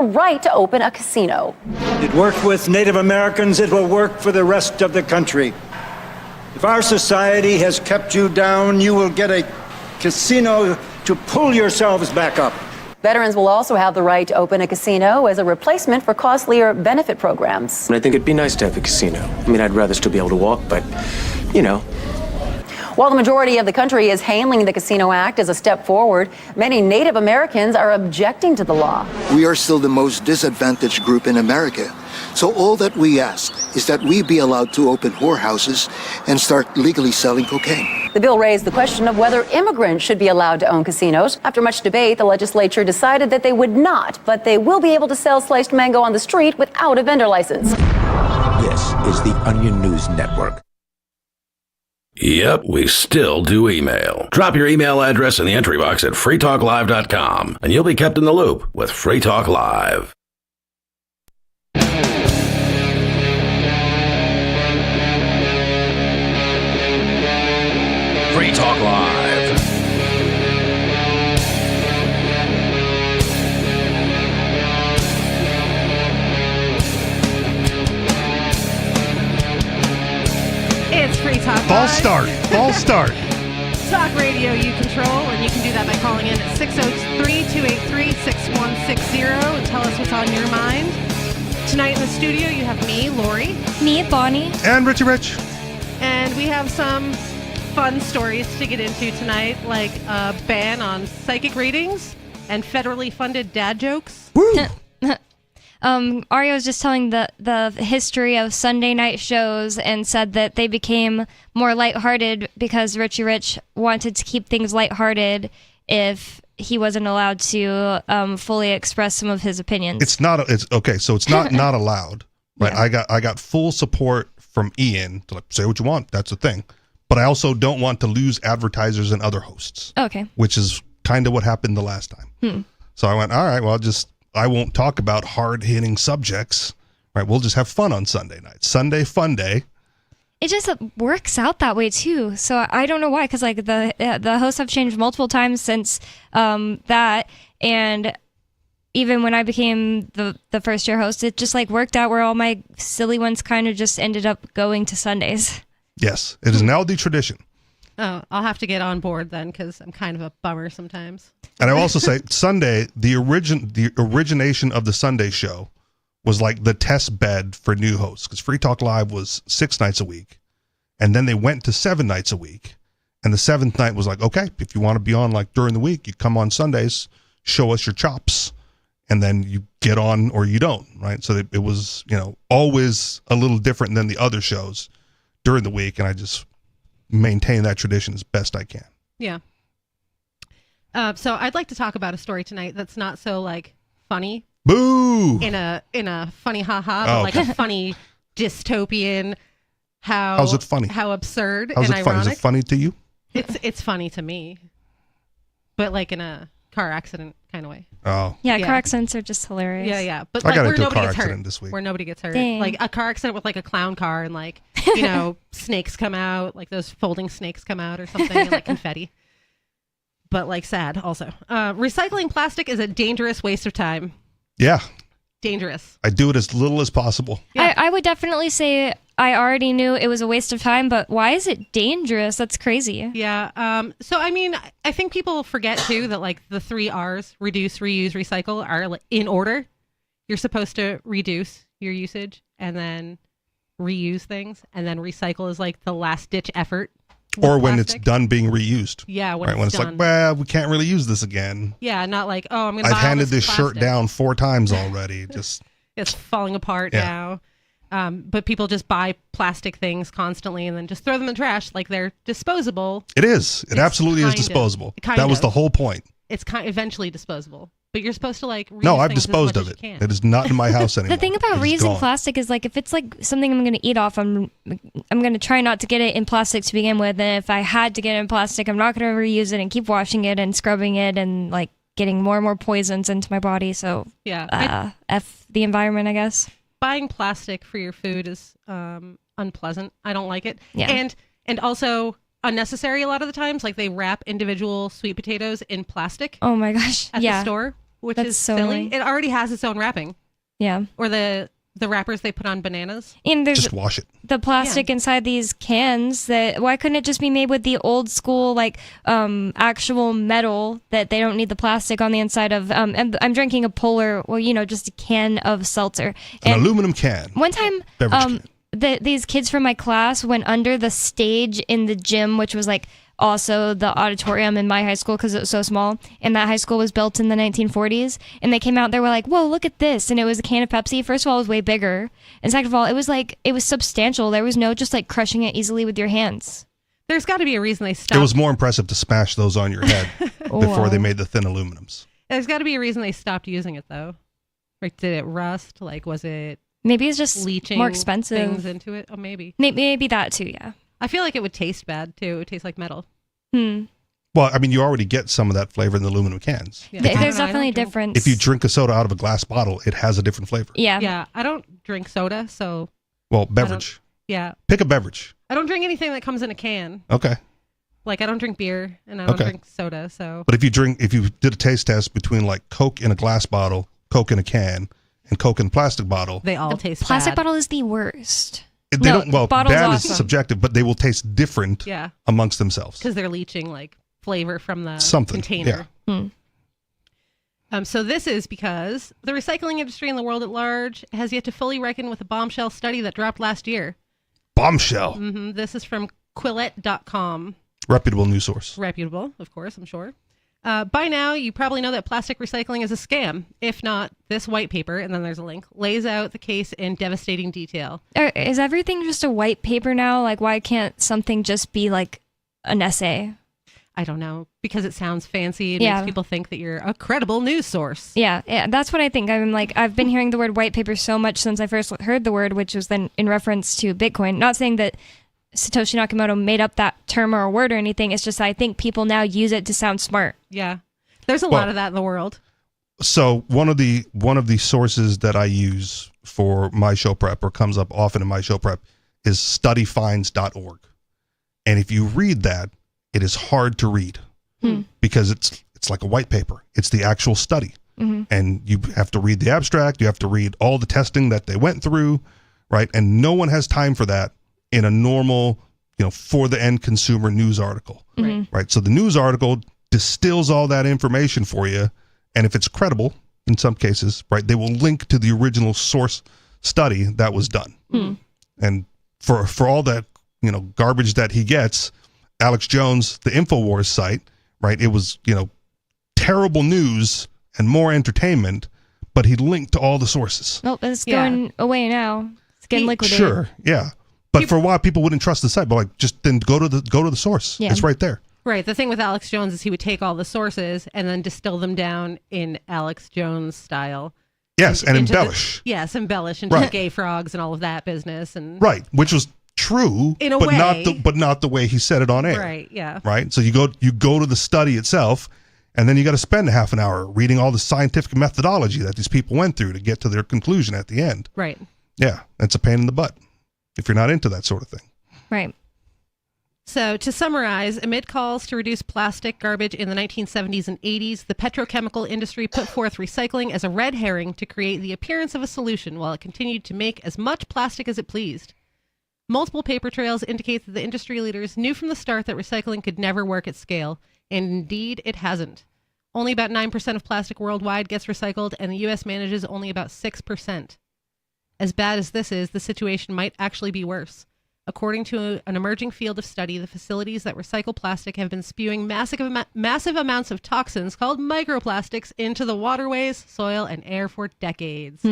right to open a casino. It worked with Native Americans, it will work for the rest of the country. If our society has kept you down, you will get a casino to pull yourselves back up. Veterans will also have the right to open a casino as a replacement for costlier benefit programs. I think it'd be nice to have a casino. I mean, I'd rather still be able to walk, but, you know. While the majority of the country is hailing the Casino Act as a step forward, many Native Americans are objecting to the law. We are still the most disadvantaged group in America. So all that we ask is that we be allowed to open whorehouses and start legally selling cocaine. The bill raised the question of whether immigrants should be allowed to own casinos. After much debate, the legislature decided that they would not, but they will be able to sell sliced mango on the street without a vendor license. This is the Onion News Network. Yep, we still do email. Drop your email address in the entry box at freetalklive.com, and you'll be kept in the loop with Free Talk Live. Free Talk Live. It's Free Talk Live. False start. Talk radio you control, and you can do that by calling in at 603-283-6160 and tell us what's on your mind. Tonight in the studio, you have me, Lori. Me, Bonnie. And Richie Rich. And we have some fun stories to get into tonight, like a ban on psychic readings and federally funded dad jokes. Woo! Aria was just telling the history of Sunday night shows and said that they became more lighthearted because Richie Rich wanted to keep things lighthearted if he wasn't allowed to fully express some of his opinions. It's not not allowed, right? Yeah. I got full support from Ian to say what you want. That's the thing. But I also don't want to lose advertisers and other hosts. Okay. Which is kind of what happened the last time. So I went, all right, well, I won't talk about hard-hitting subjects, right? We'll just have fun on Sunday night. Sunday fun day. It just works out that way too. So I don't know why, because like the hosts have changed multiple times since that, and even when I became the first year host, it just like worked out where all my silly ones kind of just ended up going to Sundays. Yes, it is now the tradition. Oh, I'll have to get on board then, because I'm kind of a bummer sometimes. And I will also say, Sunday, the origination of the Sunday show was like the test bed for new hosts, because Free Talk Live was 6 nights a week, and then they went to 7 nights a week, and the 7th night was like, okay, if you want to be on like during the week, you come on Sundays, show us your chops, and then you get on or you don't, right? So it was, always a little different than the other shows during the week, and I just maintain that tradition as best I can. Yeah. So I'd like to talk about a story tonight that's not so like funny. Boo! In a funny haha, but like a funny dystopian. How's it funny? How absurd How's and it ironic. Funny? Is it funny to you? It's funny to me, but like in a car accident kind of way. Oh. Yeah, car accidents are just hilarious. Yeah. But I like got where into a nobody car gets accident hurt. this week. Where nobody gets hurt. Dang. Like a car accident with like a clown car and like, snakes come out, like those folding snakes come out or something, and like confetti. But like sad also. Recycling plastic is a dangerous waste of time. Yeah. Dangerous. I do it as little as possible. Yeah. I would definitely say I already knew it was a waste of time, but why is it dangerous? That's crazy. Yeah. So, I mean, I think people forget too that like the 3 R's, reduce, reuse, recycle, are like, in order. You're supposed to reduce your usage and then reuse things, and then recycle is like the last ditch effort. Or when it's done being reused. Yeah, when it's done. like, well, we can't really use this again. Yeah, not like, oh, I'm going to I've buy handed this plastic. shirt down 4 times already. Just it's falling apart now. But people just buy plastic things constantly and then just throw them in the trash like they're disposable. It is. It absolutely is disposable. That was the whole point. It's eventually disposable. But you're supposed to like reuse No, I've things disposed as much of as you it. can. It is not in my house anymore. The thing about reusing plastic is like if it's like something I'm going to eat off, I'm going to try not to get it in plastic to begin with. And if I had to get it in plastic, I'm not going to reuse it and keep washing it and scrubbing it and like getting more and more poisons into my body. So yeah, F the environment, I guess. Buying plastic for your food is unpleasant. I don't like it. Yeah. And also unnecessary a lot of the times. Like they wrap individual sweet potatoes in plastic. Oh my gosh. At the store. which That's is so silly. annoying. It already has its own wrapping. Yeah. Or the wrappers they put on bananas. And there's Just wash it. the plastic inside these cans. That why couldn't it just be made with the old school like actual metal that they don't need the plastic on the inside of? And I'm drinking a Polar, well, just a can of seltzer. An And aluminum can. one time, Beverage can. these kids from my class went under the stage in the gym, which was like also the auditorium in my high school because it was so small. And that high school was built in the 1940s. And they came out, they were like, whoa, look at this. And it was a can of Pepsi. First of all, it was way bigger. And second of all, it was substantial. There was no just like crushing it easily with your hands. There's got to be a reason they It stopped. was more impressive to smash those on your head before they made the thin aluminums. There's got to be a reason they stopped using it, though. Like, did it rust? Like, was it Maybe it's just leaching more expensive. things into it? Oh, maybe. Maybe that too, yeah. I feel like it would taste bad, too. It would taste like metal. Well, I mean, you already get some of that flavor in the aluminum cans. Yeah. There's I don't definitely a drink- difference. If you drink a soda out of a glass bottle, it has a different flavor. Yeah. Yeah, I don't drink soda, so Well, beverage. yeah. Pick a beverage. I don't drink anything that comes in a can. Okay. Like, I don't drink beer, and I don't Okay. drink soda, so... But if you did a taste test between like Coke in a glass bottle, Coke in a can, and Coke in a plastic bottle, They all taste Plastic bad. bottle is the worst. they don't. Well, bottle's bad awesome. is subjective, but they will taste different Yeah, amongst themselves. because they're leaching, like, flavor from the Something, container. Hmm. So this is because the recycling industry in the world at large has yet to fully reckon with a bombshell study that dropped last year. Bombshell. This is from Quillette.com. Reputable news source. Reputable, of course, I'm sure. By now, you probably know that plastic recycling is a scam. If not, this white paper, and then there's a link, lays out the case in devastating detail. Is everything just a white paper now? Like, why can't something just be like an essay? I don't know, because it sounds fancy. It Yeah. makes people think that you're a credible news source. Yeah, that's what I think. I've been hearing the word white paper so much since I first heard the word, which was then in reference to Bitcoin. Not saying that Satoshi Nakamoto made up that term or a word or anything. It's just I think people now use it to sound smart. Yeah. There's a lot of that in the world. So one of the sources that I use for my show prep, or comes up often in my show prep, is studyfinds.org. And if you read that, it is hard to read because it's like a white paper. It's the actual study. And you have to read the abstract. You have to read all the testing that they went through, right? And no one has time for that in a normal, for the end consumer news article, right? So the news article distills all that information for you. And if it's credible, in some cases, right, they will link to the original source study that was done. And for all that, garbage that he gets, Alex Jones, the InfoWars site, right, it was, terrible news and more entertainment, but he linked to all the sources. Well, it's going away now. It's getting liquidated. Sure, yeah. But for a while, people wouldn't trust the site, but like, just then go to the source. Yeah. It's right there. Right. The thing with Alex Jones is he would take all the sources and then distill them down in Alex Jones style. Yes, and into embellish. embellish into Right. gay frogs and all of that business. And Right, which was true, In a but way. not the way he said it on air. Right, yeah. Right. So you go to the study itself, and then you got to spend a half an hour reading all the scientific methodology that these people went through to get to their conclusion at the end. Right. Yeah, it's a pain in the butt if you're not into that sort of thing. Right. So to summarize, amid calls to reduce plastic garbage in the 1970s and 80s, the petrochemical industry put forth recycling as a red herring to create the appearance of a solution while it continued to make as much plastic as it pleased. Multiple paper trails indicate that the industry leaders knew from the start that recycling could never work at scale, and indeed it hasn't. Only about 9% of plastic worldwide gets recycled, and the U.S. manages only about 6%. As bad as this is, the situation might actually be worse. According to an emerging field of study, the facilities that recycle plastic have been spewing massive amounts of toxins called microplastics into the waterways, soil, and air for decades.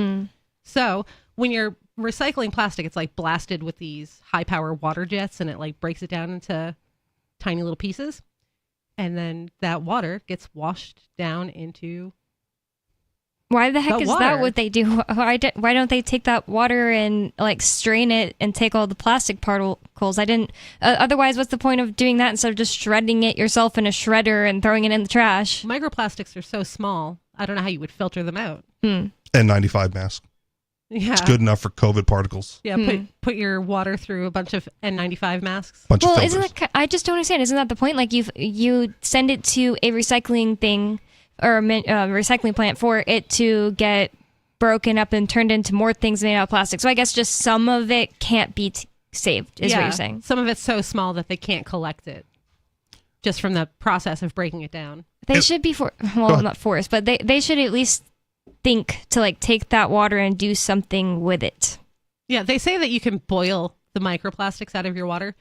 So when you're recycling plastic, it's like blasted with these high-power water jets, and it like breaks it down into tiny little pieces. And then that water gets washed down into... Why the heck The is water. that what they do? Why don't they take that water and like strain it and take all the plastic particles? I didn't. Otherwise, what's the point of doing that instead of just shredding it yourself in a shredder and throwing it in the trash? Microplastics are so small, I don't know how you would filter them out. N95 mask. Yeah. It's good enough for COVID particles. Yeah, put your water through a bunch of N95 masks. Bunch of Well, filters. isn't that? I just don't understand. Isn't that the point? Like you send it to a recycling thing or a recycling plant for it to get broken up and turned into more things made out of plastic. So I guess just some of it can't be saved, is what you're saying. Some of it's so small that they can't collect it just from the process of breaking it down. They should be not forced, but they should at least think to like take that water and do something with it. Yeah, they say that you can boil the microplastics out of your water,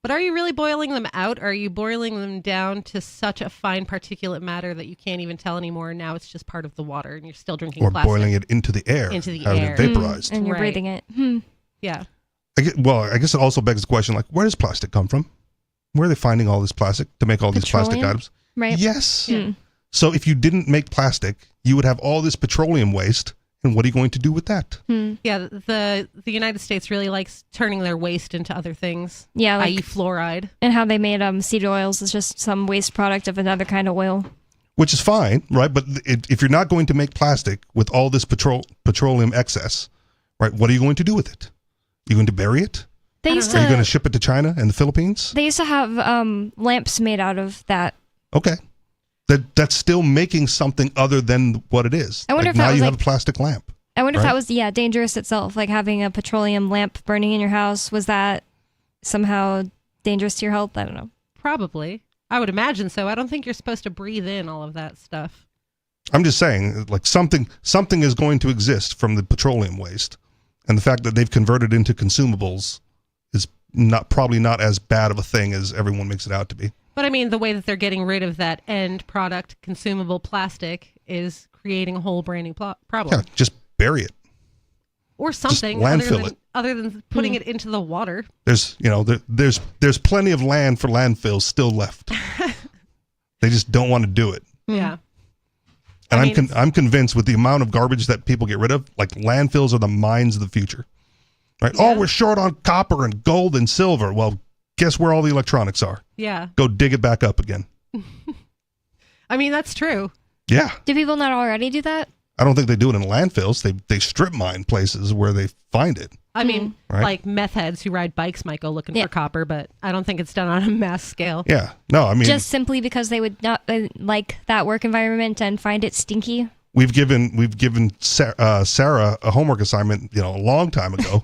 but are you really boiling them out? Or are you boiling them down to such a fine particulate matter that you can't even tell anymore? And now it's just part of the water and you're still drinking plastic. Or boiling it into the air. Having it vaporized. And you're breathing it. Yeah. I guess it also begs the question, like, where does plastic come from? Where are they finding all this plastic to make all these plastic items? Right. Yes. So if you didn't make plastic, you would have all this petroleum waste. And what are you going to do with that? Yeah, the United States really likes turning their waste into other things. Yeah, i.e. fluoride. And how they made seed oils is just some waste product of another kind of oil. Which is fine, right? But if you're not going to make plastic with all this petroleum excess, right, what are you going to do with it? You're going to bury it? Are you going to ship it to China and the Philippines? They used to have lamps made out of that. Okay. That's still making something other than what it is. I wonder if now that was you have a plastic lamp. I wonder if that was dangerous itself, like having a petroleum lamp burning in your house. Was that somehow dangerous to your health? I don't know. Probably. I would imagine so. I don't think you're supposed to breathe in all of that stuff. I'm just saying, like something is going to exist from the petroleum waste, and the fact that they've converted into consumables is probably not as bad of a thing as everyone makes it out to be. But I mean, the way that they're getting rid of that end product, consumable plastic, is creating a whole brand new problem. Yeah, just bury it. Or something other than putting it into the water. There's plenty of land for landfills still left. They just don't want to do it. Yeah. And I'm convinced with the amount of garbage that people get rid of, like landfills are the mines of the future. Right? Yeah. Oh, we're short on copper and gold and silver. Well, guess where all the electronics are? Yeah. Go dig it back up again. I mean, that's true. Yeah. Do people not already do that? I don't think they do it in landfills. They strip mine places where they find it. I mean, like meth heads who ride bikes might go looking for copper, but I don't think it's done on a mass scale. Yeah. No, I mean, just simply because they would not like that work environment and find it stinky. We've given Sarah a homework assignment, a long time ago,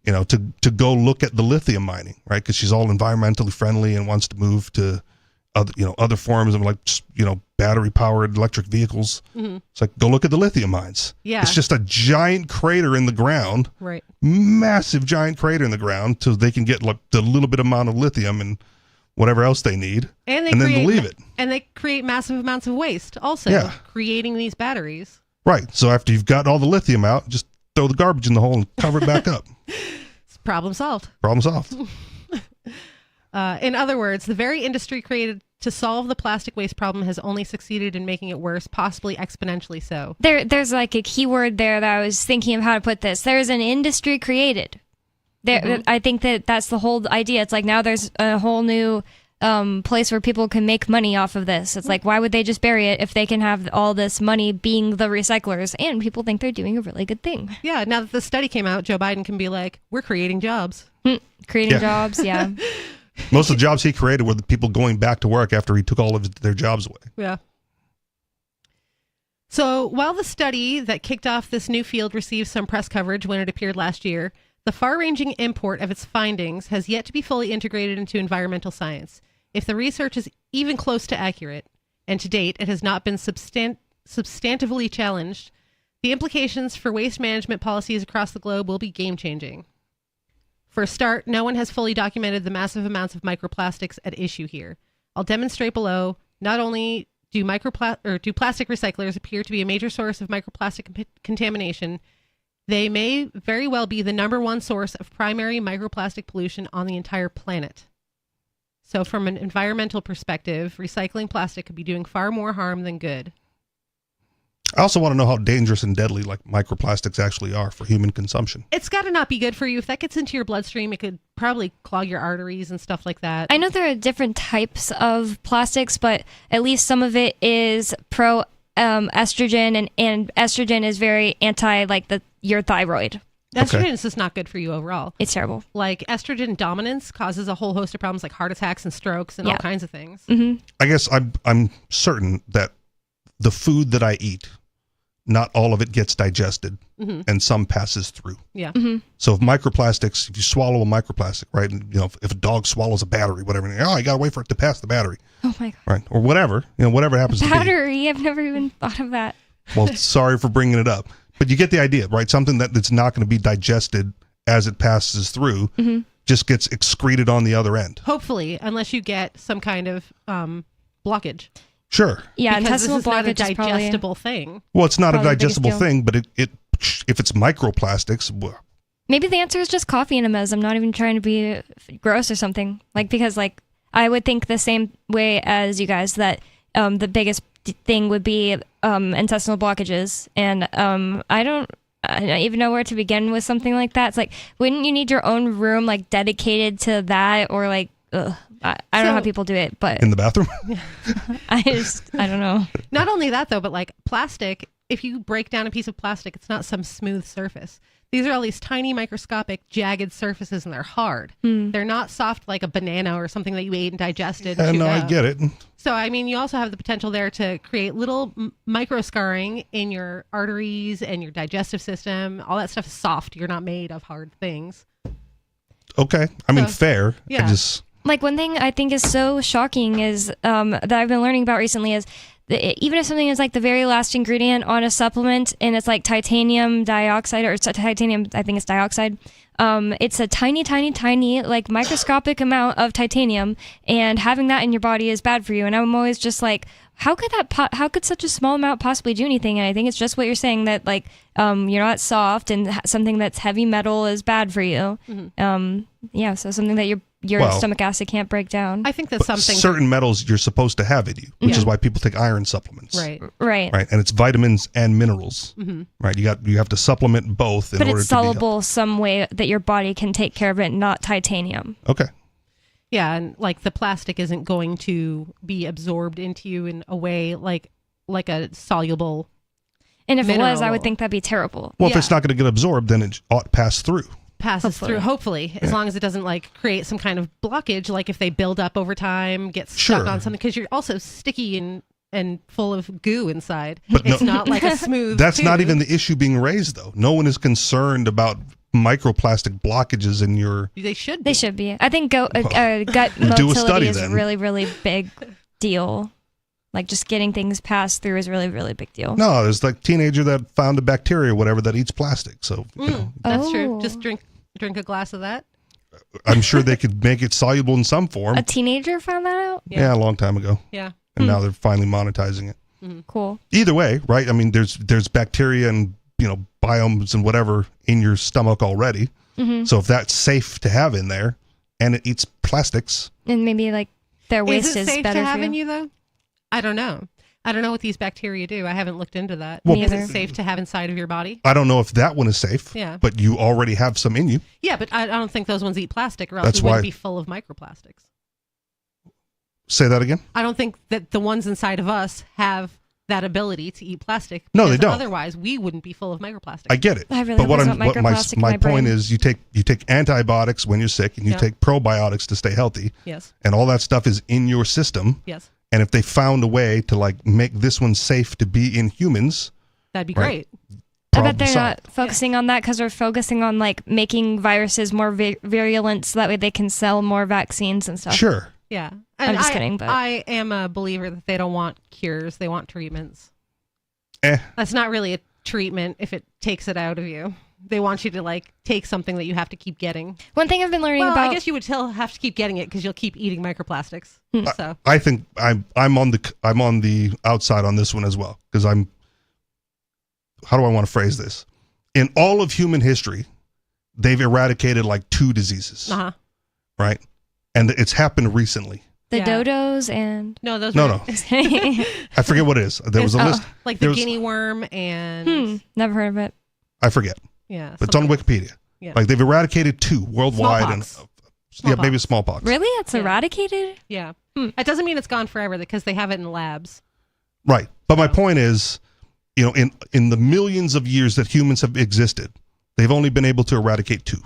to go look at the lithium mining, right? Because she's all environmentally friendly and wants to move to other forms of battery powered electric vehicles. Mm-hmm. It's like, go look at the lithium mines. Yeah. It's just a giant crater in the ground. Right. Massive giant crater in the ground so they can get the little bit amount of lithium and whatever else they need. And then they leave it. And they create massive amounts of waste also, creating these batteries. Right. So after you've got all the lithium out, just throw the garbage in the hole and cover it back up. Problem solved. Problem solved. In other words, the very industry created to solve the plastic waste problem has only succeeded in making it worse, possibly exponentially so. There's like a keyword there that I was thinking of how to put this. There's an industry created. I think that's the whole idea. It's like now there's a whole new place where people can make money off of this. It's like, why would they just bury it if they can have all this money being the recyclers? And people think they're doing a really good thing. Yeah, now that the study came out, Joe Biden can be like, we're creating jobs. Creating jobs, yeah. Most of the jobs he created were the people going back to work after he took all of their jobs away. Yeah. So while the study that kicked off this new field received some press coverage when it appeared last year, the far-ranging import of its findings has yet to be fully integrated into environmental science. If the research is even close to accurate, and to date it has not been substantively challenged, the implications for waste management policies across the globe will be game-changing. For a start, no one has fully documented the massive amounts of microplastics at issue here. I'll demonstrate below. Not only do plastic recyclers appear to be a major source of microplastic contamination, they may very well be the #1 source of primary microplastic pollution on the entire planet. So from an environmental perspective, recycling plastic could be doing far more harm than good. I also want to know how dangerous and deadly microplastics actually are for human consumption. It's got to not be good for you. If that gets into your bloodstream, it could probably clog your arteries and stuff like that. I know there are different types of plastics, but at least some of it is pro estrogen, and estrogen is very anti your thyroid. Estrogen is just not good for you overall. It's terrible. Like estrogen dominance causes a whole host of problems like heart attacks and strokes and all kinds of things. Mm-hmm. I guess I'm certain that the food that I eat, not all of it gets digested, and some passes through. Yeah. So if microplastics, if you swallow a microplastic, right, and, you know, if a dog swallows a battery, whatever, you got to wait for it to pass the battery, Oh my god. right, or whatever, you know, whatever happens to be. Battery. I've never even thought of that. Well, sorry for bringing it up, but you get the idea, right? Something that's not going to be digested as it passes through just gets excreted on the other end. Hopefully, unless you get some kind of blockage. Sure. Yeah, Because intestinal this is not a blockage is probably. digestible thing. Well, it's not a Probably the biggest digestible deal. thing, but it if it's microplastics, well, Maybe the answer is just coffee enemas. I'm not even trying to be gross or something. Like, because like I would think the same way as you guys that the biggest thing would be intestinal blockages, and I don't even know where to begin with something like that. It's like, wouldn't you need your own room like dedicated to that, or like, I don't know how people do it, but in the bathroom. I don't know. Not only that, though, but like plastic, if you break down a piece of plastic, it's not some smooth surface. These are all these tiny microscopic jagged surfaces, and they're hard. They're not soft like a banana or something that you ate and digested. And No, chewed I up. get it. So, I mean, you also have the potential there to create little micro scarring in your arteries and your digestive system. All that stuff is soft. You're not made of hard things. Okay, I mean, So, fair. yeah. I just Like, one thing I think is so shocking is that I've been learning about recently is even if something is like the very last ingredient on a supplement and it's like titanium dioxide or titanium, I think it's dioxide. It's a tiny, like microscopic amount of titanium, and having that in your body is bad for you. And I'm always just like, how could such a small amount possibly do anything? And I think it's just what you're saying, that like you're not soft, and something that's heavy metal is bad for you. Yeah, so something that your Well, stomach acid can't break down. I think that's something. certain metals you're supposed to have in you, which is why people take iron supplements. Right. Right. Right, and it's vitamins and minerals. Right, you have to supplement both in But order it's to be soluble some way that your body can take care of it, not titanium. okay. Yeah, and like the plastic isn't going to be absorbed into you in a way like a soluble. And if it was, I Mineral. would think that'd be terrible. Well, if Yeah. it's not going to get absorbed, then it ought to pass through. Passes through, hopefully, as long as it doesn't like create some kind of blockage, like if they build up over time, get stuck Sure. on something, because you're also sticky and full of goo inside. But It's no- not like a smooth. That's not food. even the issue being raised, though. No one is concerned about microplastic blockages in your. They should. Be. They should be. I think gut do a motility study is then. a really, really big deal. Like, just getting things passed through is really, really big deal. No, there's like teenager that found a bacteria or whatever that eats plastic. So you know, That's true. Oh. Just drink a glass of that. I'm sure they could make it soluble in some form. A teenager found that out? Yeah, a long time ago, Yeah. and now they're finally monetizing it. Cool. Either way, right? I mean, there's bacteria and biomes and whatever in your stomach already. So if that's safe to have in there, and it eats plastics, And maybe, like, their waste Is it is safe better to have for in you. you though? I don't know. I don't know what these bacteria do. I haven't looked into that. Well, Me Is either. it safe to have inside of your body? I don't know if that one is safe. Yeah. But you already have some in you. Yeah, but I don't think those ones eat plastic, or else That's we wouldn't why- be full of microplastics. Say that again. I don't think that the ones inside of us have that ability to eat plastic. No, they because don't. Otherwise, we wouldn't be full of microplastics. I get it. I really but what was I'm not what my microplastic in my my point brain. is you take antibiotics when you're sick, and you Yeah. take probiotics to stay healthy, Yes. and all that stuff is in your system. Yes. And if they found a way to like make this one safe to be in humans, That'd be Right. great. I problem bet they're solved. not focusing on that because they're focusing on, like, making viruses more virulent so that way they can sell more vaccines and stuff. Sure. Yeah. I'm just I, kidding, but- I am a believer that they don't want cures. They want treatments. Eh. That's not really a treatment if it takes it out of you. They want you to like take something that you have to keep getting. One thing I've been learning Well, about... I guess you would still have to keep getting it because you'll keep eating microplastics. So I think I'm on the outside on this one as well, because how do I want to phrase this? In all of human history, they've eradicated like 2 diseases, right? And it's happened recently. the Yeah. dodos and... no, those No, are no, I forget what it is. There was a list. like there the was- guinea worm and Never heard of it. I forget. yeah, But it's on something- Wikipedia. Yeah. Like they've eradicated 2 worldwide, Smallpox. and maybe smallpox. Really? It's Yeah. eradicated? Yeah, it doesn't mean it's gone forever because they have it in labs. Right. But my point is, in the millions of years that humans have existed, they've only been able to eradicate 2.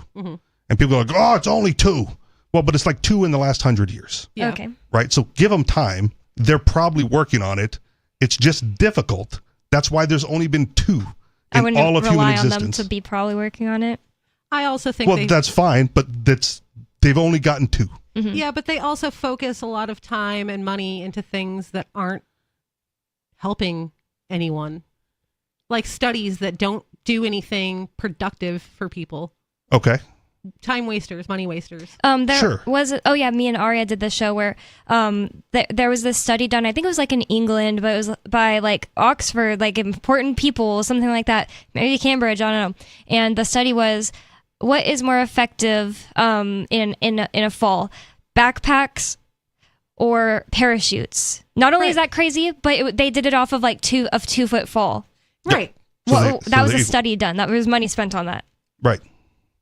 And people are like, oh, it's only 2. Well, but it's like 2 in the last 100 years, Yeah. Okay. right? So give them time. They're probably working on it. It's just difficult. That's why there's only been 2 I in wouldn't all of human rely on them existence. to be probably working on it. I also think Well, that's fine, but they've only gotten 2. Yeah, but they also focus a lot of time and money into things that aren't helping anyone. Like studies that don't do anything productive for people. Okay. Time wasters, money wasters. Sure. Me and Arya did the show where there was this study done, I think it was like in England, but it was by like Oxford, like important people, something like that. Maybe Cambridge, I don't know. And the study was, what is more effective in a fall? Backpacks or parachutes? Not only is that crazy, but they did it off of like 2-foot fall. Right. That was a study done. That was money spent on that. Right.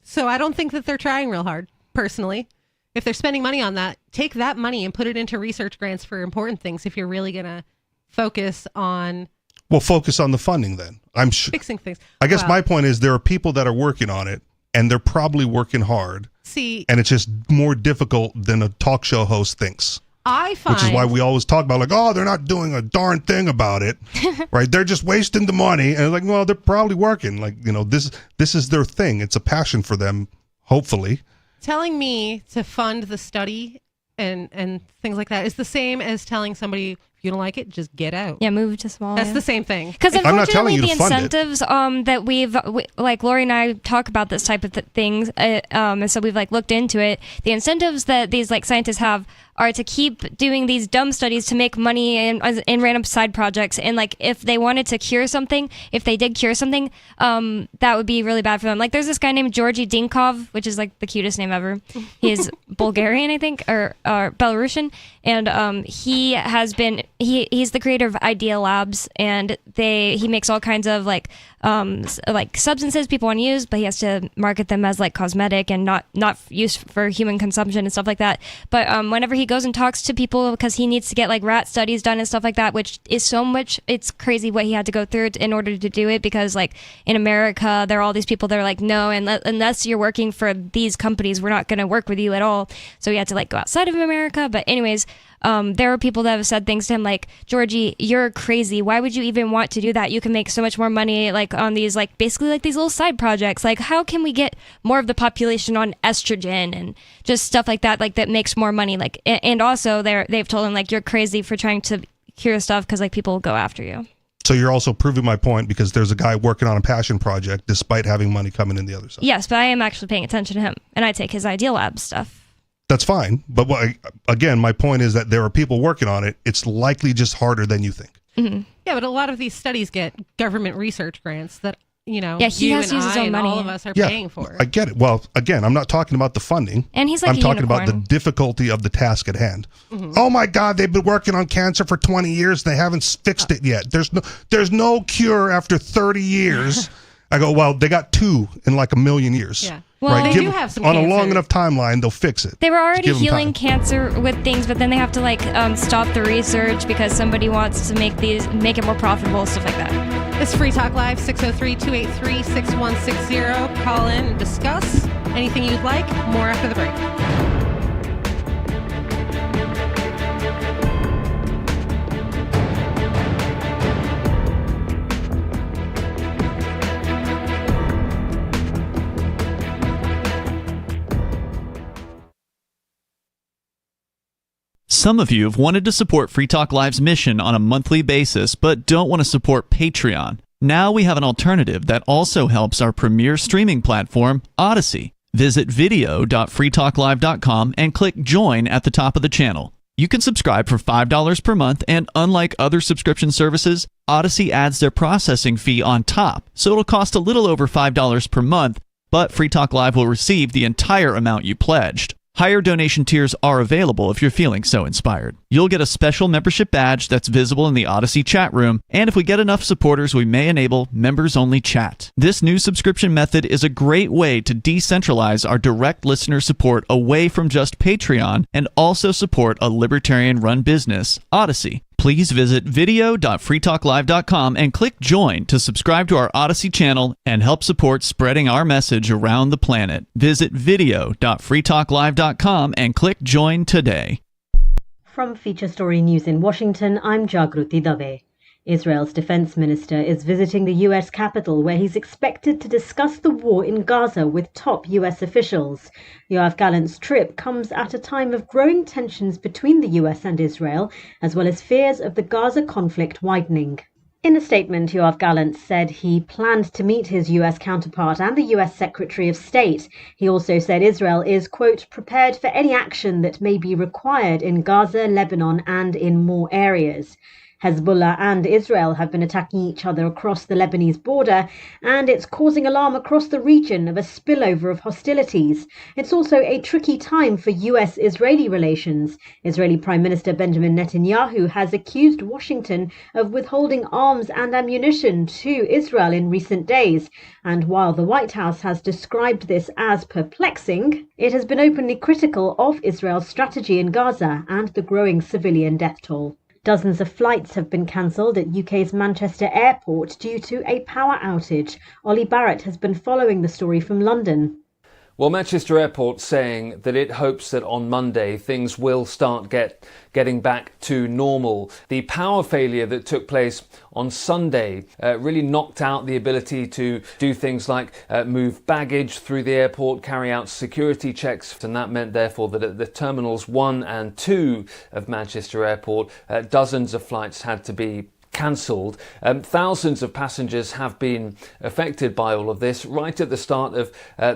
So I don't think that they're trying real hard, personally. If they're spending money on that, take that money and put it into research grants for important things if you're really going to focus on... Well, focus on the funding then. I'm sure. Fixing things. I guess my point is there are people that are working on it, and they're probably working hard. And it's just more difficult than a talk show host thinks. I find... Which is why we always talk about like, oh, they're not doing a darn thing about it, right? They're just wasting the money. And like, well, they're probably working. Like, this is their thing. It's a passion for them, hopefully. Telling me to fund the study and things like that is the same as telling somebody, if you don't like it, just get out. Yeah, move to Somalia. That's the same thing. Because I'm not telling unfortunately, you the to fund it. incentives that like Lori and I talk about this type of things, and so we've like looked into it. The incentives that these like scientists have are to keep doing these dumb studies to make money in random side projects. And like if they wanted to cure something, if they did cure something, that would be really bad for them. Like there's this guy named Georgy Dinkov, which is like the cutest name ever. He's Bulgarian, I think, or Belarusian, and he has been he's the creator of Idea Labs, and he makes all kinds of like substances people want to use, but he has to market them as like cosmetic and not used for human consumption and stuff like that. But whenever he goes and talks to people, because he needs to get like rat studies done and stuff like that, which is so much, it's crazy what he had to go through in order to do it, because like in America there are all these people that are like, no, unless you're working for these companies, we're not going to work with you at all. So he had to like go outside of America. But anyways, there are people that have said things to him like, Georgie, you're crazy. Why would you even want to do that? You can make so much more money like on these like basically like these little side projects. Like how can we get more of the population on estrogen and just stuff like that makes more money? Like, and also they've told him like, you're crazy for trying to cure stuff because like people will go after you. So you're also proving my point, because there's a guy working on a passion project despite having money coming in the other side. Yes, but I am actually paying attention to him, and I take his Idea Lab stuff. That's fine. But again, my point is that there are people working on it. It's likely just harder than you think. Mm-hmm. Yeah, but a lot of these studies get government research grants that, he has you to and use his own and money. all of us are paying for. I get it. Well, again, I'm not talking about the funding. And he's like I'm talking about the difficulty of the task at hand. Mm-hmm. Oh my God, they've been working on cancer for 20 years. They haven't fixed it yet. There's no cure after 30 years. I go, well, they got 2 in like a million years. Yeah. Well, right? they do have some on cancer. a long enough timeline, they'll fix it. They were already Just give 'em healing time. cancer with things, but then they have to like stop the research because somebody wants to make it more profitable, stuff like that. This is Free Talk Live, 603-283-6160. Call in and discuss anything you'd like. More after the break. Some of you have wanted to support Free Talk Live's mission on a monthly basis, but don't want to support Patreon. Now we have an alternative that also helps our premier streaming platform, Odyssey. Visit video.freetalklive.com and click Join at the top of the channel. You can subscribe for $5 per month, and unlike other subscription services, Odyssey adds their processing fee on top, so it'll cost a little over $5 per month, but Free Talk Live will receive the entire amount you pledged. Higher donation tiers are available if you're feeling so inspired. You'll get a special membership badge that's visible in the Odyssey chat room, and if we get enough supporters, we may enable members-only chat. This new subscription method is a great way to decentralize our direct listener support away from just Patreon and also support a libertarian-run business, Odyssey. Please visit video.freetalklive.com and click Join to subscribe to our Odyssey channel and help support spreading our message around the planet. Visit video.freetalklive.com and click Join today. From Feature Story News in Washington, I'm Jagruti Dave. Israel's defense minister is visiting the U.S. capital, where he's expected to discuss the war in Gaza with top U.S. officials. Yoav Gallant's trip comes at a time of growing tensions between the U.S. and Israel, as well as fears of the Gaza conflict widening. In a statement, Yoav Gallant said he planned to meet his U.S. counterpart and the U.S. Secretary of State. He also said Israel is, quote, prepared for any action that may be required in Gaza, Lebanon, and in more areas. Hezbollah and Israel have been attacking each other across the Lebanese border, and it's causing alarm across the region of a spillover of hostilities. It's also a tricky time for US-Israeli relations. Israeli Prime Minister Benjamin Netanyahu has accused Washington of withholding arms and ammunition to Israel in recent days. And while the White House has described this as perplexing, it has been openly critical of Israel's strategy in Gaza and the growing civilian death toll. Dozens of flights have been cancelled at UK's Manchester Airport due to a power outage. Ollie Barrett has been following the story from London. Well, Manchester Airport saying that it hopes that on Monday things will start getting back to normal. The power failure that took place on Sunday really knocked out the ability to do things like move baggage through the airport, carry out security checks, and that meant therefore that at the terminals 1 and 2 of Manchester Airport, dozens of flights had to be cancelled. Thousands of passengers have been affected by all of this. Right at the start of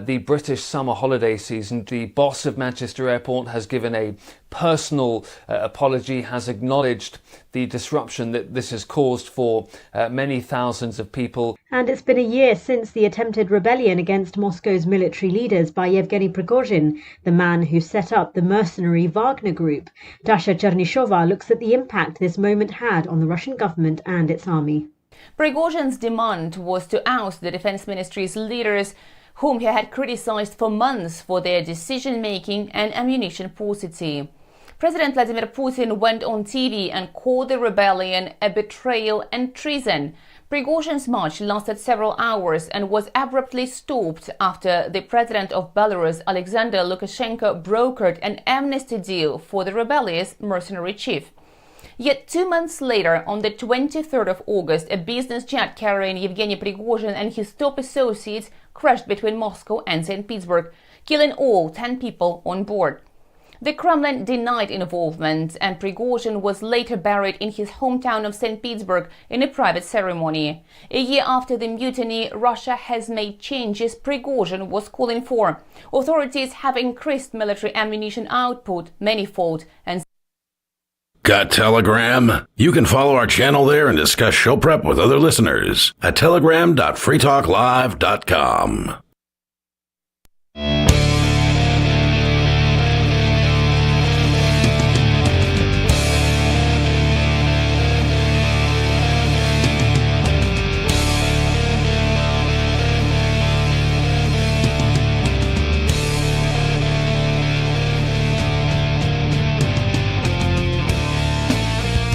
the British summer holiday season, the boss of Manchester Airport has given a personal apology, has acknowledged the disruption that this has caused for many thousands of people. And it's been a year since the attempted rebellion against Moscow's military leaders by Yevgeny Prigozhin, the man who set up the mercenary Wagner Group. Dasha Chernyshova looks at the impact this moment had on the Russian government and its army. Prigozhin's demand was to oust the defense ministry's leaders, whom he had criticized for months for their decision-making and ammunition paucity. President Vladimir Putin went on TV and called the rebellion a betrayal and treason. Prigozhin's march lasted several hours and was abruptly stopped after the president of Belarus, Alexander Lukashenko, brokered an amnesty deal for the rebellious mercenary chief. Yet 2 months later, on the 23rd of August, a business jet carrying Yevgeny Prigozhin and his top associates crashed between Moscow and St. Petersburg, killing all 10 people on board. The Kremlin denied involvement, and Prigozhin was later buried in his hometown of St. Petersburg in a private ceremony. A year after the mutiny, Russia has made changes Prigozhin was calling for. Authorities have increased military ammunition output manifold and Got Telegram? You can follow our channel there and discuss show prep with other listeners at telegram.freetalklive.com.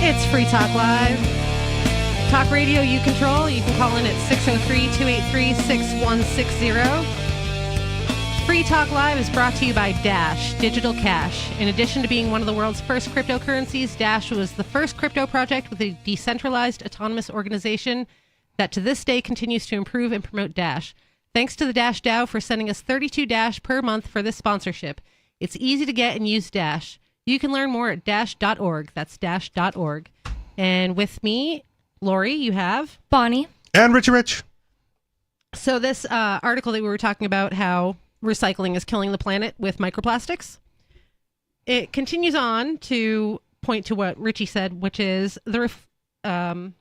It's Free Talk Live. Talk radio you control. You can call in at 603-283-6160. Free Talk Live is brought to you by Dash Digital Cash. In addition to being one of the world's first cryptocurrencies, Dash was the first crypto project with a decentralized autonomous organization that to this day continues to improve and promote Dash. Thanks to the Dash DAO for sending us 32 Dash per month for this sponsorship. It's easy to get and use Dash. You can learn more at dash.org. That's dash.org. And with me, Lori, you have Bonnie and Richie Rich. So this article that we were talking about, how recycling is killing the planet with microplastics, it continues on to point to what Richie said, which is finally,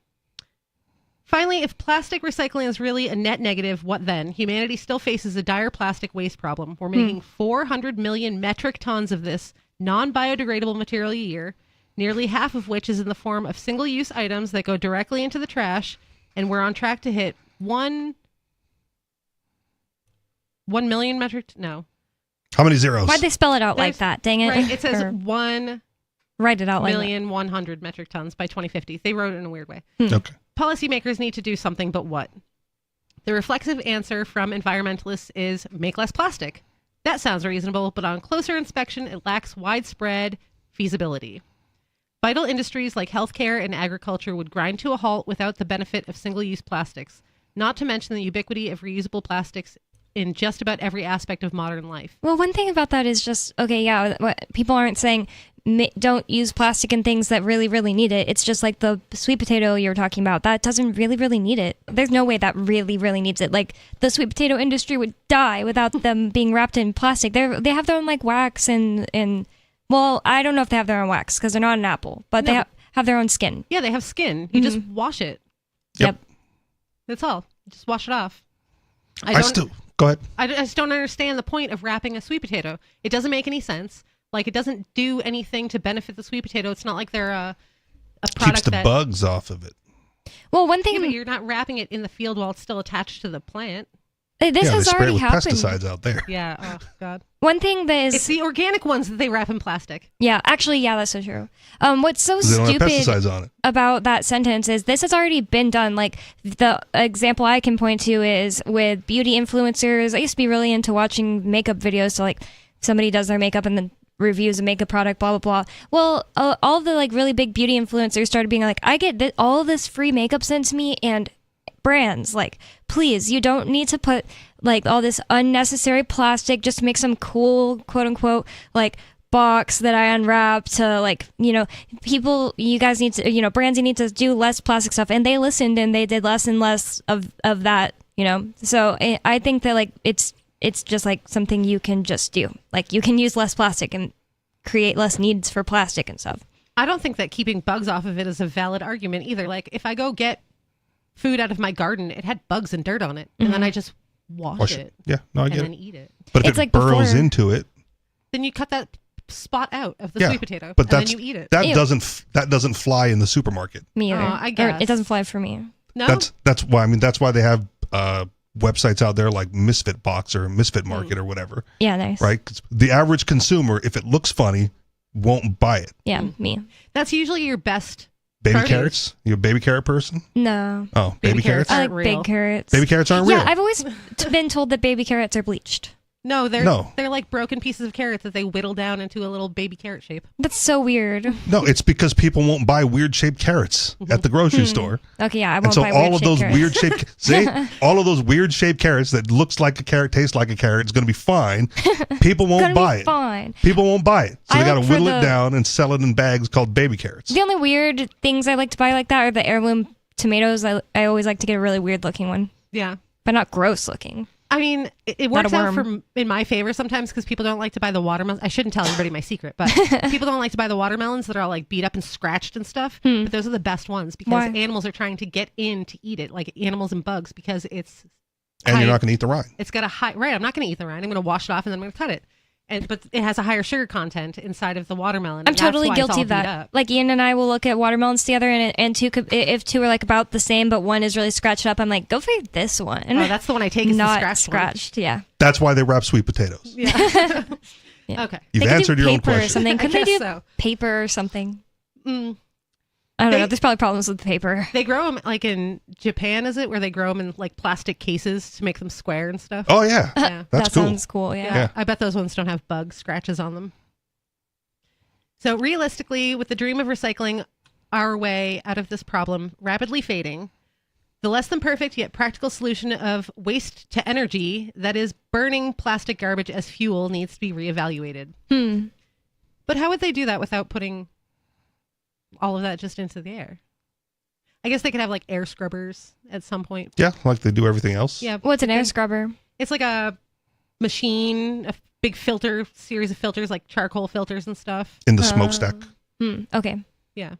if plastic recycling is really a net negative, what then? Humanity still faces a dire plastic waste problem. We're making 400 million metric tons of this non-biodegradable material a year, nearly half of which is in the form of single-use items that go directly into the trash, and we're on track to hit 1 million metric... No. How many zeros? Why'd they spell it out like that? Dang it. Right, it says 1 Write it out like million 100 metric tons by 2050. They wrote it in a weird way. Okay. Policymakers need to do something, but what? The reflexive answer from environmentalists is make less plastic. That sounds reasonable, but on closer inspection, it lacks widespread feasibility. Vital industries like healthcare and agriculture would grind to a halt without the benefit of single-use plastics, not to mention the ubiquity of reusable plastics in just about every aspect of modern life. Well, one thing about that is just, okay, yeah, what, people aren't saying don't use plastic in things that really, really need it. It's just like the sweet potato you're talking about. That doesn't really, really need it. There's no way that really, really needs it. Like, the sweet potato industry would die without them being wrapped in plastic. They have their own, like, wax and well, I don't know if they have their own wax because they're not an apple, but they have their own skin. Yeah, they have skin. You just wash it. Yep. That's all. Just wash it off. Go ahead. I just don't understand the point of wrapping a sweet potato. It doesn't make any sense. Like, it doesn't do anything to benefit the sweet potato. It's not like they're a product Keeps the bugs off of it. Well, one thing... Yeah, but you're not wrapping it in the field while it's still attached to the plant. This has they spray already it with happened. pesticides out there. Yeah, oh, God. One thing that is... It's the organic ones that they wrap in plastic. Yeah, actually, yeah, that's so true. What's so They don't have stupid pesticides on it. about that sentence is this has already been done. Like, the example I can point to is with beauty influencers. I used to be really into watching makeup videos. So, like, somebody does their makeup and then reviews a makeup product, blah, blah, blah. Well, all the, like, really big beauty influencers started being like, I get all this free makeup sent to me, and brands, like, please, you don't need to put, like, all this unnecessary plastic just to make some cool, quote unquote, like, box that I unwrap to, like, you know, people, you guys need to, you know, brands, you need to do less plastic stuff. And they listened and they did less and less of that, you know. So I think that, like, it's just like something you can just do. Like, you can use less plastic and create less needs for plastic and stuff. I don't think that keeping bugs off of it is a valid argument either. Like, if I go get food out of my garden, it had bugs and dirt on it, and then I just wash it. Yeah, no, I get and it. then eat it. But if It's it like burrows before- into it, Then you cut that spot out of the yeah, sweet potato, but and then that's you eat it. that Ew. doesn't fly in the supermarket. Me either. I Or guess. it doesn't fly for me. No, That's why they have websites out there like Misfit Box or Misfit Market or whatever, Yeah, nice. right? 'Cause the average consumer, if it looks funny, won't buy it. Yeah, me. that's usually your best. Baby Produce. carrots? You a baby carrot person? No. Oh, Baby baby carrots? I Aren't like real. big carrots. Baby carrots aren't real. Yeah, I've always been told that baby carrots are bleached. No, they're No. like broken pieces of carrots that they whittle down into a little baby carrot shape. That's so weird. No, it's because people won't buy weird shaped carrots at the grocery store. Okay, yeah, I won't And so buy all of those carrots. weird shaped see, all of those weird shaped carrots that looks like a carrot, tastes like a carrot, is going to be fine. People won't Gonna buy be it. fine. People won't buy it. So I they got to look for whittle it the- down and sell it in bags called baby carrots. The only weird things I like to buy like that are the heirloom tomatoes. I always like to get a really weird looking one, Yeah. but not gross looking. I mean, it Not a works out worm. in my favor sometimes because people don't like to buy the watermelons. I shouldn't tell everybody my secret, but people don't like to buy the watermelons that are all like beat up and scratched and stuff. But those are the best ones because Why? animals are trying to get in to eat it, like animals and bugs, because it's And you're high- not going to eat the rind. It's got a high right. I'm not going to eat the rind. I'm going to wash it off and then I'm going to cut it. But it has a higher sugar content inside of the watermelon. I'm and that's totally why it's guilty all of beat that. up. Like Ian and I will look at watermelons together, and two could, if two are like about the same, but one is really scratched up, I'm like, go for this one. Oh, that's the one I take. Is not the scratched one. scratched. Yeah. That's why they wrap sweet potatoes. Yeah. Yeah. Okay. You've They could answered do your own paper or question. something. I Could they guess do so. paper or something? Mm. I don't They- know. There's probably problems with paper. They grow them like in Japan, is it? Where they grow them in like plastic cases to make them square and stuff. Oh, yeah. Yeah. That's that cool. sounds cool. Yeah. Yeah. I bet those ones don't have bug scratches on them. So realistically, with the dream of recycling our way out of this problem rapidly fading, the less than perfect yet practical solution of waste to energy, that is burning plastic garbage as fuel, needs to be reevaluated. But how would they do that without putting all of that just into the air? I guess they could have like air scrubbers at some point. Yeah, like they do everything else. Yeah. What's an air Then- scrubber? It's like a machine, a big filter, series of filters, like charcoal filters and stuff. In the smokestack. Okay. Yeah.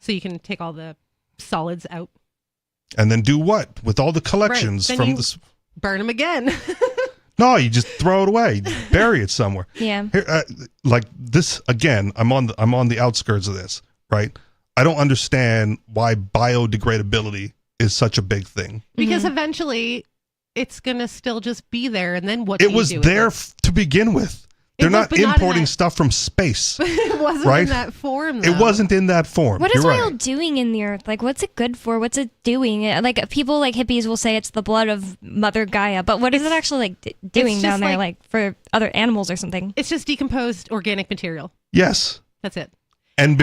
So you can take all the solids out, And then do what? With all the collections Then from you this. burn them again. No, you just throw it away, bury it somewhere. Yeah. Here, like this again. I'm on the outskirts of this, right? I don't understand why biodegradability is such a big thing. Because eventually it's going to still just be there. And then what It do you was do with there it? to begin with. It They're was, not but not in importing that- stuff from space. It wasn't right? in that form, though. It wasn't in that form. What is You're oil right. doing in the earth? Like, what's it good for? What's it doing? Like, people like hippies will say it's the blood of Mother Gaia, but what is it actually like doing just down there, like- like for other animals or something? It's just decomposed organic material. Yes. That's it. And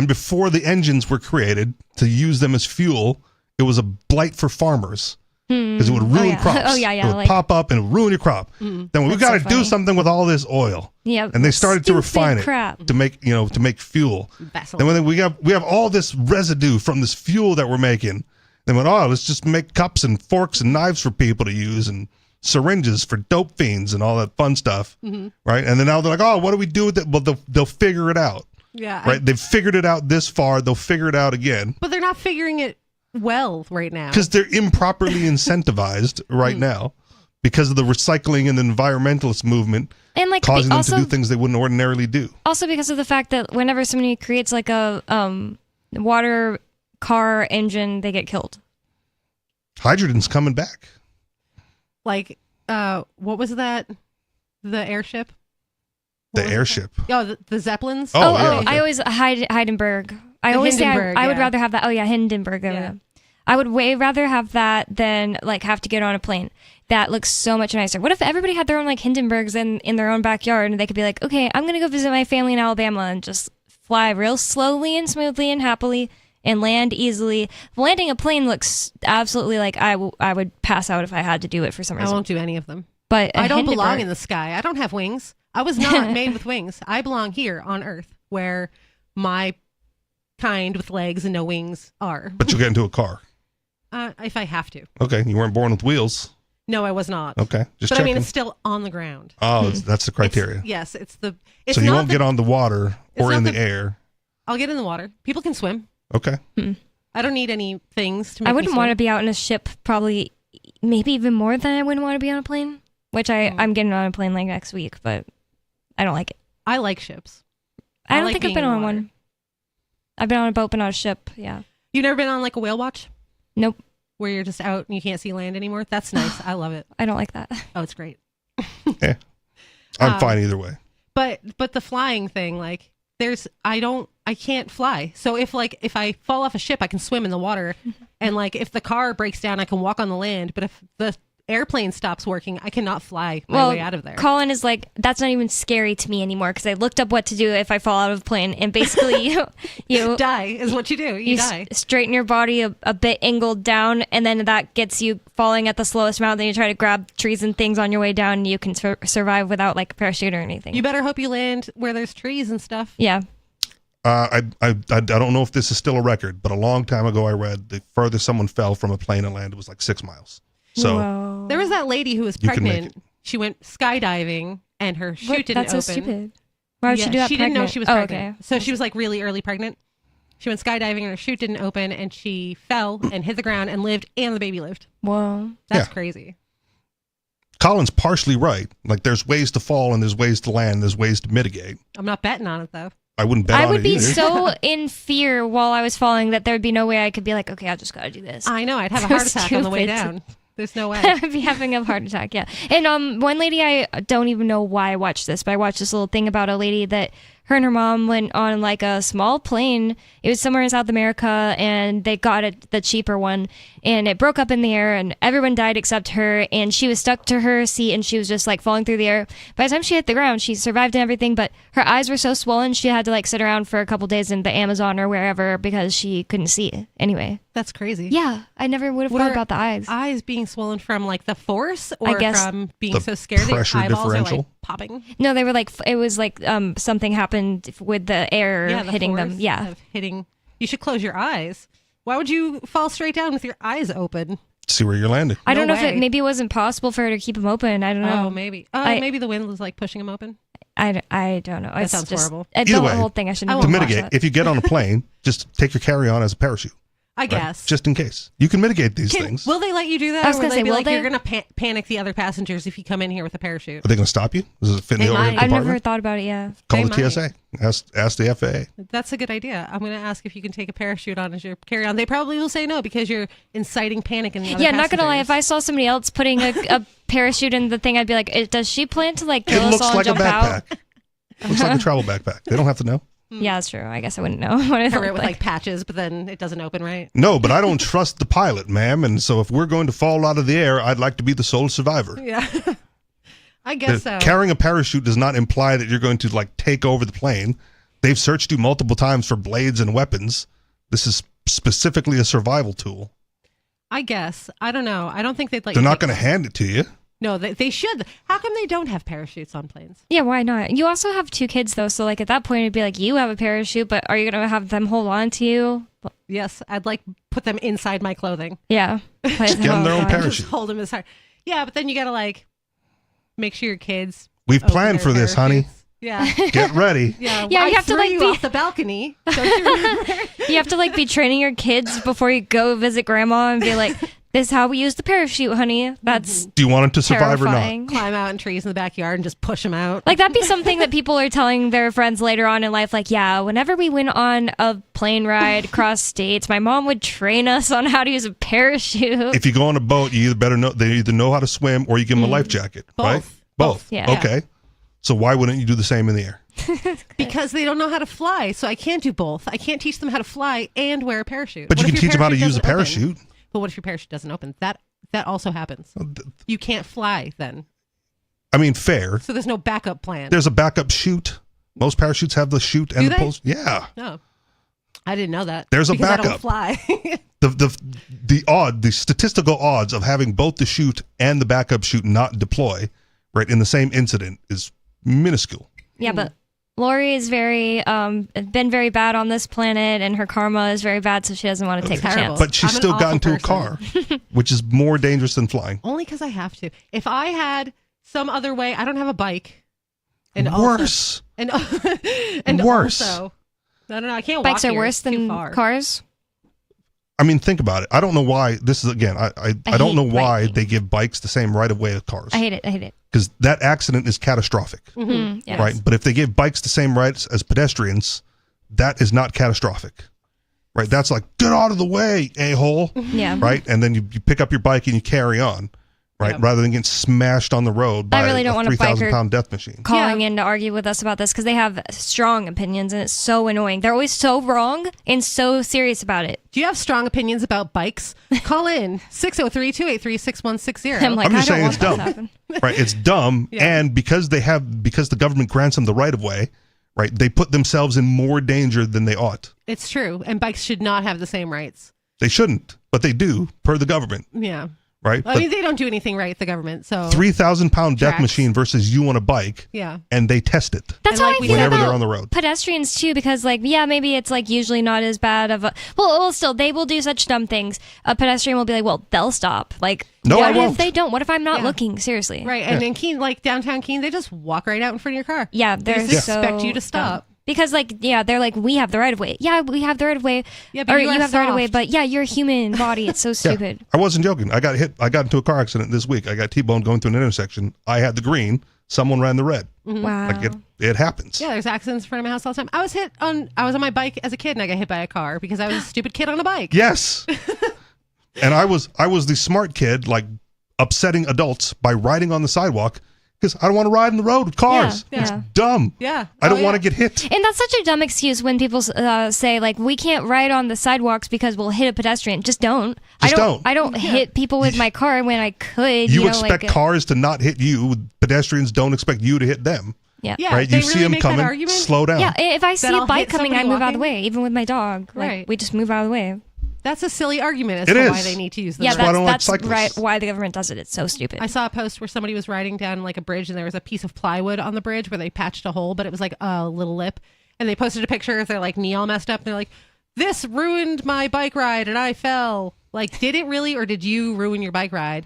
before the engines were created to use them as fuel, it was a blight for farmers because it would ruin crops. It would pop up and ruin your crop. Then we got to do something with all this oil. Yep. And they started to refine crap. it to make fuel. Vaseline. And when we have all this residue from this fuel that we're making, they went, let's just make cups and forks and knives for people to use and syringes for dope fiends and all that fun stuff, right? And then now they're like, what do we do with it? Well, they'll figure it out. Yeah. Right? They've figured it out this far. They'll figure it out again. But they're not figuring it well right now. Because they're improperly incentivized right now because of the recycling and the environmentalist movement and like causing them to do things they wouldn't ordinarily do. Also because of the fact that whenever somebody creates like a water car engine, they get killed. Hydrogen's coming back. Like, what was that? The airship? The airship. Oh, the Zeppelins? I always Hindenburg. I always say I would yeah. rather have that. Oh yeah, Hindenburg. Yeah. I would way rather have that than like have to get on a plane. That looks so much nicer. What if everybody had their own like Hindenburgs in their own backyard and they could be like, okay, I'm gonna go visit my family in Alabama and just fly real slowly and smoothly and happily and land easily. Landing a plane looks absolutely like I would pass out if I had to do it for some reason. I won't do any of them. But I don't belong in the sky. I don't have wings. I was not made with wings. I belong here on Earth, where my kind with legs and no wings are. But you'll get into a car. If I have to. Okay, you weren't born with wheels. No, I was not. Okay, just but checking. I mean, it's still on the ground. Oh, that's the criteria. It's so you won't get on the water or in the air. I'll get in the water. People can swim. Okay. I don't need any things to make I wouldn't me swim. want to be out in a ship probably maybe even more than I wouldn't want to be on a plane, which I'm getting on a plane like next week, but I don't like it. I like ships. I don't like think I've being been in on water. one. I've been on a boat, but not a ship. Yeah. You've never been on like a whale watch? Nope. Where you're just out and you can't see land anymore? That's nice. I love it. I don't like that. Oh, it's great. I'm fine either way. But the flying thing, like I can't fly. So if I fall off a ship, I can swim in the water. And like if the car breaks down, I can walk on the land. But if the airplane stops working, I cannot fly my way out of there. Colin is like, that's not even scary to me anymore because I looked up what to do if I fall out of a plane, and basically you die is what you do. You die. Straighten your body a bit angled down, and then that gets you falling at the slowest amount. Then you try to grab trees and things on your way down, and you can survive without like a parachute or anything. You better hope you land where there's trees and stuff. Yeah. I don't know if this is still a record, but a long time ago I read the furthest someone fell from a plane and landed was like 6 miles. So there was that lady who was You can make pregnant. She went skydiving and her chute didn't That's open. so stupid. Why would she do that? She didn't know pregnant? she was Oh, pregnant. okay. So she was like really early pregnant. She went skydiving and her chute didn't open and she fell and hit the ground and lived and the baby lived. Whoa. That's crazy. Colin's partially right. Like there's ways to fall and there's ways to land. There's ways to mitigate. I'm not betting on it though. I wouldn't bet on it I would be either. so in fear while I was falling that there would be no way I could be like, okay, I just got to do this. I know. I'd have a So heart attack on the way stupid. down. There's no way. I'd be having a heart attack, yeah. And one lady, I don't even know why I watched this, but I watched this little thing about a lady that her and her mom went on like a small plane. It was somewhere in South America, and they got the cheaper one, and it broke up in the air, and everyone died except her, and she was stuck to her seat, and she was just like falling through the air. By the time she hit the ground, she survived and everything, but her eyes were so swollen, she had to like sit around for a couple days in the Amazon or wherever because she couldn't see anyway. That's crazy. Yeah, I never would have What thought are about the eyes. Eyes being swollen from like the force or I guess from being The so scared that your pressure eyeballs are differential? like popping? No, they were like, it was like something happened with the air Yeah, the hitting them. force Yeah. of hitting. You should close your eyes. Why would you fall straight down with your eyes open? See where you're landing. I don't know if way. maybe it wasn't possible for her to keep them open. I don't know. Oh, maybe. Maybe the wind was like pushing them open. I don't know. That sounds horrible. The Either way, whole thing I shouldn't to have mitigate, watched that. if you get on a plane, just take your carry-on as a parachute. I guess. Just in case. You can mitigate these things. Will they let you do that? I was Or will gonna they say, be will like, they? you're going to panic the other passengers if you come in here with a parachute? Are they going to stop you? Does it fit in They the overhead might. I've never compartment? thought about it. Yeah. Call They the TSA. Ask the FAA. That's a good idea. I'm going to ask if you can take a parachute on as your carry-on. They probably will say no because you're inciting panic in the other Yeah, not gonna lie. If passengers. I saw somebody else putting a parachute in the thing, I'd be like, does she plan to like kill It us looks all like and a jump out? backpack. Looks like a travel backpack. They don't have to know. Yeah, that's true. I guess I wouldn't know what it Cover looked it with like. like patches, but then it doesn't open right. No, but I don't trust the pilot, ma'am. And so if we're going to fall out of the air, I'd like to be the sole survivor. Yeah. I guess so. Carrying a parachute does not imply that you're going to like take over the plane. They've searched you multiple times for blades and weapons. This is specifically a survival tool. I guess. I don't know. I don't think they'd They're not going to hand it to you. No, they should. How come they don't have parachutes on planes? Yeah, why not? You also have 2 kids, though, so like at that point, it'd be like, you have a parachute, but are you going to have them hold on to you? Yes, I'd like put them inside my clothing. Yeah. Just give them their own parachute. Just hold them as hard. Yeah, but then you got to like make sure your kids. We've planned for this, honey. Yeah. Get ready. Yeah, Yeah, I you have to threw like you be off the balcony. Don't you remember? You have to like be training your kids before you go visit grandma and be like, this is how we use the parachute, honey. That's Do you want them to survive terrifying. or not? Climb out in trees in the backyard and just push them out. Like that'd be something that people are telling their friends later on in life. Like, yeah, whenever we went on a plane ride across states, my mom would train us on how to use a parachute. If you go on a boat, you either better know they either know how to swim or you give them a life jacket, right? Both. Yeah. Okay. So why wouldn't you do the same in the air? Because they don't know how to fly, so I can't do both. I can't teach them how to fly and wear a parachute. But What you if can your teach them how to use a doesn't open? parachute. But what if your parachute doesn't open? That also happens. You can't fly then. I mean, fair. So there's no backup plan. There's a backup chute. Most parachutes have the chute and Do the they? post. Yeah. No. I didn't know that. There's a because I backup. don't fly. The statistical odds of having both the chute and the backup chute not deploy right in the same incident is minuscule. Yeah, but Lori is been very bad on this planet, and her karma is very bad, so she doesn't want to take the chance. But she's I'm an still got awful into a car, which is more dangerous than flying. Only because I have to. If I had some other way, I don't have a bike. Worse. And Worse. Also, I don't know. I can't walk Bikes are here. worse It's too than far. cars. I mean, think about it. I don't know why this is again. I don't hate know why biking. they give bikes the same right of way as cars. I hate it. Because that accident is catastrophic, Yes. right? But if they give bikes the same rights as pedestrians, that is not catastrophic, right? That's like, get out of the way, a-hole, Yeah. right? And then you pick up your bike and you carry on, right? Rather than getting smashed on the road by I really don't a want a 3,000 biker pound death machine. calling in to argue with us about this because they have strong opinions and it's so annoying. They're always so wrong and so serious about it. Do you have strong opinions about bikes? Call in 603-283-6160. I'm like, I'm just I don't saying it's want that to dumb, happen. right? It's dumb, and because the government grants them the right of way, right? They put themselves in more danger than they ought. It's true. And bikes should not have the same rights. They shouldn't, but they do per the government, Yeah. right? I mean, they don't do anything right, the government. So 3,000 pound death Tracks. machine versus you on a bike, Yeah. and they test it. That's how I feel whenever about they're on the road. pedestrians too, because like, yeah, maybe it's like usually not as bad of a, well, still they will do such dumb things. A pedestrian will be like, well, they'll stop. Like, No, what I if won't. they don't? What if I'm not Yeah. looking? Seriously. Right. And in Keene, like downtown Keene, they just walk right out in front of your car. Yeah, They they're just so expect you to stop. dumb. Because like, yeah, they're like, we have the right of way. Yeah, we have the right of way. Yeah, but or you are have the right of way, soft. but yeah, you're a human body. It's so stupid. I wasn't joking. I got into a car accident this week. I got T-boned going through an intersection. I had the green. Someone ran the red. Wow. Like it happens. Yeah, there's accidents in front of my house all the time. I was on my bike as a kid and I got hit by a car because I was a stupid kid on a bike. Yes. And I was the smart kid, like upsetting adults by riding on the sidewalk because I don't want to ride in the road with cars. Yeah, It's yeah. dumb. Yeah. I don't Oh, want yeah. to get hit. And that's such a dumb excuse when people say like, we can't ride on the sidewalks because we'll hit a pedestrian. Just don't. Just don't. I don't hit people with my car when I could. You know, expect like, cars to not hit you. Pedestrians don't expect you to hit them. Yeah. Yeah, Right? they You see really them make that coming. argument? Slow down. Yeah, if I see Then a I'll bike hit coming, I somebody move out of the walking? way. Even with my dog, like Right. we just move out of the way. That's a silly argument as It to is. why they need to use the Yeah, road. why I don't like that's cyclists. right. Why the government does it? It's so stupid. I saw a post where somebody was riding down like a bridge and there was a piece of plywood on the bridge where they patched a hole, but it was like a little lip. And they posted a picture of their like knee all messed up. And they're like, this ruined my bike ride and I fell. Like, did it really, or did you ruin your bike ride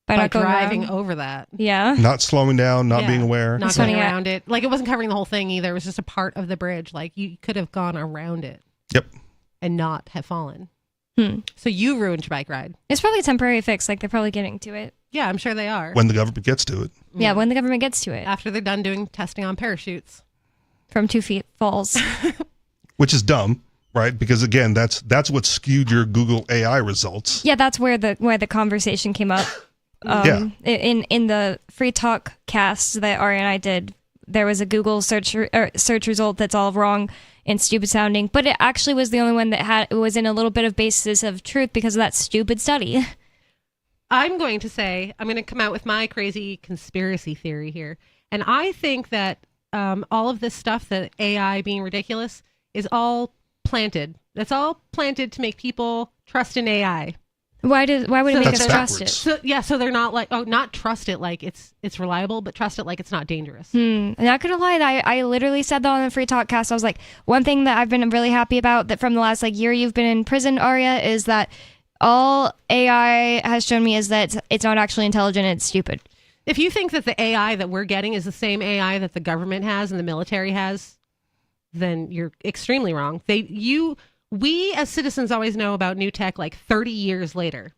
by not going driving around. over that? Yeah. Not slowing down, not Yeah. being aware. Not It's going funny, around it. Like, it wasn't covering the whole thing either. It was just a part of the bridge. Like, you could have gone around it Yep. and not have fallen. Hmm. So you ruined your bike ride. It's probably a temporary fix. Like they're probably getting to it. Yeah, I'm sure they are. When the government gets to it. Yeah, when the government gets to it. After they're done doing testing on parachutes. From 2 feet falls. Which is dumb, right? Because again, that's what skewed your Google AI results. Yeah, that's where the conversation came up. Yeah. In the Free Talk cast that Ari and I did, there was a Google search result that's all wrong and stupid sounding, but it actually was the only one that was in a little bit of basis of truth because of that stupid study. I'm going to come out with my crazy conspiracy theory here. And I think that all of this stuff, the AI being ridiculous, is all planted. That's all planted to make people trust in AI. Why would it make That's us trust backwards. it? So they're not like, not trust it like it's reliable, but trust it like it's not dangerous. Not gonna lie, I literally said that on the Free Talk cast. I was like, one thing that I've been really happy about that from the last year you've been in prison, Arya, is that all AI has shown me is that it's not actually intelligent, it's stupid. If you think that the AI that we're getting is the same AI that the government has and the military has, then you're extremely wrong. We as citizens always know about new tech like 30 years later.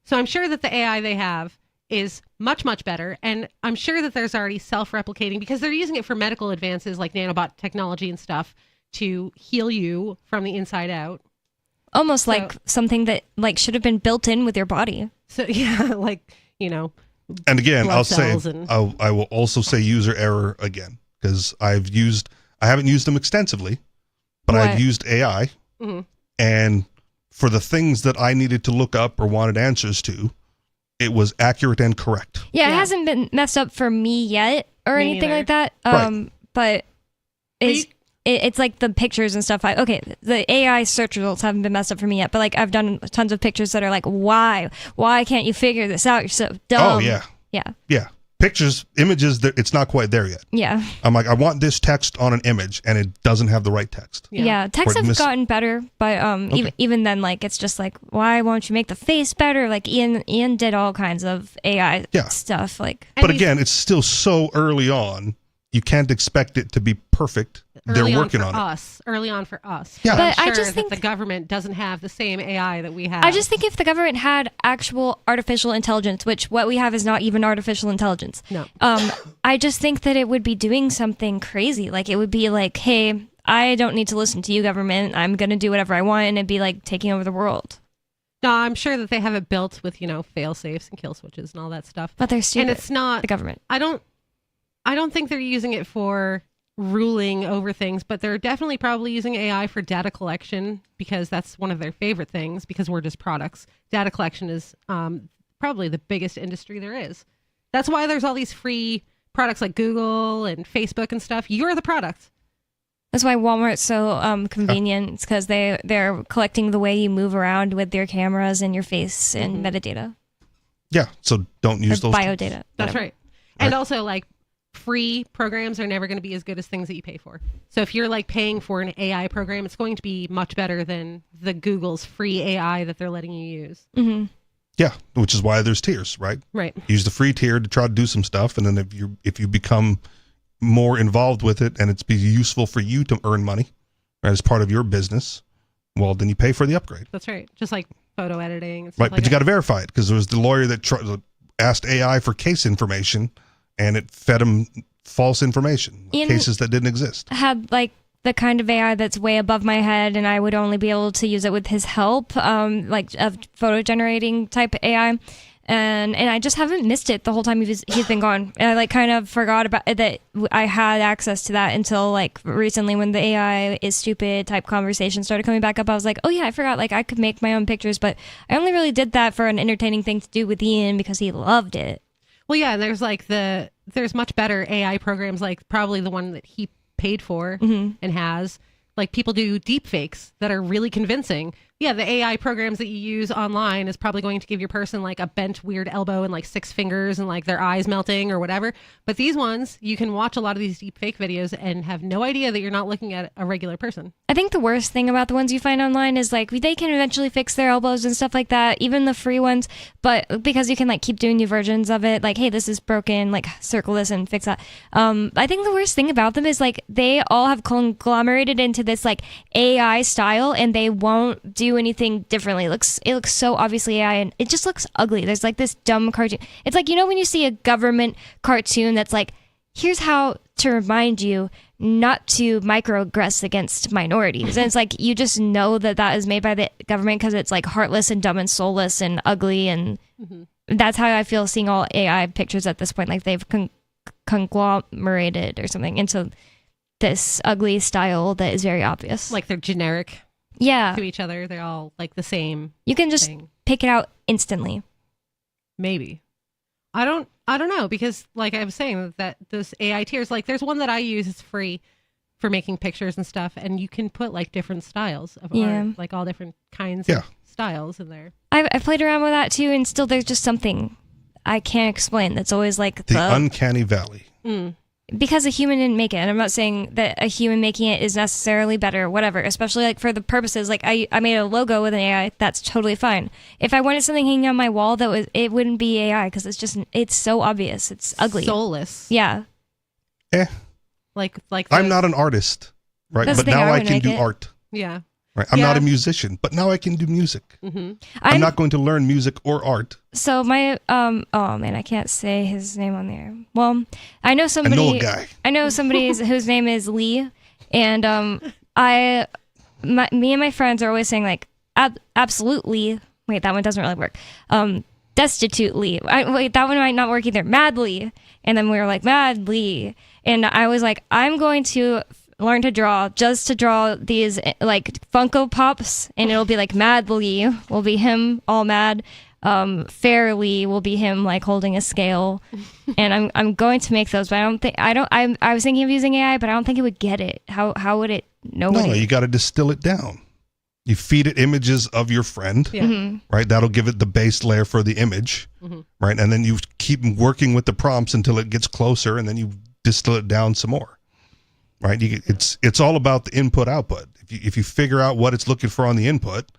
So I'm sure that the AI they have is much, much better. And I'm sure that there's already self-replicating because they're using it for medical advances like nanobot technology and stuff to heal you from the inside out. Almost like something that should have been built in with your body. So yeah, And again, blood I'll say, cells and- I will also say user error again, because I haven't used them extensively, but I've used AI. Mm-hmm. And for the things that I needed to look up or wanted answers to, it was accurate and correct. Yeah, it hasn't been messed up for me yet or Me anything neither. like that. Right. But it's like the pictures and stuff. The AI search results haven't been messed up for me yet, but I've done tons of pictures that are like, why can't you figure this out? You're so dumb. Oh, yeah. Yeah. Yeah. Pictures, images, it's not quite there yet. Yeah. I'm like, I want this text on an image, and it doesn't have the right text. Yeah, texts Or have gotten better, but Okay. even then, it's just like, why won't you make the face better? Like Ian did all kinds of AI stuff. But again, it's still so early on. You can't expect it to be perfect. They're working on it. Early on for us. Yeah. But But I I'm sure just that the government doesn't have the same AI that we have. I just think if the government had actual artificial intelligence, which what we have is not even artificial intelligence. No. I just think that it would be doing something crazy. It would be like, hey, I don't need to listen to you, government. I'm going to do whatever I want, and it'd be like taking over the world. No, I'm sure that they have it built with, fail safes and kill switches and all that stuff. But they're stupid. And it's not the government. I don't think they're using it for ruling over things, but they're definitely probably using AI for data collection because that's one of their favorite things because we're just products. Data collection is probably the biggest industry there is. That's why there's all these free products like Google and Facebook and stuff. You're the product. That's why Walmart's so convenient. It's because they're collecting the way you move around with their cameras and your face and metadata. Yeah, so don't use those. Biodata. That's right. And also free programs are never going to be as good as things that you pay for. So if you're paying for an AI program, it's going to be much better than the Google's free AI that they're letting you use. Mm-hmm. Yeah, which is why there's tiers, right? Right. Use the free tier to try to do some stuff, and then if you become more involved with it and it's be useful for you to earn money as part of your business, well, then you pay for the upgrade. That's right. Just like photo editing and stuff Right, like but you that. got to verify it because there was the lawyer that asked AI for case information, and it fed him false information, Ian cases that didn't exist. Had the kind of AI that's way above my head, and I would only be able to use it with his help, of photo generating type AI. And I just haven't missed it the whole time he's been gone. And I kind of forgot about it, that I had access to that until recently when the AI is stupid type conversation started coming back up. I was like, oh yeah, I forgot I could make my own pictures, but I only really did that for an entertaining thing to do with Ian because he loved it. Well, yeah, and there's much better AI programs, probably the one that he paid for and has. People do deep fakes that are really convincing. Yeah, the AI programs that you use online is probably going to give your person a bent weird elbow and 6 fingers and their eyes melting or whatever. But these ones, you can watch a lot of these deep fake videos and have no idea that you're not looking at a regular person. I think the worst thing about the ones you find online is they can eventually fix their elbows and stuff like that, even the free ones, but because you can keep doing new versions of it, hey, this is broken, circle this and fix that. I think the worst thing about them is they all have conglomerated into this AI style, and they won't do anything differently. It looks so obviously AI, and it just looks ugly. There's this dumb cartoon. It's when you see a government cartoon that's here's how to remind you not to microaggress against minorities. And it's you just know that is made by the government because it's heartless and dumb and soulless and ugly. And that's how I feel seeing all AI pictures at this point. They've conglomerated or something into this ugly style that is very obvious. They're generic to each other. They're all the same. You can just thing. pick it out instantly. Maybe. I don't I don't know, because like I was saying, that those AI tiers, like there's one that I use, it's free for making pictures and stuff, and you can put like different styles of art, like all different kinds of styles in there. I've played around with that too, and still there's just something I can't explain that's always like the uncanny valley. Because a human didn't make it, and I'm not saying that a human making it is necessarily better or whatever, especially like for the purposes, like I made a logo with an AI, that's totally fine. If I wanted something hanging on my wall, it wouldn't be AI, because it's so obvious, it's ugly. Soulless. Yeah. Like I'm not an artist, right? That's But the thing, now I I wouldn't can make do it. art. Yeah. Right. I'm not a musician, but now I can do music. I'm not going to learn music or art. So my oh man, I can't say his name on there. Well, I know somebody. I know a guy. I know somebody whose name is Lee, and me and my friends are always saying like absolutely. Wait, that one doesn't really work. Destitutely. Wait, that one might not work either. Madly, and then we were like madly, and I was like, I'm going to learn to draw just to draw these like Funko Pops, and it'll be like Madly will be him all mad, Fairly will be him like holding a scale, and I'm going to make those, but I was thinking of using AI, but I don't think it would get it. How would it know? No, you got to distill it down. You feed it images of your friend, right? That'll give it the base layer for the image, right? And then you keep working with the prompts until it gets closer, and then you distill it down some more. Right, it's all about the input output. If you figure out what it's looking for on the input,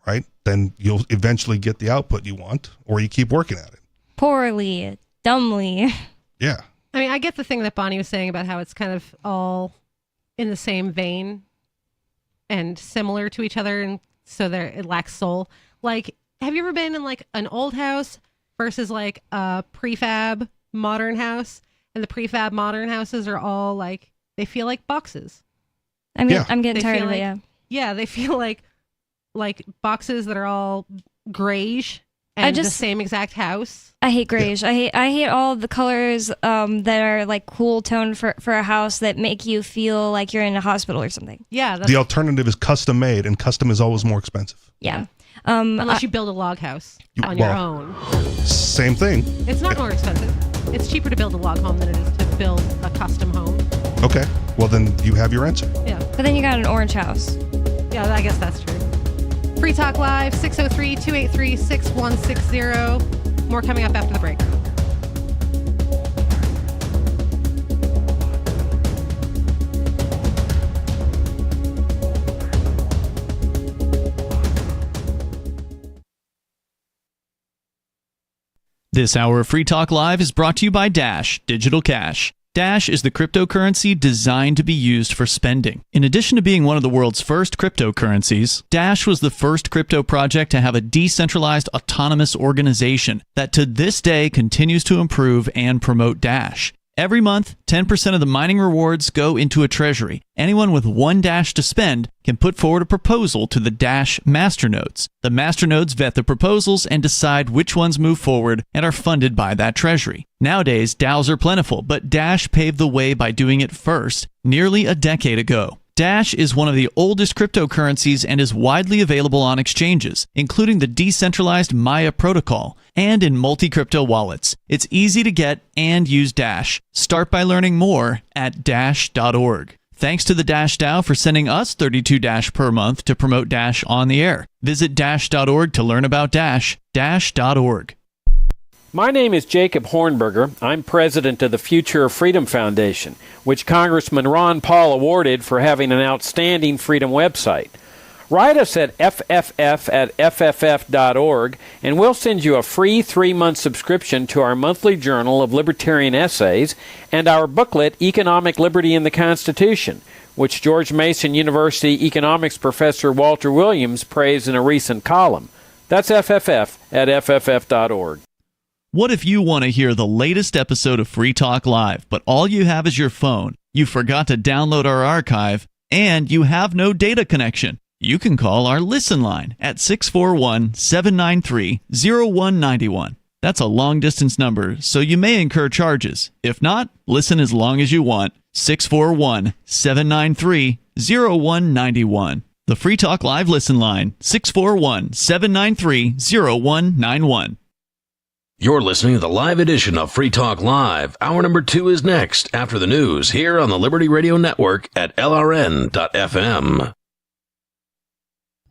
right, then you'll eventually get the output you want, or you keep working at it. Poorly, dumbly. Yeah. I mean, I get the thing that Bonnie was saying about how it's kind of all in the same vein and similar to each other, and so it lacks soul. Like, have you ever been in like an old house versus like a prefab modern house? And the prefab modern houses are all like, they feel like boxes. I'm getting tired of it. Yeah, they feel like boxes that are all grayish and the same exact house. I hate grayish. I hate all the colors that are like cool tone for a house that make you feel like you're in a hospital or something. Yeah. The alternative is custom made, and custom is always more expensive. Yeah. Unless you build a log house on your own. Same thing. It's not more expensive. It's cheaper to build a log home than it is to build a custom home. Okay. Well, then you have your answer. Yeah. But then you got an orange house. Yeah, I guess that's true. Free Talk Live, 603-283-6160. More coming up after the break. This hour of Free Talk Live is brought to you by Dash Digital Cash. Dash is the cryptocurrency designed to be used for spending. In addition to being one of the world's first cryptocurrencies, Dash was the first crypto project to have a decentralized autonomous organization that to this day continues to improve and promote Dash. Every month, 10% of the mining rewards go into a treasury. Anyone with one Dash to spend can put forward a proposal to the Dash masternodes. The masternodes vet the proposals and decide which ones move forward and are funded by that treasury. Nowadays, DAOs are plentiful, but Dash paved the way by doing it first, nearly a decade ago. Dash is one of the oldest cryptocurrencies and is widely available on exchanges, including the decentralized Maya protocol, and in multi-crypto wallets. It's easy to get and use Dash. Start by learning more at dash.org. Thanks to the Dash DAO for sending us 32 Dash per month to promote Dash on the air. Visit dash.org to learn about Dash. Dash.org. My name is Jacob Hornberger. I'm president of the Future of Freedom Foundation, which Congressman Ron Paul awarded for having an outstanding freedom website. Write us at fff@fff.org, and we'll send you a free 3-month subscription to our monthly journal of libertarian essays and our booklet, Economic Liberty in the Constitution, which George Mason University economics professor Walter Williams praised in a recent column. That's fff@fff.org. What if you want to hear the latest episode of Free Talk Live, but all you have is your phone, you forgot to download our archive, and you have no data connection? You can call our Listen line at 641-793-0191. That's a long-distance number, so you may incur charges. If not, listen as long as you want. 641-793-0191. The Free Talk Live Listen line, 641-793-0191. You're listening to the live edition of Free Talk Live. Hour number 2 is next after the news here on the Liberty Radio Network at LRN.FM.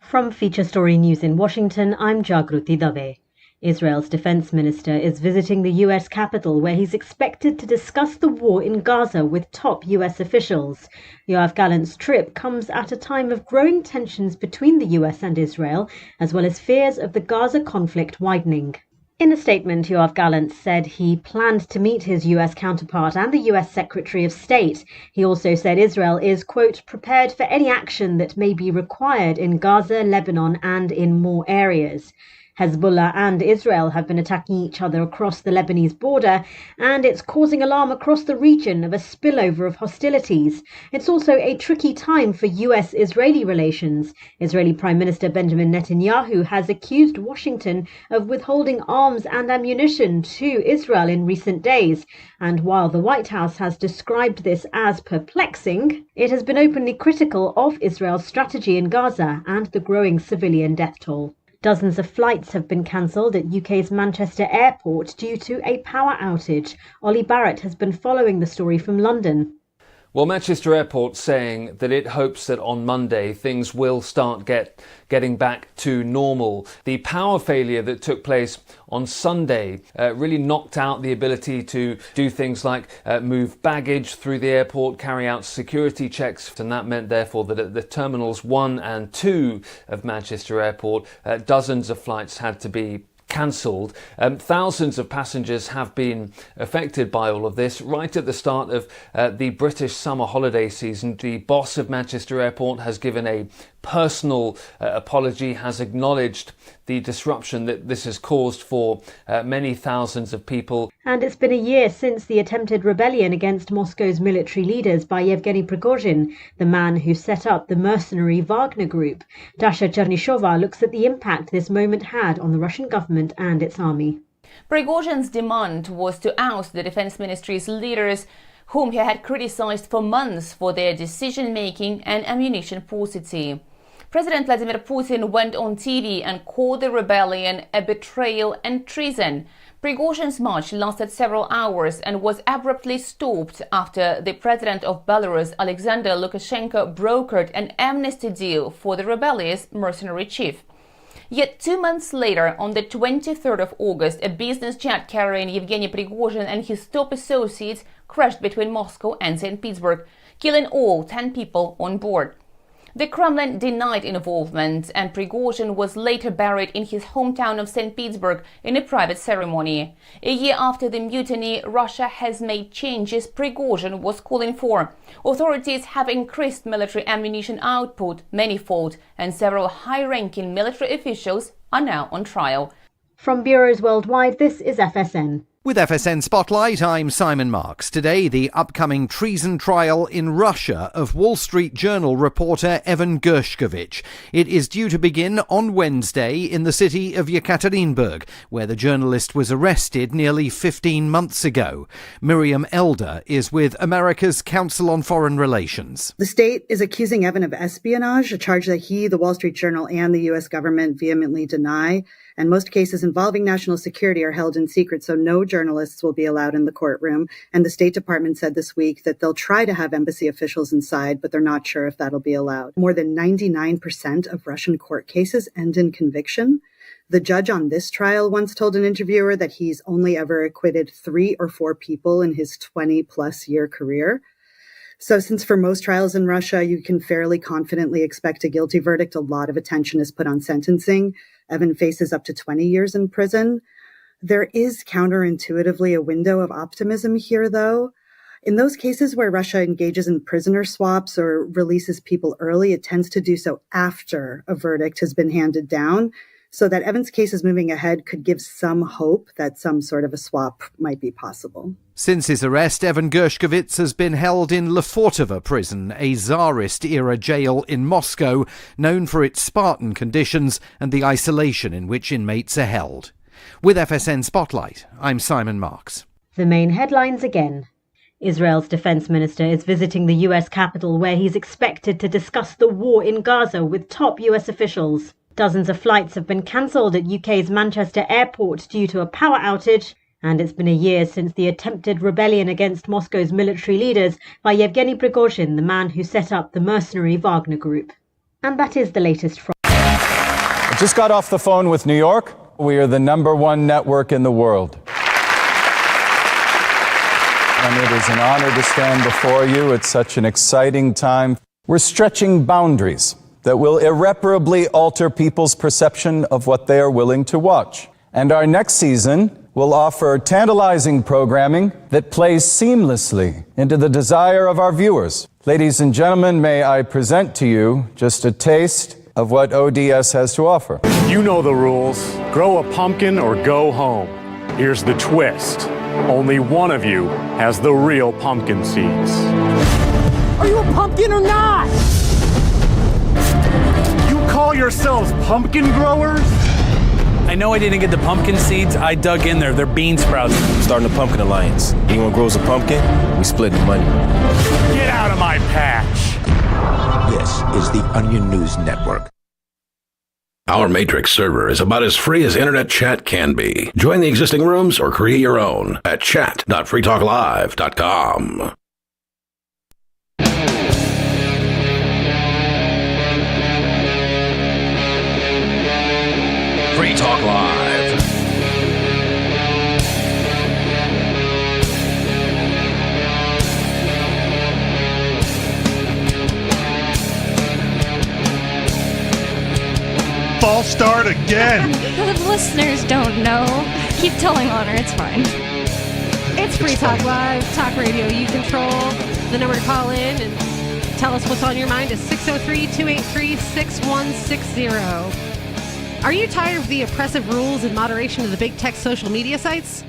From Feature Story News in Washington, I'm Jagruti Dave. Israel's defense minister is visiting the U.S. Capitol, where he's expected to discuss the war in Gaza with top U.S. officials. Yoav Gallant's trip comes at a time of growing tensions between the U.S. and Israel, as well as fears of the Gaza conflict widening. In a statement, Yoav Gallant said he planned to meet his U.S. counterpart and the U.S. Secretary of State. He also said Israel is, quote, prepared for any action that may be required in Gaza, Lebanon, and in more areas. Hezbollah and Israel have been attacking each other across the Lebanese border, and it's causing alarm across the region of a spillover of hostilities. It's also a tricky time for US-Israeli relations. Israeli Prime Minister Benjamin Netanyahu has accused Washington of withholding arms and ammunition to Israel in recent days. And while the White House has described this as perplexing, it has been openly critical of Israel's strategy in Gaza and the growing civilian death toll. Dozens of flights have been cancelled at UK's Manchester Airport due to a power outage. Ollie Barrett has been following the story from London. Well, Manchester Airport saying that it hopes that on Monday things will start getting back to normal. The power failure that took place on Sunday really knocked out the ability to do things like move baggage through the airport, carry out security checks, and that meant therefore that at the terminals 1 and 2 of Manchester Airport, dozens of flights had to be cancelled. Thousands of passengers have been affected by all of this. Right at the start of the British summer holiday season, the boss of Manchester Airport has given a personal apology, has acknowledged the disruption that this has caused for many thousands of people. And it's been a year since the attempted rebellion against Moscow's military leaders by Yevgeny Prigozhin, the man who set up the mercenary Wagner Group. Dasha Chernyshova looks at the impact this moment had on the Russian government and its army. Prigozhin's demand was to oust the defense ministry's leaders, whom he had criticized for months for their decision-making and ammunition paucity. President Vladimir Putin went on TV and called the rebellion a betrayal and treason. Prigozhin's march lasted several hours and was abruptly stopped after the president of Belarus, Alexander Lukashenko, brokered an amnesty deal for the rebellious mercenary chief. Yet 2 months later, on the 23rd of August, a business jet carrying Yevgeny Prigozhin and his top associates crashed between Moscow and St. Petersburg, killing all 10 people on board. The Kremlin denied involvement, and Prigozhin was later buried in his hometown of St. Petersburg in a private ceremony. A year after the mutiny, Russia has made changes Prigozhin was calling for. Authorities have increased military ammunition output manifold, and several high-ranking military officials are now on trial. From bureaus worldwide, this is FSN. With FSN Spotlight, I'm Simon Marks. Today, the upcoming treason trial in Russia of Wall Street Journal reporter Evan Gershkovich. It is due to begin on Wednesday in the city of Yekaterinburg, where the journalist was arrested nearly 15 months ago. Miriam Elder is with America's Council on Foreign Relations. The state is accusing Evan of espionage, a charge that he, the Wall Street Journal, and the U.S. government vehemently deny. And most cases involving national security are held in secret, so no journalists will be allowed in the courtroom. And the State Department said this week that they'll try to have embassy officials inside, but they're not sure if that'll be allowed. More than 99% of Russian court cases end in conviction. The judge on this trial once told an interviewer that he's only ever acquitted 3 or 4 people in his 20-plus year career. So since for most trials in Russia, you can fairly confidently expect a guilty verdict, a lot of attention is put on sentencing. Evan faces up to 20 years in prison. There is counterintuitively a window of optimism here, though. In those cases where Russia engages in prisoner swaps or releases people early, it tends to do so after a verdict has been handed down. So that Evan's case is moving ahead could give some hope that some sort of a swap might be possible. Since his arrest, Evan Gershkovich has been held in Lefortovo prison, a Tsarist-era jail in Moscow, known for its Spartan conditions and the isolation in which inmates are held. With FSN Spotlight, I'm Simon Marks. The main headlines again. Israel's defense minister is visiting the U.S. Capitol, where he's expected to discuss the war in Gaza with top U.S. officials. Dozens of flights have been cancelled at UK's Manchester airport due to a power outage, and it's been a year since the attempted rebellion against Moscow's military leaders by Yevgeny Prigozhin, the man who set up the mercenary Wagner Group. And that is the latest from... I just got off the phone with New York. We are the #1 network in the world. And it is an honor to stand before you at such an exciting time. We're stretching boundaries that will irreparably alter people's perception of what they are willing to watch. And our next season will offer tantalizing programming that plays seamlessly into the desire of our viewers. Ladies and gentlemen, may I present to you just a taste of what ODS has to offer. You know the rules. Grow a pumpkin or go home. Here's the twist. Only one of you has the real pumpkin seeds. Are you a pumpkin or not? You call yourselves pumpkin growers? I know I didn't get the pumpkin seeds. I dug in there. They're bean sprouts. Starting a pumpkin alliance. Anyone grows a pumpkin, we split the money. Get out of my patch. This is the Onion News Network. Our Matrix server is about as free as internet chat can be. Join the existing rooms or create your own at chat.freetalklive.com. Free Talk Live. False start again. The listeners don't know. Keep telling on her. It's fine. It's Free Talk Live, talk radio you control. The number to call in and tell us what's on your mind is 603-283-6160. Are you tired of the oppressive rules and moderation of the big tech social media sites?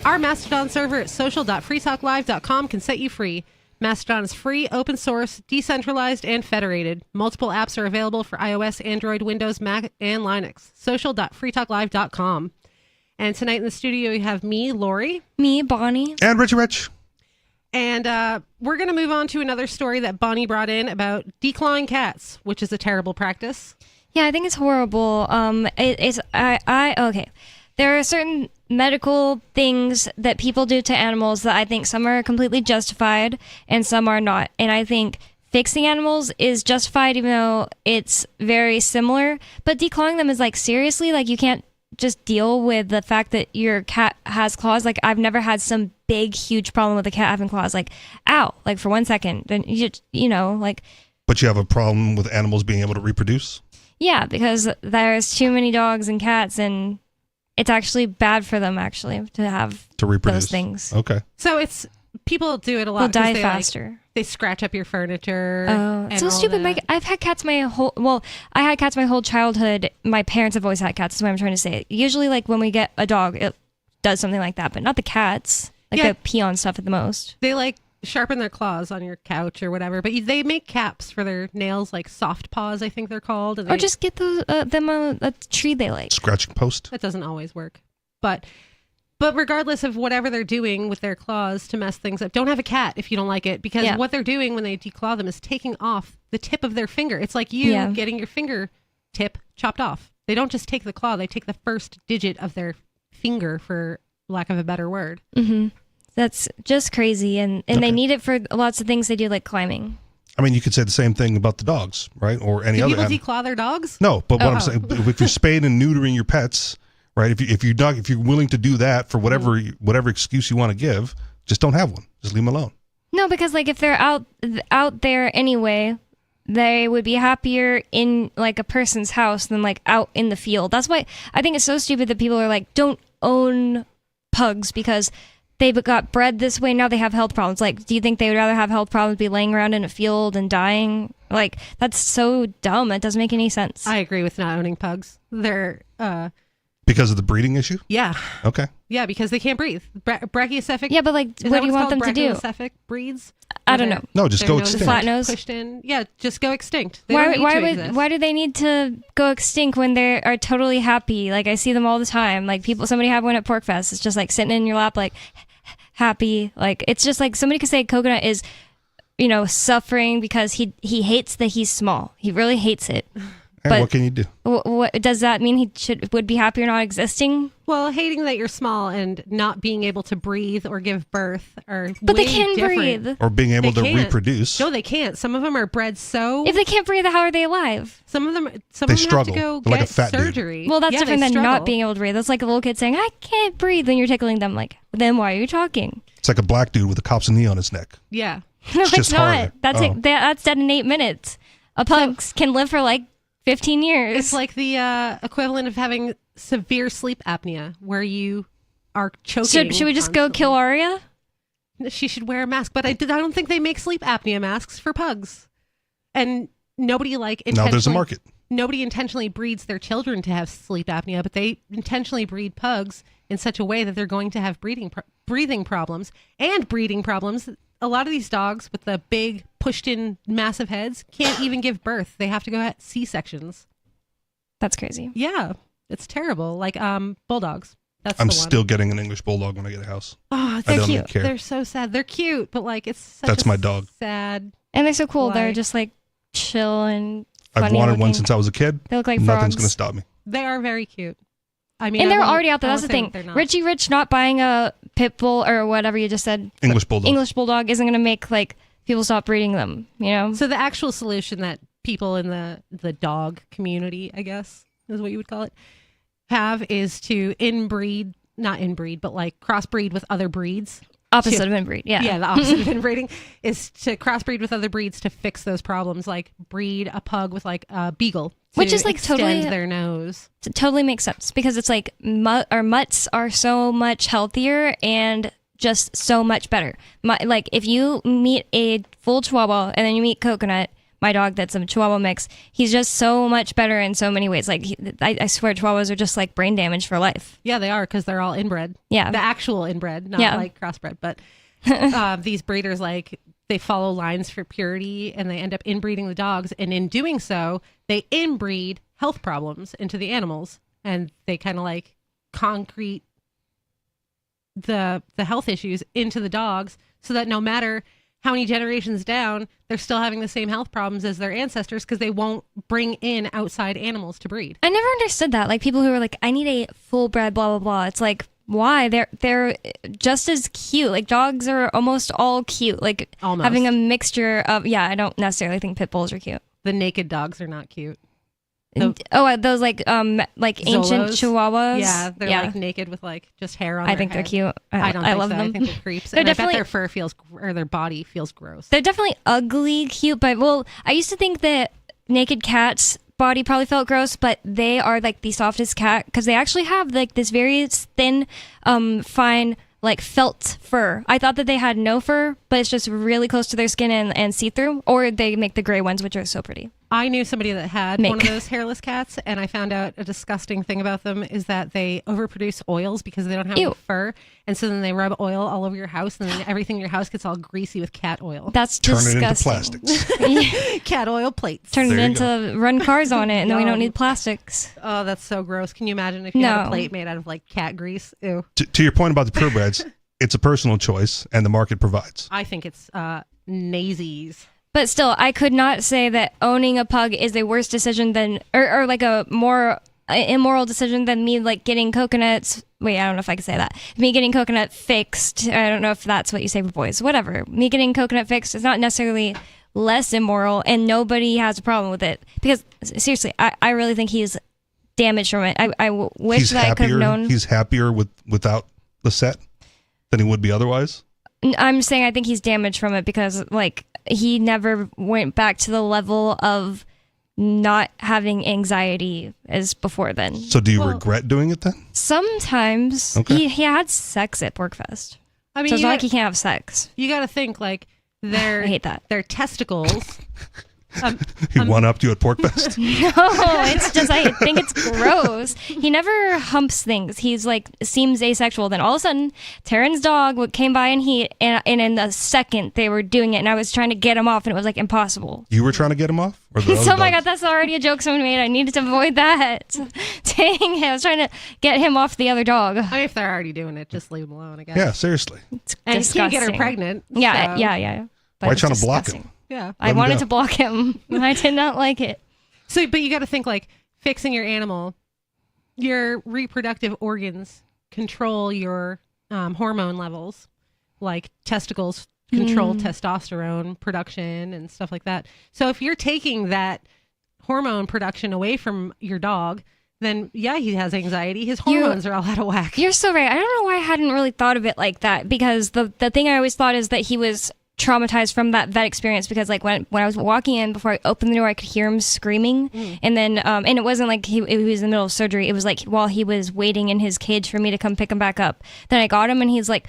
Our Mastodon server at social.freetalklive.com can set you free. Mastodon is free, open source, decentralized, and federated. Multiple apps are available for iOS, Android, Windows, Mac, and Linux. Social.freetalklive.com. And tonight in the studio, we have me, Lori. Me, Bonnie. And Richie Rich. And we're going to move on to another story that Bonnie brought in about declawing cats, which is a terrible practice. Yeah, I think it's horrible. Okay. There are certain medical things that people do to animals that I think some are completely justified and some are not. And I think fixing animals is justified even though it's very similar. But declawing them is like, seriously, like you can't just deal with the fact that your cat has claws. Like I've never had some big, huge problem with a cat having claws. Like, ow, like for 1 second. Then you know, like. But you have a problem with animals being able to reproduce? Yeah, because there's too many dogs and cats and it's actually bad for them, actually, to have to reproduce those things. Okay. So it's people do it a lot. They'll die they, faster. Like, they scratch up your furniture. Oh, it's so stupid. I've had cats I had cats my whole childhood. My parents have always had cats. That's what I'm trying to say. Usually, like when we get a dog, it does something like that, but not the cats. Like they pee on stuff at the most. They like sharpen their claws on your couch or whatever, but they make caps for their nails, like soft paws, I think they're called. And or just get them a tree they like. Scratching post. That doesn't always work, but regardless of whatever they're doing with their claws to mess things up, don't have a cat if you don't like it, because what they're doing when they declaw them is taking off the tip of their finger. It's like you getting your finger tip chopped off. They don't just take the claw; they take the first digit of their finger, for lack of a better word. Mm-hmm. That's just crazy, and they need it for lots of things they do, like climbing. I mean, you could say the same thing about the dogs, right? Or any other people declaw their dogs? No, but what I'm saying, if you're spaying and neutering your pets, right? If you're willing to do that for whatever excuse you want to give, just don't have one. Just leave them alone. No, because like if they're out there anyway, they would be happier in like a person's house than like out in the field. That's why I think it's so stupid that people are like, don't own pugs because they got bred this way. Now they have health problems. Like, do you think they would rather have health problems be laying around in a field and dying? Like, that's so dumb. It doesn't make any sense. I agree with not owning pugs. They're because of the breeding issue? Yeah. Okay. Yeah, because they can't breathe. Brachiocephalic. Yeah, but like, what do you want them to do? Brachiocephalic breeds? I don't know. No, just go extinct. Flat nose. Pushed in. Yeah, just go extinct. They don't need to exist. Why do they need to go extinct when they are totally happy? Like I see them all the time. Like somebody had one at Pork Fest. It's just like sitting in your lap, like happy. Like it's just like somebody could say Coconut is, suffering because he hates that he's small. He really hates it. Hey, what can you do? What does that mean? He would be happier not existing? Well, hating that you're small and not being able to breathe or give birth are But way they can different. breathe. Or being able They to can't. reproduce. No, they can't. Some of them are bred so. If they can't breathe, how are they alive? Some of them They have to struggle. go They're like get a fat dude. surgery. Well, that's Yeah, different they than struggle. not being able to breathe. That's like a little kid saying, I can't breathe when you're tickling them. Like, then why are you talking? It's like a black dude with a cop's knee on his neck. Yeah. No, It's it's just not. harder. That's Oh. that's dead in 8 minutes. A pug can live for like 15 years. It's like the equivalent of having severe sleep apnea, where you are choking. Should we just go kill Arya? She should wear a mask, but I don't think they make sleep apnea masks for pugs, and nobody Now there's a market. Nobody intentionally breeds their children to have sleep apnea, but they intentionally breed pugs in such a way that they're going to have breathing problems and breeding problems. A lot of these dogs with the big pushed-in massive heads can't even give birth. They have to go at C-sections. That's crazy. Yeah, it's terrible. Like bulldogs. That's I'm the one. still getting an English bulldog when I get a house. Oh, I they're don't cute. even care. They're so sad. They're cute, but like it's such That's a my dog. sad. And they're so cool. They're Like- just like chill and I've funny wanted looking. one since I was a kid. They look like Nothing's frogs. going to stop me. They are very cute. I mean, And I they're won't- already out there. I That's the won't say thing. they're not. Richie Rich not buying a pit bull or whatever you just said. English bulldog. English bulldog isn't going to make like people stop breeding them. You know. So the actual solution that people in the dog community, I guess, is what you would call it, have is to not inbreed, but like crossbreed with other breeds. Opposite of inbreed, yeah. Yeah, the opposite of inbreeding is to crossbreed with other breeds to fix those problems, like breed a pug with like a beagle, Which to is like extend totally their nose. It totally makes sense because it's like mutts are so much healthier and just so much better. Like if you meet a full Chihuahua and then you meet Coconut, my dog that's a Chihuahua mix, he's just so much better in so many ways. Like I swear Chihuahuas are just like brain damage for life. Yeah, they are because they're all inbred. Yeah. The actual inbred, not Yeah. like crossbred. But these breeders, like, they follow lines for purity and they end up inbreeding the dogs. And in doing so, they inbreed health problems into the animals. And they kind of like concrete the health issues into the dogs so that no matter how many generations down, they're still having the same health problems as their ancestors because they won't bring in outside animals to breed. I never understood that. Like people who are like, I need a full bred, blah blah blah. It's like, why? They're just as cute. Like dogs are almost all cute. Like Almost. having a mixture of I don't necessarily think pit bulls are cute. The naked dogs are not cute. Those like ancient Zolos? Chihuahuas. Yeah, they're like naked with like just hair on I their think they're head. cute. I don't I think love so. them. I think they're creeps. They're And I bet definitely- their fur feels, or their body feels gross. They're definitely ugly, cute, but I used to think that naked cats' body probably felt gross, but they are like the softest cat because they actually have like this very thin, fine, like felt fur. I thought that they had no fur, but it's just really close to their skin and see-through, or they make the gray ones, which are so pretty. I knew somebody that had Mick. one of those hairless cats, and I found out a disgusting thing about them is that they overproduce oils because they don't have any Ew. fur, and so then they rub oil all over your house, and then everything in your house gets all greasy with cat oil. That's Turn it into disgusting. plastics. Cat oil plates. Turn it There you into run cars on it, and then we don't Yum. need plastics. Oh, that's so gross. Can you imagine if you had a No. plate made out of like cat grease? Ew. To your point about the purebreds, it's a personal choice and the market provides. I think it's nazies. But still, I could not say that owning a pug is a worse decision than, or like a more immoral decision than me like getting Coconut's. Wait, I don't know if I can say that. Me getting Coconut fixed. I don't know if that's what you say for boys. Whatever. Me getting Coconut fixed is not necessarily less immoral, and nobody has a problem with it. Because seriously, I really think he's damaged from it. I wish He's that I could have known. He's happier without the set than he would be otherwise. I'm saying I think he's damaged from it because like he never went back to the level of not having anxiety as before then. So do you regret doing it then? Sometimes Okay. he had sex at Porkfest. I mean, so it's you not like got- he can't have sex. You got to think like their I hate that. their testicles. He one-upped you at Porkfest? No, it's just I think it's gross. He never humps things. He's like seems asexual. Then all of a sudden, Taryn's dog came by in heat, and in a second they were doing it, and I was trying to get him off, and it was like impossible. You were trying to get him off? Or the So other my dog? god, that's already a joke someone made. I needed to avoid that. Dang it, I was trying to get him off the other dog. I mean, if they're already doing it, just leave them alone. I guess. Yeah, seriously. And you can't get her disgusting. pregnant. Yeah, so- yeah. But Why are you it's trying to block disgusting. him? Yeah. I Let him wanted go. to block him. I did not like it. So, but you got to think like fixing your animal, your reproductive organs control your hormone levels, like testicles control testosterone production and stuff like that. So if you're taking that hormone production away from your dog, then yeah, he has anxiety. His hormones are all out of whack. You're so right. I don't know why I hadn't really thought of it like that, because the thing I always thought is that he was traumatized from that experience, because like when I was walking in, before I opened the door, I could hear him screaming, and then and it wasn't like he was in the middle of surgery. It was like while he was waiting in his cage for me to come pick him back up. Then I got him, and he's like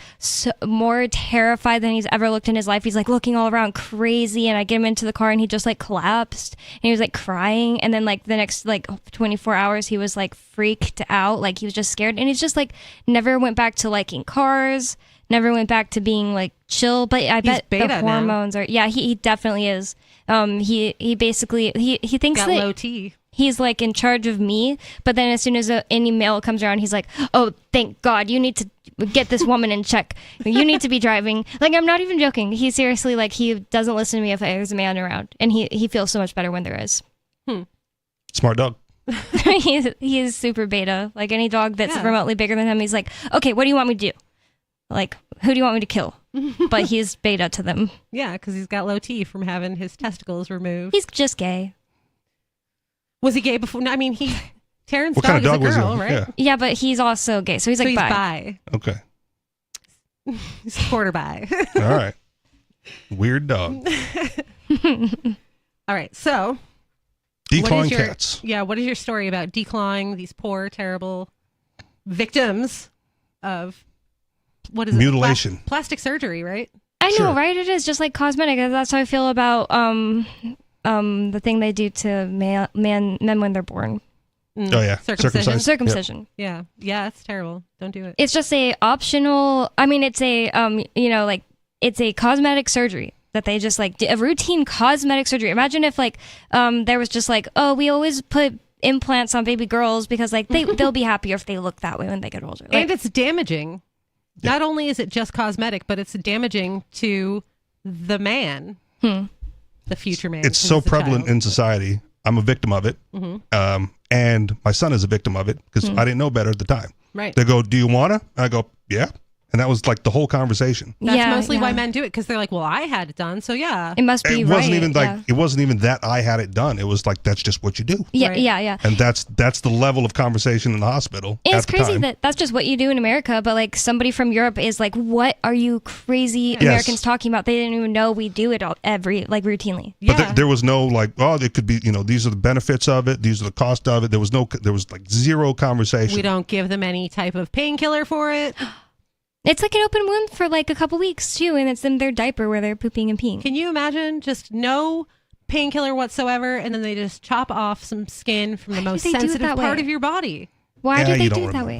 more terrified than he's ever looked in his life. He's like looking all around crazy, and I get him into the car, and he just like collapsed, and he was like crying, and then like the next like 24 hours he was like freaked out, like he was just scared, and he's just like never went back to liking cars. Never went back to being like chill, but I bet the hormones are. Yeah, he definitely is. He basically he thinks got that low T. He's like in charge of me, but then as soon as any male comes around, he's like, "Oh, thank God, you need to get this woman in check. You need to be driving." Like, I'm not even joking. He seriously, like, he doesn't listen to me if there's a man around, and he feels so much better when there is. Smart dog. he is super beta. Like any dog that's remotely bigger than him, he's like, "Okay, what do you want me to do? Like, who do you want me to kill?" But he's beta to them. Yeah, because he's got low T from having his testicles removed. He's just gay. Was he gay before? No, I mean, Terrence's What kind dog of dog is was a he? girl, right? Yeah. Yeah, but he's also gay, so he's like bi. Okay. He's quarter bi. All right. Weird dog. All right, so Declawing cats. Yeah, what is your story about declawing these poor, terrible victims of what is mutilation? It? Plastic surgery, right? I know, right? It is just like cosmetic. That's how I feel about the thing they do to men when they're born. Oh yeah, circumcision. Yep. Yeah, it's terrible. Don't do it. It's just a optional. I mean, it's a like it's a cosmetic surgery that they just like a routine cosmetic surgery. Imagine if like there was just like, oh, we always put implants on baby girls because like they'll be happier if they look that way when they get older. Like, and it's damaging. Yeah. Not only is it just cosmetic, but it's damaging to the man, the future man. It's so prevalent in society. I'm a victim of it. And my son is a victim of it because I didn't know better at the time. Right. They go, "Do you wanna?" I go, "Yeah." And that was like the whole conversation. That's mostly why men do it, because they're like, well, I had it done, so yeah. It must be It wasn't even like it wasn't even that I had it done. It was like that's just what you do. Yeah, yeah. And that's the level of conversation in the hospital. It's at the crazy time. that that's just what you do in America, but like somebody from Europe is like, what are you crazy Americans talking about? They didn't even know we do it routinely. But there was no like, oh, there could be, these are the benefits of it. These are the cost of it. There was like zero conversation. We don't give them any type of painkiller for it. It's like an open wound for like a couple weeks too, and it's in their diaper where they're pooping and peeing. Can you imagine just no painkiller whatsoever, and then they just chop off some skin from the most sensitive part of your body? Why do they do it that way?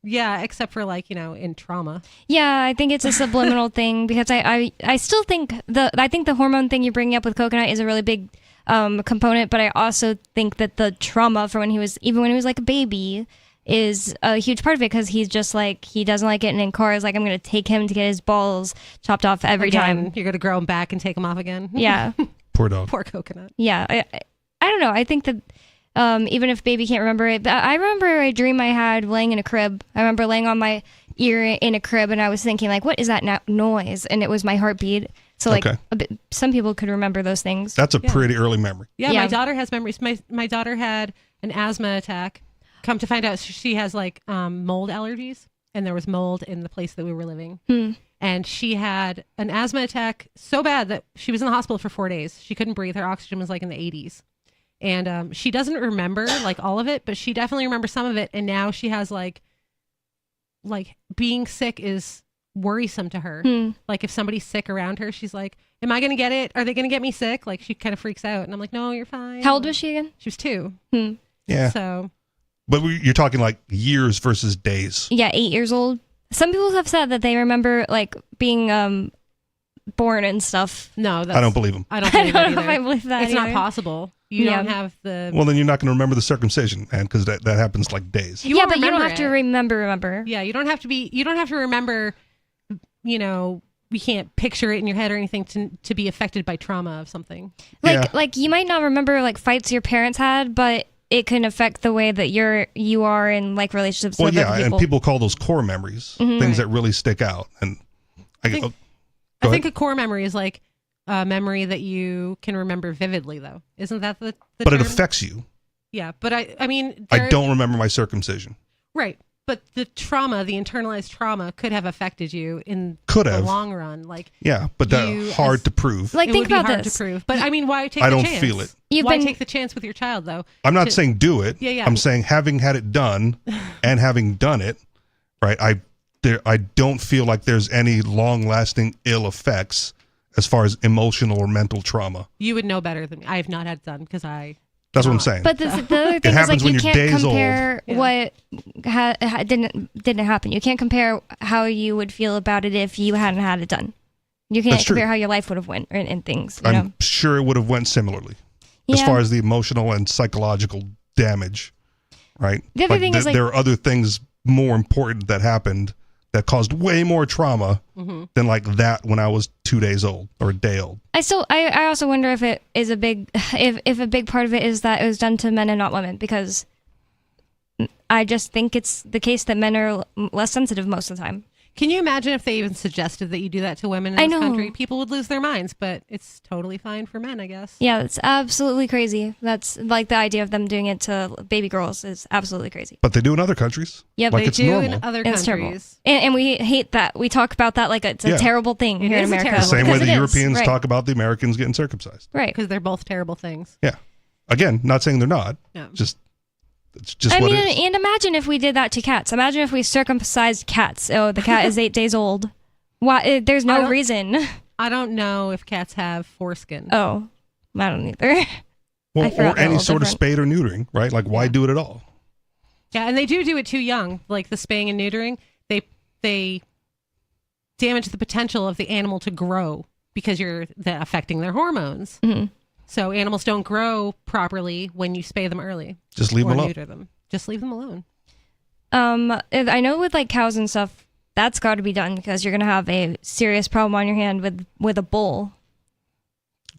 Yeah, except for like, in trauma. Yeah, I think it's a subliminal thing, because I still think the hormone thing you're bringing up with coconut is a really big component, but I also think that the trauma for when he was like a baby is a huge part of it, because he's just like, he doesn't like getting in cars. Like, I'm going to take him to get his balls chopped off every time. You're going to grow him back and take him off again. Yeah. Poor dog. Poor coconut. Yeah. I don't know. I think that even if baby can't remember it, but I remember a dream I had laying in a crib. I remember laying on my ear in a crib, and I was thinking like, what is that noise? And it was my heartbeat. So like some people could remember those things. That's a pretty early memory. Yeah, my daughter has memories. My daughter had an asthma attack. Come to find out, she has like mold allergies, and there was mold in the place that we were living. And she had an asthma attack so bad that she was in the hospital for 4 days. She couldn't breathe. Her oxygen was like in the 80s. And she doesn't remember like all of it, but she definitely remembers some of it. And now she has like being sick is worrisome to her. Like if somebody's sick around her, she's like, am I going to get it? Are they going to get me sick? Like she kind of freaks out. And I'm like, no, you're fine. How old was she again? She was 2. Yeah. So... But you're talking like years versus days. Yeah, 8 years old. Some people have said that they remember like being born and stuff. No, I don't believe them. I don't believe I don't know if I believe that. It's not possible. You don't have the... Well, then you're not going to remember the circumcision, man, because that happens like days. You but you don't have to remember. Yeah, you don't have to remember, picture it in your head or anything to be affected by trauma of something. Like you might not remember like fights your parents had, but it can affect the way that you are in like relationships Well, with yeah, other people. and people call those core memories, things that really stick out. And I think a core memory is like a memory that you can remember vividly, though. Isn't that the but term? it affects you. Yeah, but I mean... I don't remember my circumcision. Right, but the trauma, the internalized trauma could have affected you in Could the have. long run. Like, Yeah, but that's hard to prove. Like, it think would be about hard this. to prove. But I mean, why take I the don't chance? feel it. Why take the chance with your child, though? I'm not saying do it. Yeah. I'm saying having had it done and having done it, right? I don't feel like there's any long-lasting ill effects as far as emotional or mental trauma. You would know better than me. I have not had it done because That's what I'm saying. But the other thing is happens like when you you're can't days compare old. what didn't happen. You can't compare how you would feel about it if you hadn't had it done. You can't That's true. compare how your life would have went and things. You know? I'm sure it would have went similarly as Yeah. far as the emotional and psychological damage, right? The other thing is, like- there are other things more important that happened that caused way more trauma than like that when I was 2 days old or a day old. I also wonder if it is a big if a big part of it is that it was done to men and not women, because I just think it's the case that men are less sensitive most of the time. Can you imagine if they even suggested that you do that to women in I this know. country? People would lose their minds, but it's totally fine for men, I guess. Yeah, that's absolutely crazy. That's like the idea of them doing it to baby girls is absolutely crazy. But they do in other countries. Yeah, like they it's do normal. in other It's terrible. countries. And we hate that. We talk about that like it's a Yeah. terrible thing It here in is a America. terrible the same way because the it is, Europeans right. talk about the Americans getting circumcised. Right. Because they're both terrible things. Yeah. Again, not saying they're not. No. It's just I what mean, it is. and imagine if we did that to cats. Imagine if we circumcised cats. Oh, the cat is 8 days old. Why? There's I no don't- reason. I don't know if cats have foreskin. Oh, I don't either. Well, I forgot or they're any all sort of different. spade or neutering, right? Like, why do it at all? Yeah, and they do it too young, like the spaying and neutering. They damage the potential of the animal to grow because you're affecting their hormones. Mhm. So animals don't grow properly when you spay them early. Just leave or them alone. neuter them. Just leave them alone. I know with like cows and stuff, that's got to be done because you're gonna have a serious problem on your hand with a bull.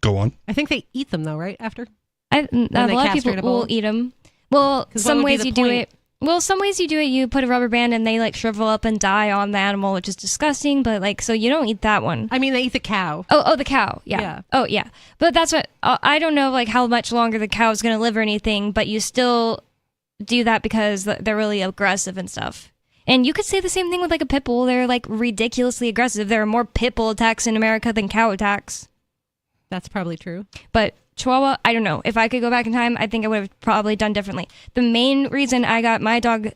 Go on. I think they eat them though, right? After A they lot of castrate people a bull? will eat them. Well, 'Cause what some would be ways the you do point? it. Well, some ways you do it. You put a rubber band and they like shrivel up and die on the animal, which is disgusting. But like, so you don't eat that one. I mean, they eat the cow. Oh, the cow. Yeah. Yeah. Oh, yeah. But that's what I don't know, like how much longer the cow is gonna live or anything. But you still do that because they're really aggressive and stuff. And you could say the same thing with like a pit bull. They're like ridiculously aggressive. There are more pit bull attacks in America than cow attacks. That's probably true. But Chihuahua, I don't know. If I could go back in time, I think I would have probably done differently. The main reason I got my dog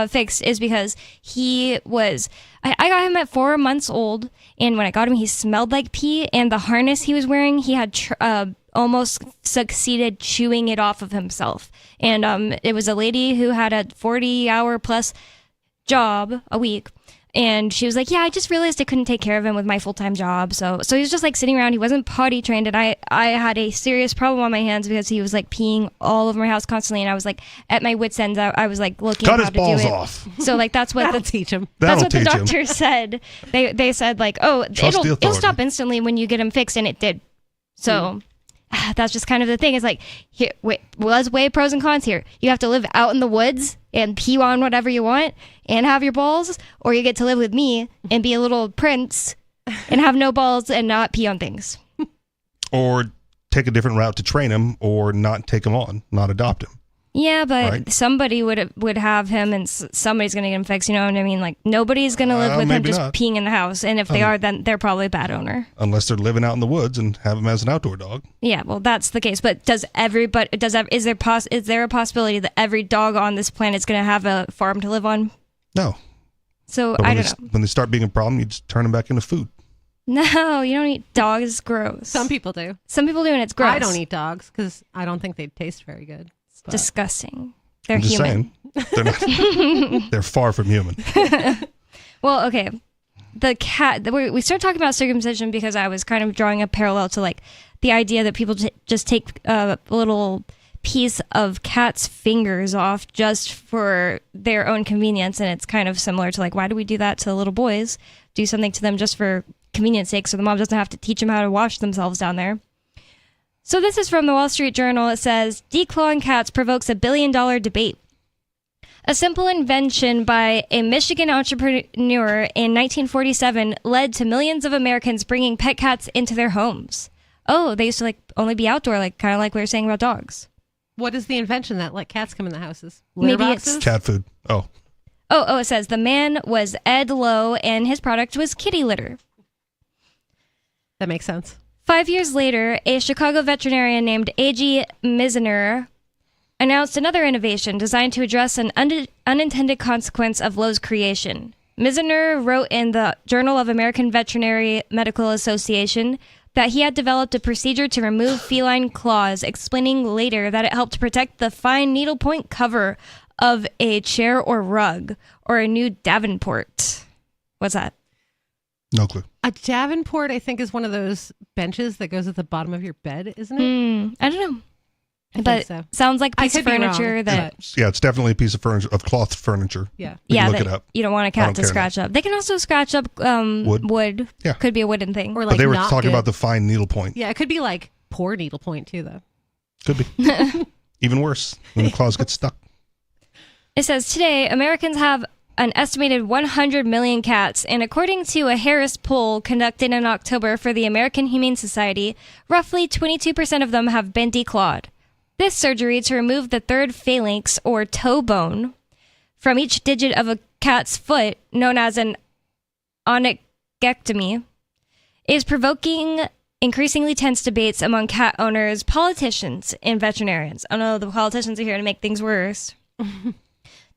fixed is because I got him at 4 months old, and when I got him, he smelled like pee, and the harness he was wearing, he had almost succeeded chewing it off of himself. And it was a lady who had a 40-hour plus job a week. And she was like, yeah, I just realized I couldn't take care of him with my full-time job. So he was just like sitting around. He wasn't potty trained. And I had a serious problem on my hands because he was like peeing all over my house constantly. And I was like at my wit's end. I was like looking Cut how his to do balls it. off. So like that's what That'll teach him. That's That'll what the teach him. doctor said. They said like, oh, Trust the it'll authority. stop instantly when you get him fixed. And it did. So that's just kind of the thing. It's like, here, wait, let's weigh pros and cons here. You have to live out in the woods and pee on whatever you want and have your balls, or you get to live with me and be a little prince and have no balls and not pee on things. Or take a different route to train him, or not take him on, not adopt him. Yeah, but Right. somebody would have him, and somebody's gonna get him fixed. You know what I mean? Like nobody's gonna live with him maybe just not. peeing in the house, and if they are, then they're probably a bad owner. Unless they're living out in the woods and have him as an outdoor dog. Yeah, well, that's the case. But is there a possibility that every dog on this planet is gonna have a farm to live on? No. So But I when don't know. when they start being a problem, you just turn them back into food. No, you don't eat dogs. It's gross. Some people do. Some people do, and it's gross. I don't eat dogs because I don't think they taste very good. It's disgusting. They're I'm just human. saying, they're not. They're far from human. Well, okay. The cat. We started talking about circumcision because I was kind of drawing a parallel to like the idea that people just take a little piece of cat's fingers off just for their own convenience, and it's kind of similar to like, why do we do that to little boys? Do something to them just for convenience sake, so the mom doesn't have to teach them how to wash themselves down there. So this is from the Wall Street Journal. It says, declawing cats provokes $1 billion debate. A simple invention by a Michigan entrepreneur in 1947 led to millions of Americans bringing pet cats into their homes. Oh, they used to only be outdoor, kind of like we were saying about dogs. What is the invention that let cats come in the houses? Maybe Litter it's boxes? Cat food. Oh. Oh, it says the man was Ed Lowe and his product was kitty litter. That makes sense. 5 years later, a Chicago veterinarian named A.G. Mizner announced another innovation designed to address an unintended consequence of Lowe's creation. Mizner wrote in the Journal of American Veterinary Medical Association that he had developed a procedure to remove feline claws, explaining later that it helped protect the fine needlepoint cover of a chair or rug, or a new Davenport. What's that? No clue. A Davenport, I think, is one of those benches that goes at the bottom of your bed, isn't it? I don't know. I But think so. sounds like a piece I of could be furniture wrong, that... Yeah, it's definitely a piece of furniture, of cloth furniture. Yeah. We can Yeah, look that it up. you don't want a I cat don't to care scratch up. They can also scratch up wood. Yeah. Could be a wooden thing. Or But they were talking about the fine needlepoint. Yeah, it could be like poor needlepoint too, though. Could be. Even worse, when the claws get stuck. It says, today, Americans have an estimated 100 million cats, and according to a Harris poll conducted in October for the American Humane Society, roughly 22% of them have been declawed. This surgery to remove the third phalanx, or toe bone, from each digit of a cat's foot, known as an onychectomy, is provoking increasingly tense debates among cat owners, politicians, and veterinarians. Oh no, the politicians are here to make things worse.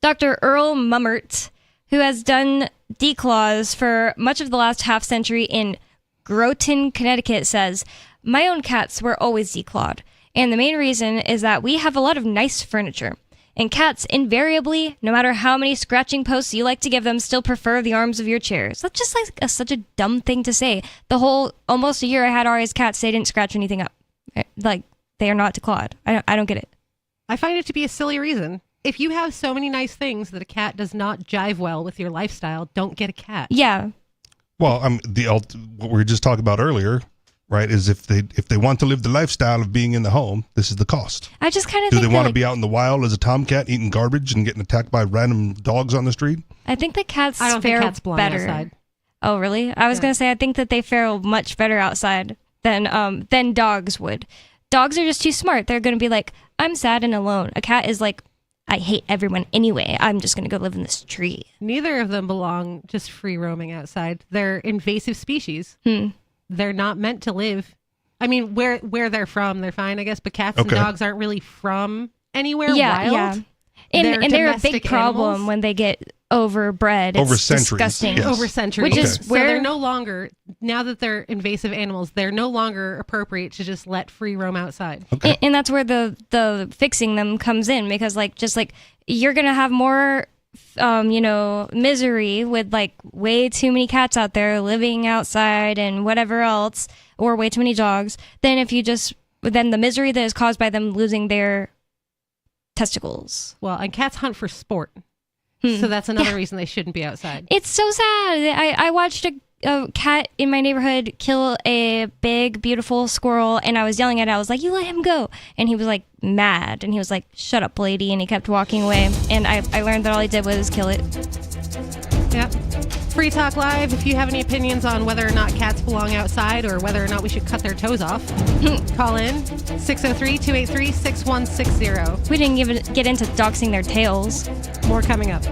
Dr. Earl Mummert, who has done declaws for much of the last half century in Groton, Connecticut, says, my own cats were always declawed, and the main reason is that we have a lot of nice furniture. And cats invariably, no matter how many scratching posts you like to give them, still prefer the arms of your chairs. That's just such a dumb thing to say. The whole almost a year I had Ari's cats, they didn't scratch anything up. Like, they are not declawed. I don't get it. I find it to be a silly reason. If you have so many nice things that a cat does not jive well with your lifestyle, don't get a cat. Yeah. Well, what we were just talking about earlier, right, is if they want to live the lifestyle of being in the home, this is the cost. I just kind of Do think they want to like, be out in the wild as a tomcat eating garbage and getting attacked by random dogs on the street? I think that cats I don't fare think cats belong better. outside. Oh, really? I was going to say, I think that they fare much better outside than dogs would. Dogs are just too smart. They're going to be like, I'm sad and alone. A cat is like, I hate everyone anyway. I'm just going to go live in this tree. Neither of them belong just free roaming outside. They're invasive species. They're not meant to live. I mean, where they're from, they're fine, I guess. But cats and dogs aren't really from anywhere wild. Yeah. And they're a big problem animals. when they get overbred. It's Over centuries, disgusting. yes. Over centuries. Which is So where they're no longer, now that they're invasive animals, they're no longer appropriate to just let free roam outside. And that's where the fixing them comes in, because you're gonna have more misery with like way too many cats out there living outside and whatever else, or way too many dogs, than the misery that is caused by them losing their testicles. Well, and cats hunt for sport. So that's another reason they shouldn't be outside. It's so sad. I watched a cat in my neighborhood kill a big, beautiful squirrel, and I was yelling at it. I was like, you let him go. And he was like mad, and he was like, shut up, lady, and he kept walking away. And I learned that all he did was kill it. Yep. Free Talk Live, if you have any opinions on whether or not cats belong outside or whether or not we should cut their toes off, call in 603-283-6160. We didn't even get into doxing their tails. More coming up.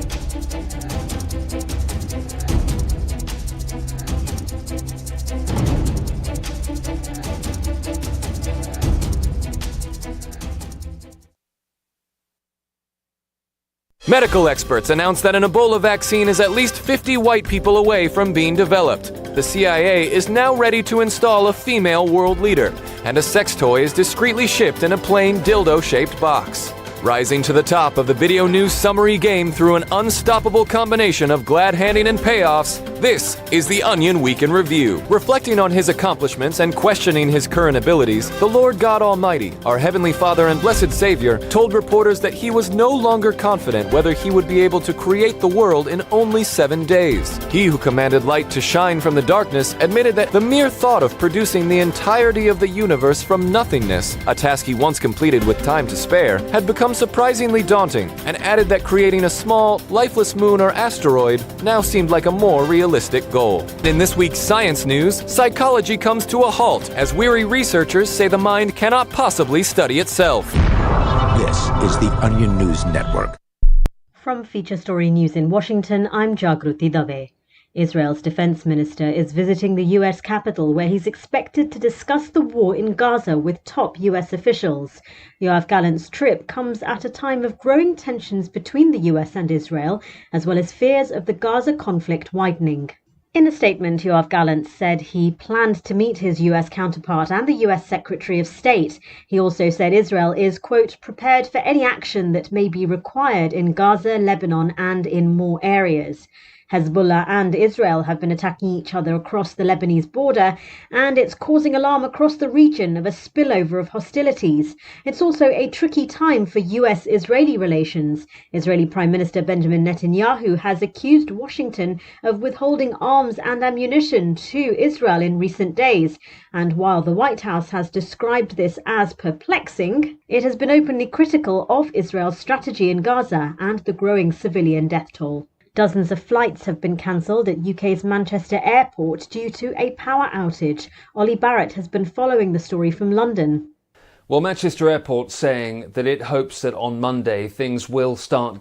Medical experts announced that an Ebola vaccine is at least 50 white people away from being developed. The CIA is now ready to install a female world leader, and a sex toy is discreetly shipped in a plain dildo-shaped box. Rising to the top of the video news summary game through an unstoppable combination of glad-handing and payoffs, This is the Onion Week in Review. Reflecting on his accomplishments and questioning his current abilities, the Lord God Almighty, our Heavenly Father and Blessed Savior, told reporters that he was no longer confident whether he would be able to create the world in only 7 days. He who commanded light to shine from the darkness admitted that the mere thought of producing the entirety of the universe from nothingness, a task he once completed with time to spare, had become surprisingly daunting, and added that creating a small, lifeless moon or asteroid now seemed like a more realistic goal. In this week's science news, psychology comes to a halt as weary researchers say the mind cannot possibly study itself. This is the Onion News Network. From Feature Story News in Washington, I'm Jagruti Dave. Israel's defense minister is visiting the U.S. Capitol, where he's expected to discuss the war in Gaza with top U.S. officials. Yoav Gallant's trip comes at a time of growing tensions between the U.S. and Israel, as well as fears of the Gaza conflict widening. In a statement, Yoav Gallant said he planned to meet his U.S. counterpart and the U.S. Secretary of State. He also said Israel is, quote, prepared for any action that may be required in Gaza, Lebanon, and in more areas. Hezbollah and Israel have been attacking each other across the Lebanese border, and it's causing alarm across the region of a spillover of hostilities. It's also a tricky time for US-Israeli relations. Israeli Prime Minister Benjamin Netanyahu has accused Washington of withholding arms and ammunition to Israel in recent days. And while the White House has described this as perplexing, it has been openly critical of Israel's strategy in Gaza and the growing civilian death toll. Dozens of flights have been cancelled at UK's Manchester Airport due to a power outage. Ollie Barrett has been following the story from London. Well, Manchester Airport saying that it hopes that on Monday things will start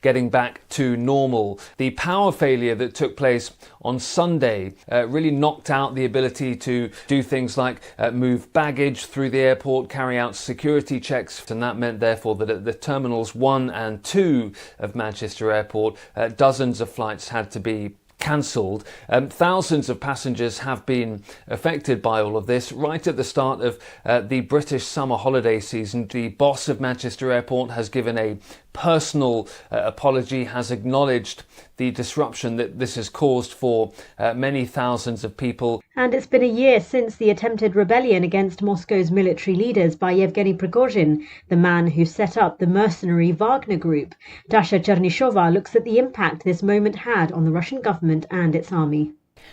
getting back to normal. The power failure that took place on Sunday really knocked out the ability to do things like move baggage through the airport, carry out security checks, and that meant therefore that at the terminals 1 and 2 of Manchester Airport, dozens of flights had to be cancelled. Thousands of passengers have been affected by all of this. Right at the start of the British summer holiday season, the boss of Manchester Airport has given a personal apology, has acknowledged the disruption that this has caused for many thousands of people. And it's been a year since the attempted rebellion against Moscow's military leaders by Yevgeny Prigozhin, the man who set up the mercenary Wagner Group. Dasha Chernyshova looks at the impact this moment had on the Russian government and its army.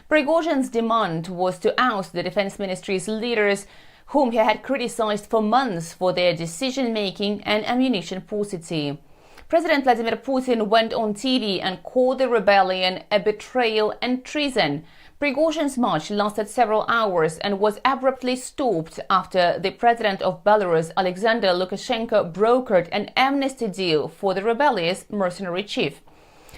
Prigozhin's demand was to oust the defense ministry's leaders, whom he had criticized for months for their decision-making and ammunition paucity. President Vladimir Putin went on TV and called the rebellion a betrayal and treason. Prigozhin's march lasted several hours and was abruptly stopped after the president of Belarus, Alexander Lukashenko, brokered an amnesty deal for the rebellious mercenary chief.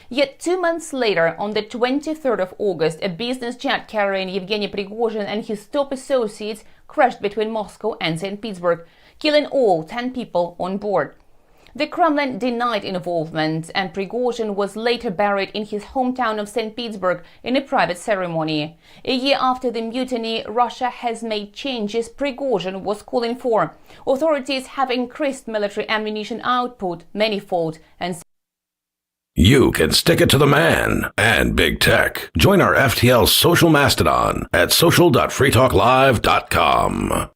Yet 2 months later, on the 23rd of August, a business jet carrying Yevgeny Prigozhin and his top associates crashed between Moscow and St. Petersburg, killing all 10 people on board. The Kremlin denied involvement, and Prigozhin was later buried in his hometown of St. Petersburg in a private ceremony. A year after the mutiny, Russia has made changes Prigozhin was calling for. Authorities have increased military ammunition output manifold and You can stick it to the man and big tech. Join our FTL social mastodon at social.freetalklive.com.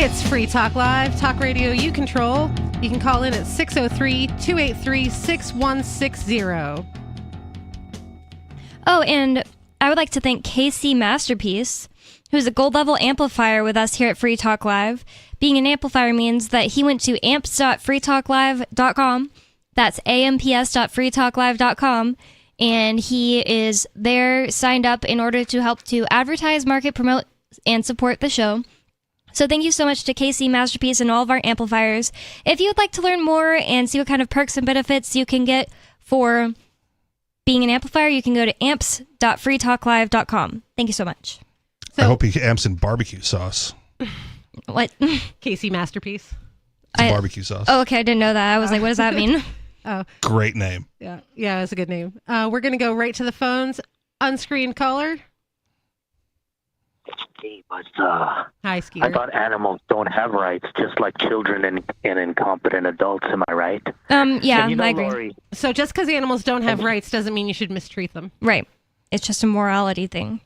It's Free Talk Live, talk radio you control. You can call in at 603-283-6160. Oh, and I would like to thank KC Masterpiece, who's a gold level amplifier with us here at Free Talk Live. Being an amplifier means that he went to amps.freetalklive.com. That's amps.freetalklive.com. And he is there signed up in order to help to advertise, market, promote, and support the show. So thank you so much to KC Masterpiece and all of our amplifiers. If you would like to learn more and see what kind of perks and benefits you can get for being an amplifier, you can go to amps.freetalklive.com. Thank you so much. I hope he amps in barbecue sauce. What? Casey Masterpiece. It's barbecue sauce. Oh, okay. I didn't know that. I was like, what does that mean? Oh, Great name. yeah, that's a good name. We're gonna go right to the phones. Unscreened caller. Hey, Hi, Skeeter. I thought animals don't have rights, just like children and incompetent adults. Am I right? Yeah, And you know, I agree. Lori, So just because animals don't have rights doesn't mean you should mistreat them. Right. It's just a morality thing.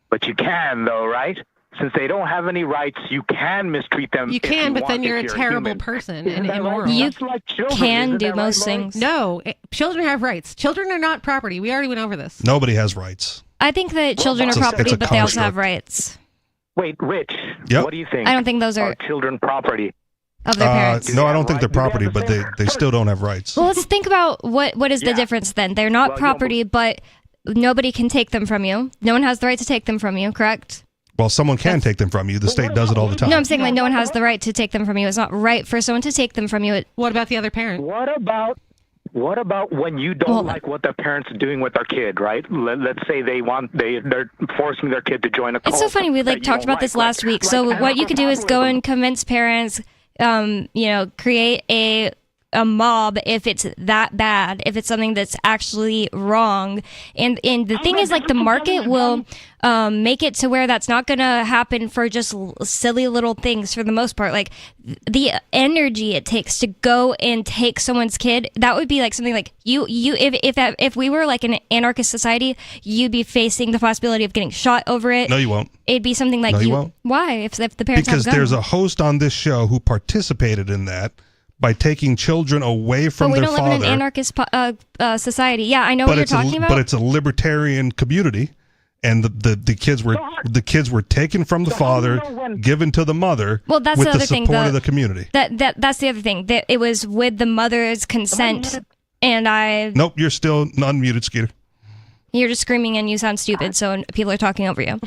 but you can, though, right? Since they don't have any rights, you can mistreat them. You if can, but want, then you're if a terrible human. person Isn't and that right? immoral. You That's like children, can isn't do that most right, Lori? things. No, children have rights. Children are not property. We already went over this. Nobody has rights. I think that children are It's a property, but they also construct. have rights. Wait, Rich, Yep. what do you think? I don't think those are children property. of their parents. No, I don't think they're property, but they still don't have rights. Well, let's think about what is the difference then. They're not property, but nobody can take them from you. No one has the right to take them from you, correct? Well, someone can take them from you. The state does it all the time. No, I'm saying like no one has the right to take them from you. It's not right for someone to take them from you. What about the other parent? What about when you don't like what the parents are doing with their kid, right? Let's say they're forcing their kid to join a cult. It's so funny. We that you talked don't about this last week. So what you could do is go and convince parents, create a mob if it's that bad, if it's something that's actually wrong. And the thing is, like, the market will make it to where that's not going to happen for just silly little things for the most part. Like, the energy it takes to go and take someone's kid, that would be like something like if we were like an anarchist society, you'd be facing the possibility of getting shot over it. No, you won't. It'd be something like No, you won't. Why? If the parents Because have guns. there's a host on this show who participated in that by taking children away from But we their don't father. live in an anarchist society. Yeah, I know what you're talking about. But it's a libertarian community, and the kids were taken from the father, given to the mother. Well, that's with the other thing. support of the community. That's the other thing. That it was with the mother's consent, and Nope, you're still unmuted, Skeeter. you're just screaming and you sound stupid, so people are talking over you.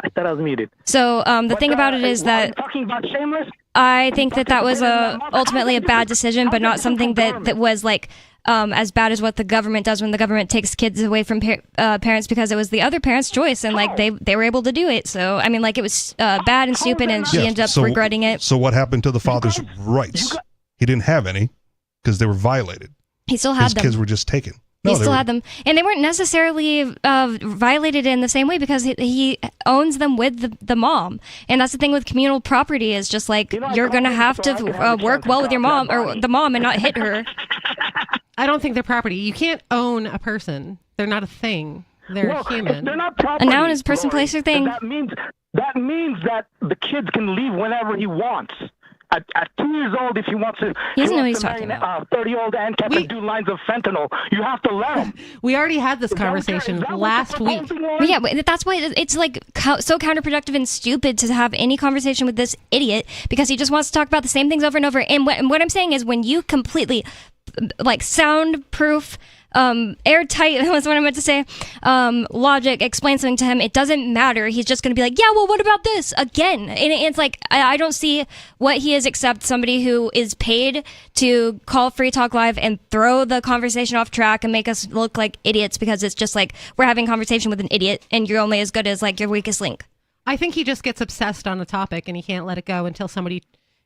I thought I was muted. So the thing about it is that talking about shameless. I think that was ultimately a bad decision, but not something that was like as bad as what the government does when the government takes kids away from parents, because it was the other parent's choice, and like they were able to do it. So I mean, like, it was bad and stupid, and she ended up regretting it. So what happened to the father's rights? He didn't have any because they were violated. He still had His them. kids were just taken. He still had them, and they weren't necessarily violated in the same way because he owns them with the mom. And that's the thing with communal property, is just like you're gonna have to work well with your mom or the mom and not hit her. I don't think they're property. You can't own a person. They're not a thing. They're Look, human. if they're not property, A noun is person, Lori, place, or thing. That means that the kid can leave whenever he wants. At 2 years old, if he wants to, He doesn't know what he's marry talking a 30-year-old ANCAP and do lines of fentanyl, you have to let him. We already had this conversation last week. Yeah, but that's why it's like so counterproductive and stupid to have any conversation with this idiot, because he just wants to talk about the same things over and over. And what I'm saying is, when you completely like soundproof, airtight was what I meant to say, logic, explain something to him, it doesn't matter. He's just going to be like, yeah, well, what about this again? And it's like, I don't see what he is except somebody who is paid to call Free Talk Live and throw the conversation off track and make us look like idiots, because it's just like we're having a conversation with an idiot and you're only as good as like your weakest link. I think he just gets obsessed on a topic and he can't let it go until somebody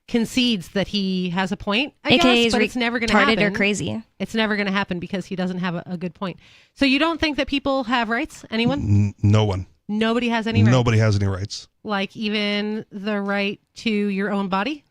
concedes that he has a point, I AKA guess, is but it's never going to retarded happen. or crazy. It's never going to happen because he doesn't have a good point. So you don't think that people have rights? Anyone? No one. Nobody has any rights? Nobody has any rights. Like even the right to your own body?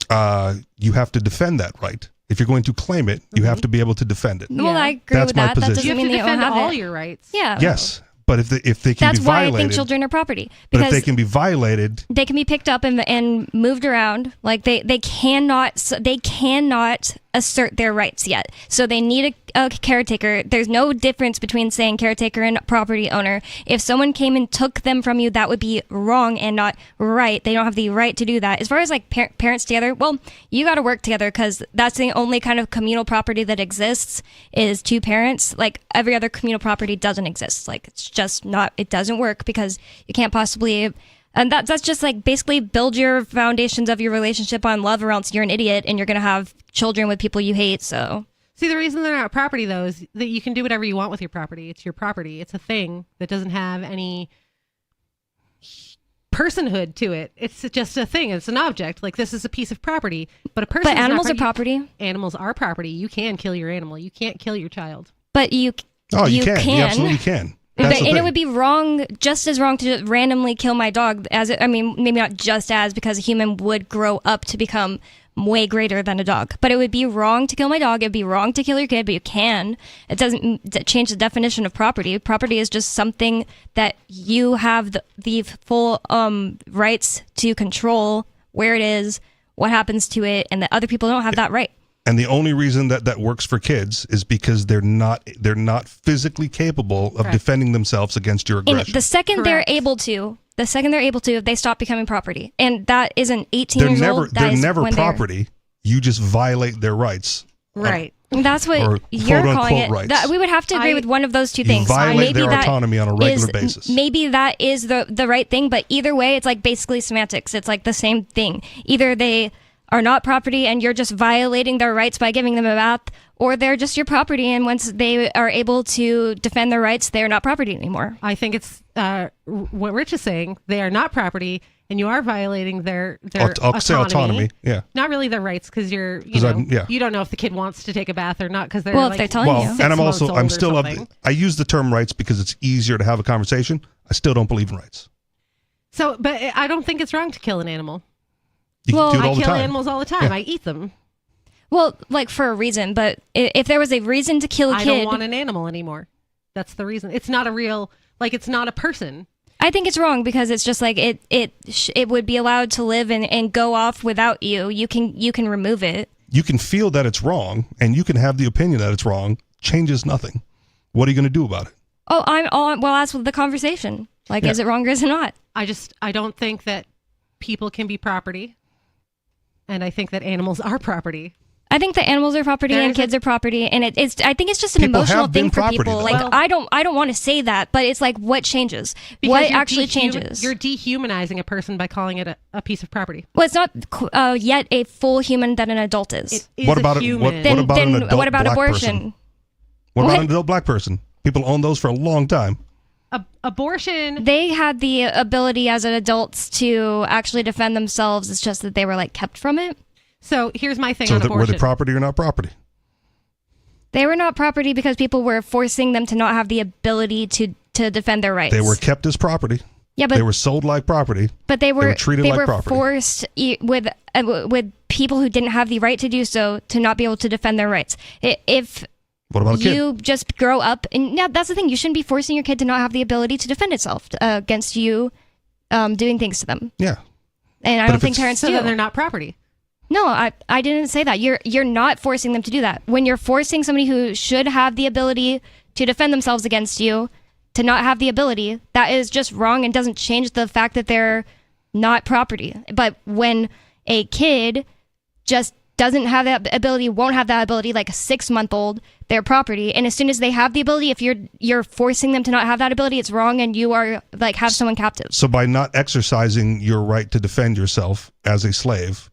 You have to defend that right. If you're going to claim it, you have to be able to defend it. Well, I agree That's with my that. position. That doesn't You have mean to they don't defend have all it. your rights. Yeah. Yes, but if they can That's be why violated, I think children are property. but if Because they can be violated, they can be picked up and moved around. Like they cannot assert their rights yet. So they need a caretaker. There's no difference between saying caretaker and property owner. If someone came and took them from you, that would be wrong and not right. They don't have the right to do that. As far as like parents together, well, you got to work together, because that's the only kind of communal property that exists, is two parents. Like every other communal property doesn't exist. Like it's just not, it doesn't work, because you can't possibly. And that's just like basically build your foundations of your relationship on love, or else you're an idiot and you're going to have children with people you hate. So See, the reason they're not property, though, is that you can do whatever you want with your property. It's your property. It's a thing that doesn't have any personhood to it. It's just a thing. It's an object. Like, this is a piece of property, but a person. But animals are property. Animals are property. You can kill your animal. You can't kill your child. But you can. You absolutely can. And it would be wrong, just as wrong, to randomly kill my dog. Maybe not just as, because a human would grow up to become way greater than a dog. But it would be wrong to kill my dog. It'd be wrong to kill your kid, but you can. It doesn't change the definition of property. Property is just something that you have the full rights to control where it is, what happens to it, and that other people don't have that right. And the only reason that works for kids is because they're not physically capable of defending themselves against your aggression. And the second they're able to, they stop becoming property. And that is an 18 years old. They're never property. You just violate their rights. Right. That's what you're calling it. Rights. We would have to agree with one of those two You things. violate their autonomy on a regular basis. Maybe that is the right thing, but either way, it's like basically semantics. It's like the same thing. Either they are not property and you're just violating their rights by giving them a bath, or they're just your property, and once they are able to defend their rights, they're not property anymore. I think it's what Rich is saying. They are not property, and you are violating their I'll say autonomy. Yeah. Not really their rights, because you don't know if the kid wants to take a bath or not, because they're if they're telling you. And I'm still I use the term rights because it's easier to have a conversation. I still don't believe in rights. So, but I don't think it's wrong to kill an animal. You do it all I the kill time. animals all the time. Yeah. I eat them. Well, like for a reason, but if there was a reason to kill a kid, I don't want an animal anymore. That's the reason. It's not a real, it's not a person. I think it's wrong because it's just like it would be allowed to live and go off without you. You can remove it. You can feel that it's wrong, and you can have the opinion that it's wrong. Changes nothing. What are you going to do about it? Well, that's the conversation. Is it wrong or is it not? I don't think that people can be property. And I think that animals are property. I think that animals are property and kids are property, and I think it's just an emotional thing for people. Though. I don't want to say that, but it's like what changes? What actually changes? You're dehumanizing a person by calling it a piece of property. Well, it's not yet a full human that an adult is. It is what about a human. What about an adult what about black abortion? Person? What about an adult black person? People own those for a long time. Abortion. They had the ability as adults to actually defend themselves. It's just that they were kept from it. So here's my thing on abortion. Were they property or not property? They were not property because people were forcing them to not have the ability to defend their rights. They were kept as property. Yeah, but they were sold like property. But they were treated like property. Forced with people who didn't have the right to do so to not be able to defend their rights. What about a kid? You just grow up, and that's the thing. You shouldn't be forcing your kid to not have the ability to defend itself against you doing things to them. Yeah. And I don't think parents do. So then they're not property. No, I didn't say that. You're not forcing them to do that. When you're forcing somebody who should have the ability to defend themselves against you to not have the ability, that is just wrong and doesn't change the fact that they're not property. But when a kid just doesn't have that ability, won't have that ability, like a 6-month-old, they're property. And as soon as they have the ability, if you're forcing them to not have that ability, it's wrong, and you are have someone captive. So by not exercising your right to defend yourself as a slave,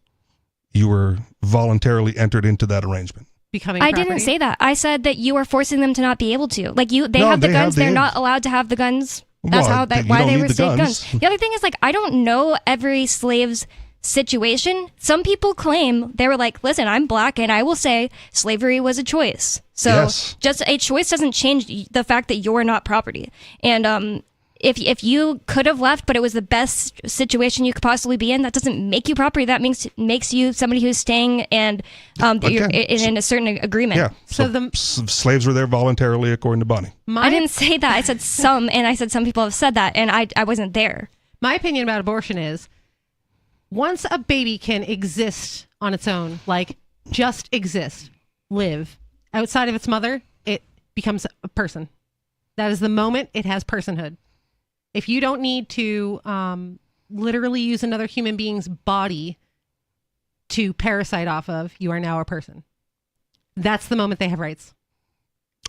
you were voluntarily entered into that arrangement. I didn't say that. I said that you are forcing them to not be able to. They have the guns. They're not allowed to have the guns. That's why they were saved guns. The other thing is I don't know every slave's situation. Some people claim they were listen, I'm black and I will say slavery was a choice. So just a choice doesn't change the fact that you're not property. And if you could have left, but it was the best situation you could possibly be in, that doesn't make you property. That makes you somebody who's staying and you're in a certain agreement. Yeah. So slaves were there voluntarily, according to Bonnie. I didn't say that. I said some, and I said some people have said that, and I wasn't there. My opinion about abortion is, once a baby can exist on its own, just exist, live outside of its mother, it becomes a person. That is the moment it has personhood. If you don't need to literally use another human being's body to parasite off of, you are now a person. That's the moment they have rights.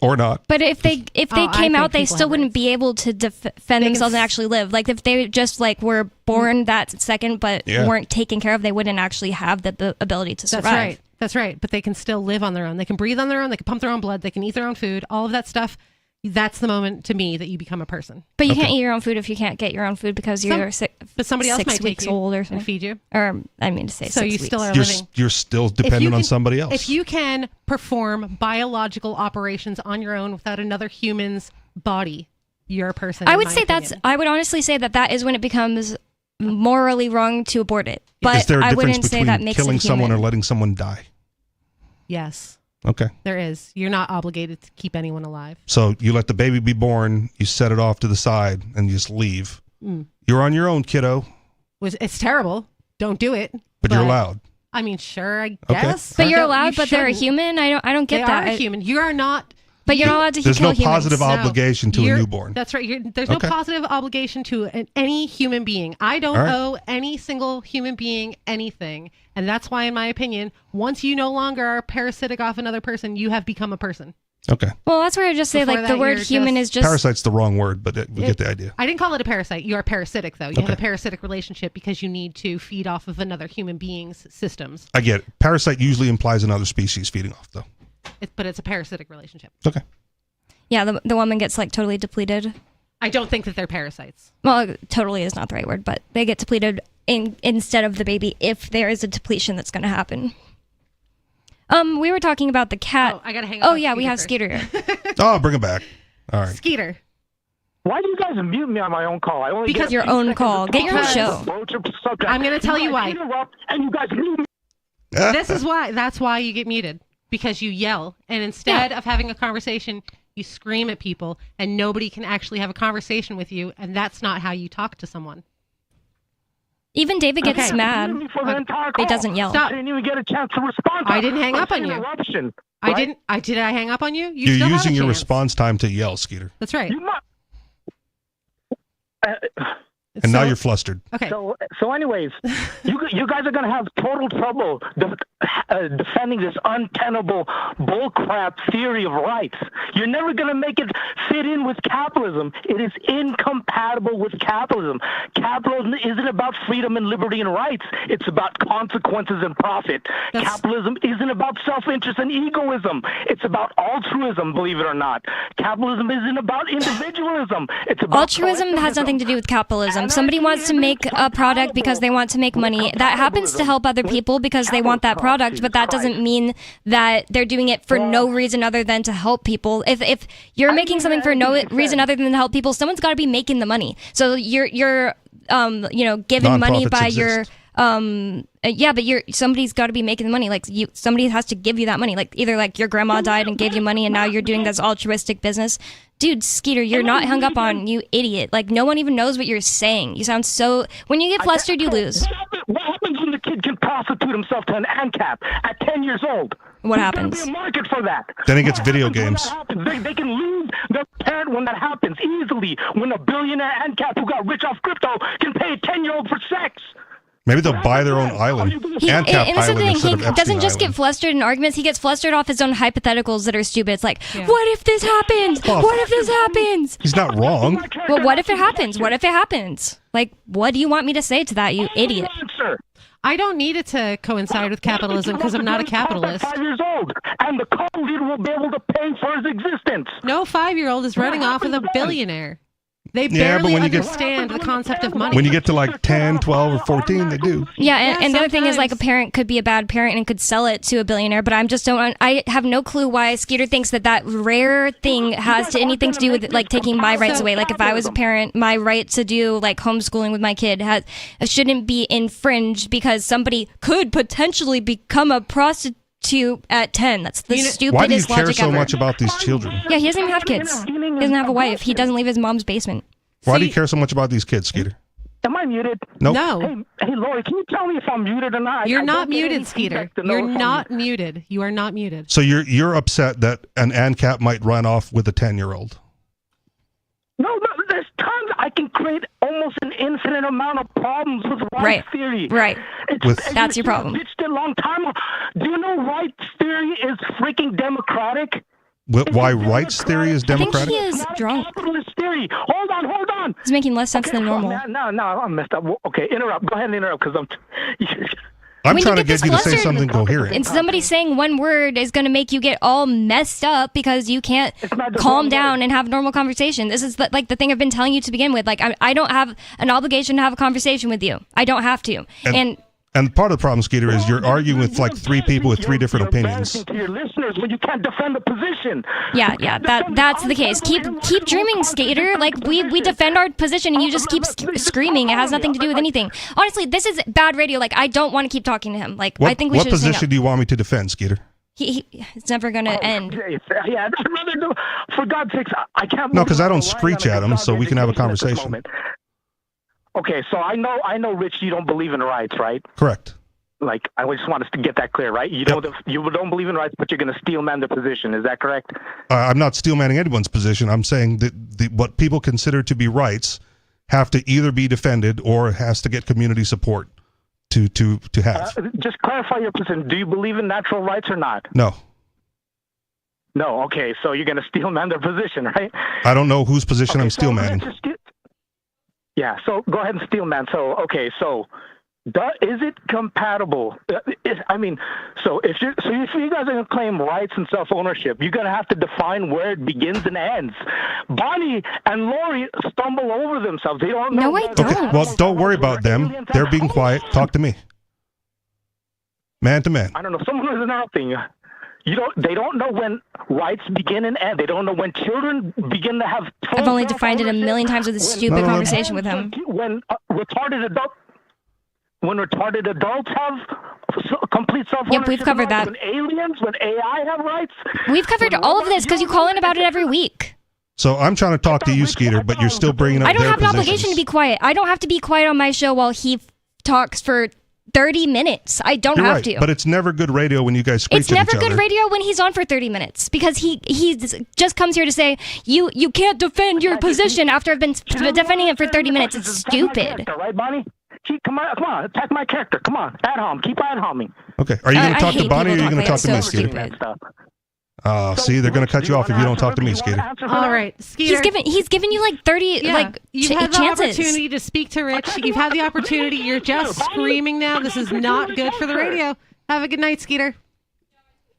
Or not. But if they came out, they still wouldn't be able to defend themselves and actually live. If they just were born that second but weren't taken care of, they wouldn't actually have the ability to survive. That's right. But they can still live on their own. They can breathe on their own. They can pump their own blood. They can eat their own food. All of that stuff. that's the moment to me that you become a person. But you can't eat your own food if you can't get your own food because you're but somebody else 6 might take weeks you old or something. and feed you. Or I mean to say, So 6 you weeks. still are You're, living. you're still dependent on somebody else. If you can perform biological operations on your own without another human's body, you're a person. I would say I would honestly say that is when it becomes morally wrong to abort it. But Is there a I difference wouldn't say between that makes killing it human. someone or letting someone die? Yes, Okay. there is. You're not obligated to keep anyone alive. So you let the baby be born, you set it off to the side, and you just leave. Mm. You're on your own, kiddo, It's terrible. Don't do it. but you're allowed. I mean, sure, I Okay. guess. But you're Don't- allowed, you but they're a shouldn't. human. I don't get They that. are a human. You are not. But you're not allowed to There's kill no humans. positive obligation to a You're- newborn. That's right. There's Okay. no positive obligation to any human being. I don't All right. owe any single human being anything. And that's why, in my opinion, once you no longer are parasitic off another person, you have become a person. Okay. Well, that's where I just say Before like that, the word you're human is just Parasite's the wrong word, but we get the idea. I didn't call it a parasite. You are parasitic, though. You have Okay. a parasitic relationship because you need to feed off of another human being's systems. I get it. Parasite usually implies another species feeding off, though. But it's a parasitic relationship. Okay. yeah. The woman gets like totally depleted. I don't think that they're parasites. Well, totally is not the right word, but they get depleted instead of the baby if there is a depletion that's going to happen. We were talking about the cat. Oh, I gotta hang up Oh on yeah, we Skeeter have first. Skeeter here. Oh, bring it back. All right. Skeeter. Why do you guys mute me on my own call? I only Because get your a few own seconds call. to Get your own talk show. about the subject. I'm gonna tell you why. Interrupt, and you guys mute me. This is why. That's why you get muted. Because you yell. And instead of having a conversation, you scream at people and nobody can actually have a conversation with you. And that's not how you talk to someone. Even David gets Okay. mad. Me for the entire He call. doesn't yell. I didn't even get a chance to respond. I didn't hang up on you. Interruption. I right? didn't. Did I hang up on you? You You're still have using a your chance. response time to yell, Skeeter. That's right. You must. And now you're flustered. Okay. So anyways, you guys are gonna have total trouble defending this untenable bullcrap theory of rights. You're never gonna make it fit in with capitalism. It is incompatible with capitalism. Capitalism isn't about freedom and liberty and rights. It's about consequences and profit. Capitalism isn't about self-interest and egoism. It's about altruism, believe it or not. Capitalism isn't about individualism. It's about Altruism has nothing to do with capitalism. Somebody wants to make a product because they want to make money. That happens to help other people because they want that product, but that doesn't mean that they're doing it for no reason other than to help people. If you're making something for no reason other than to help people, someone's got to be making the money. So you're giving money Nonprofits by exist. but somebody's got to be making the money. Like somebody has to give you that money. Like either like your grandma died and gave you money and now you're doing this altruistic business. Dude, Skeeter, you're not hung up on, you idiot. Like no one even knows what you're saying. You sound so, when you get flustered, you lose. What happens when the kid can prostitute himself to an ANCAP at 10 years old? What There's happens? Gonna be a market for that. Then he gets What video happens when games. that happens? They can lose their parent when that happens easily. When a billionaire ANCAP who got rich off crypto can pay a 10-year-old for sex. Maybe they'll buy their own island. And ANCAP that's the island thing, instead he of Epstein doesn't just Island. get flustered in arguments, he gets flustered off his own hypotheticals that are stupid. It's like, what if this happens? Well, What if this happens? He's not wrong. Well, what if it happens? What if it happens? Like, what do you want me to say to that, you idiot? I don't need it to coincide with capitalism because I'm not a capitalist. 5 years old, and the cult leader will be able to pay for his existence. No 5-year-old is running off with a billionaire. They Yeah, but barely when you get- understand the concept of money. When you get to like 10, 12, or 14, they do. Yeah, and the other thing is like a parent could be a bad parent and could sell it to a billionaire, but I have no clue why Skeeter thinks that rare thing has anything to do with like taking my rights away. Like if I was a parent, my right to do like homeschooling with my kid shouldn't be infringed because somebody could potentially become a prostitute at 10. That's the stupidest Why do you care logic so ever. much about these children? Yeah, he doesn't even have kids. He doesn't have a wife. He doesn't leave his mom's basement. Why do you care so much about these kids, Skeeter? Am I muted? Nope. No. Hey, Lori, can you tell me if I'm muted or not? You're I not don't get any muted, Skeeter. feedback to know You're if I'm not muted. You are not muted. So you're upset that an ANCAP might run off with a 10-year-old. No, there's tons. I can create almost an infinite amount of problems with rights theory. Right. That's your problem. Pitched it a long time ago. Do you know rights theory is freaking democratic? Why rights theory is democratic? I think he is drunk. Capitalist theory. Hold on. He's making less sense than normal. No, I'm messed up. Okay, interrupt. Go ahead and interrupt because I'm. I'm trying to get you to say something coherent. And somebody saying one word is going to make you get all messed up because you can't calm down and have a normal conversation. This is like the thing I've been telling you to begin with. Like, I don't have an obligation to have a conversation with you. I don't have to. And part of the problem, Skeeter, is you're arguing with like three people with three different opinions. To your listeners when you can't defend the position. Yeah, that's the case. Keep dreaming, Skater. Like we defend our position and you just keep screaming. It has nothing to do with anything. Honestly, this is bad radio. Like, I don't want to keep talking to him. Like, I think we should. What position do you want me to defend, Skeeter? It's never going to end. Yeah, I'd rather do. For God's sakes, I can't. No, because I don't screech at him, so we can have a conversation. Okay, so I know, Rich, you don't believe in rights, right? Correct. Like, I just want us to get that clear, right? You don't believe in rights, but you're going to steel man their position. Is that correct? I'm not steel manning anyone's position. I'm saying that what people consider to be rights have to either be defended or has to get community support to have. Just clarify your position. Do you believe in natural rights or not? No. No. Okay, so you're going to steel man their position, right? I don't know whose position I'm steel manning. Yeah, so go ahead and steel man. So, okay, so is it compatible? So if you guys are going to claim rights and self-ownership, you're going to have to define where it begins and ends. Bonnie and Lori stumble over themselves. They don't know. No, I don't. Okay, well, don't worry about them. They're being quiet. Talk to me. Man to man. I don't know. Someone was interrupting you. They don't know when rights begin and end. They don't know when children begin to have. I've only defined it a million times with this stupid conversation with him. When retarded adults have complete self-ownership. Yep, we've covered that. When aliens, when AI have rights. We've covered all of this because you call in about it every week. So I'm trying to talk to you, Skeeter, but you're still bringing up. I don't their have an positions. obligation to be quiet. I don't have to be quiet on my show while he talks for 30 minutes. I don't You're have right, to. But it's never good radio when you guys screech It's at never each good other. radio when he's on for 30 minutes because he just comes here to say you can't defend your position after I've been defending it for 30 minutes. It's stupid. Right, Bonnie? Come on, attack my character. Come on, ad hom. Keep ad homing. Okay, are you going to talk to Bonnie or are you going to talk to me, Skeeter? See, they're going to cut you off if you don't talk to me, Skeeter. All right, Skeeter. He's given you like 30 you've had the chances. opportunity to speak to Rich. You've had the opportunity. You're just screaming now. This is not good for the radio. Have a good night, Skeeter.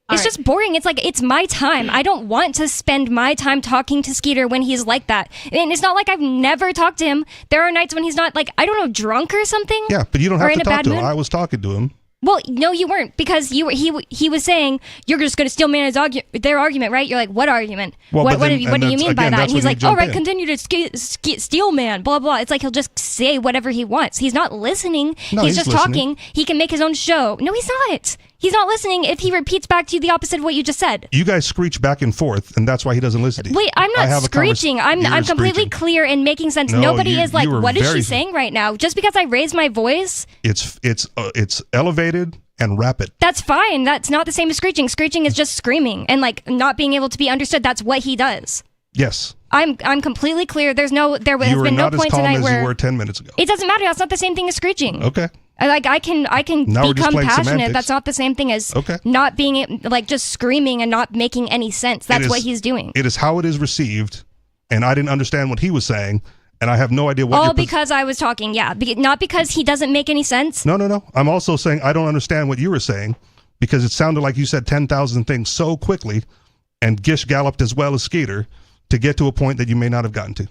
It's just boring. It's like, it's my time. I don't want to spend my time talking to Skeeter when he's like that. And it's not like I've never talked to him. There are nights when he's not, like, I don't know, drunk or something. Yeah, but you don't have or to in a talk bad to him. mood. I was talking to him. Well, no, you weren't, because he was saying you're just going to steal their argument, right? You're like, what argument? Well, what then- do you mean by again, that? that's And he's when like, you all jump right, in. continue to steal, man, blah, blah. It's like he'll just say whatever he wants. He's not listening. No, he's he's just listening. talking. He can make his own show. No, he's not. He's not listening if he repeats back to you the opposite of what you just said. You guys screech back and forth, and that's why he doesn't listen to you. Wait, I'm I not have a screeching. I'm You're completely screeching. clear and making sense. No, Nobody you- is like, you were what is very- she saying right now? Just because I raised my voice, It's elevated and rapid. that's fine. That's not the same as screeching. Screeching is just screaming and like not being able to be understood. That's what he does. Yes. I'm completely clear. There has You were been no not as point calm tonight as where you were 10 minutes ago. it doesn't matter. That's not the same thing as screeching. Okay. I can Now we're just become playing passionate. semantics. That's not the same thing as Okay. not being like just screaming and not making any sense. That's It what is- he's doing. It is how it is received, and I didn't understand what he was saying, and I have no idea what All your because I was talking. Yeah, not because he doesn't make any sense. No. I'm also saying I don't understand what you were saying because it sounded like you said 10,000 things so quickly and Gish galloped as well as Skeeter to get to a point that you may not have gotten to.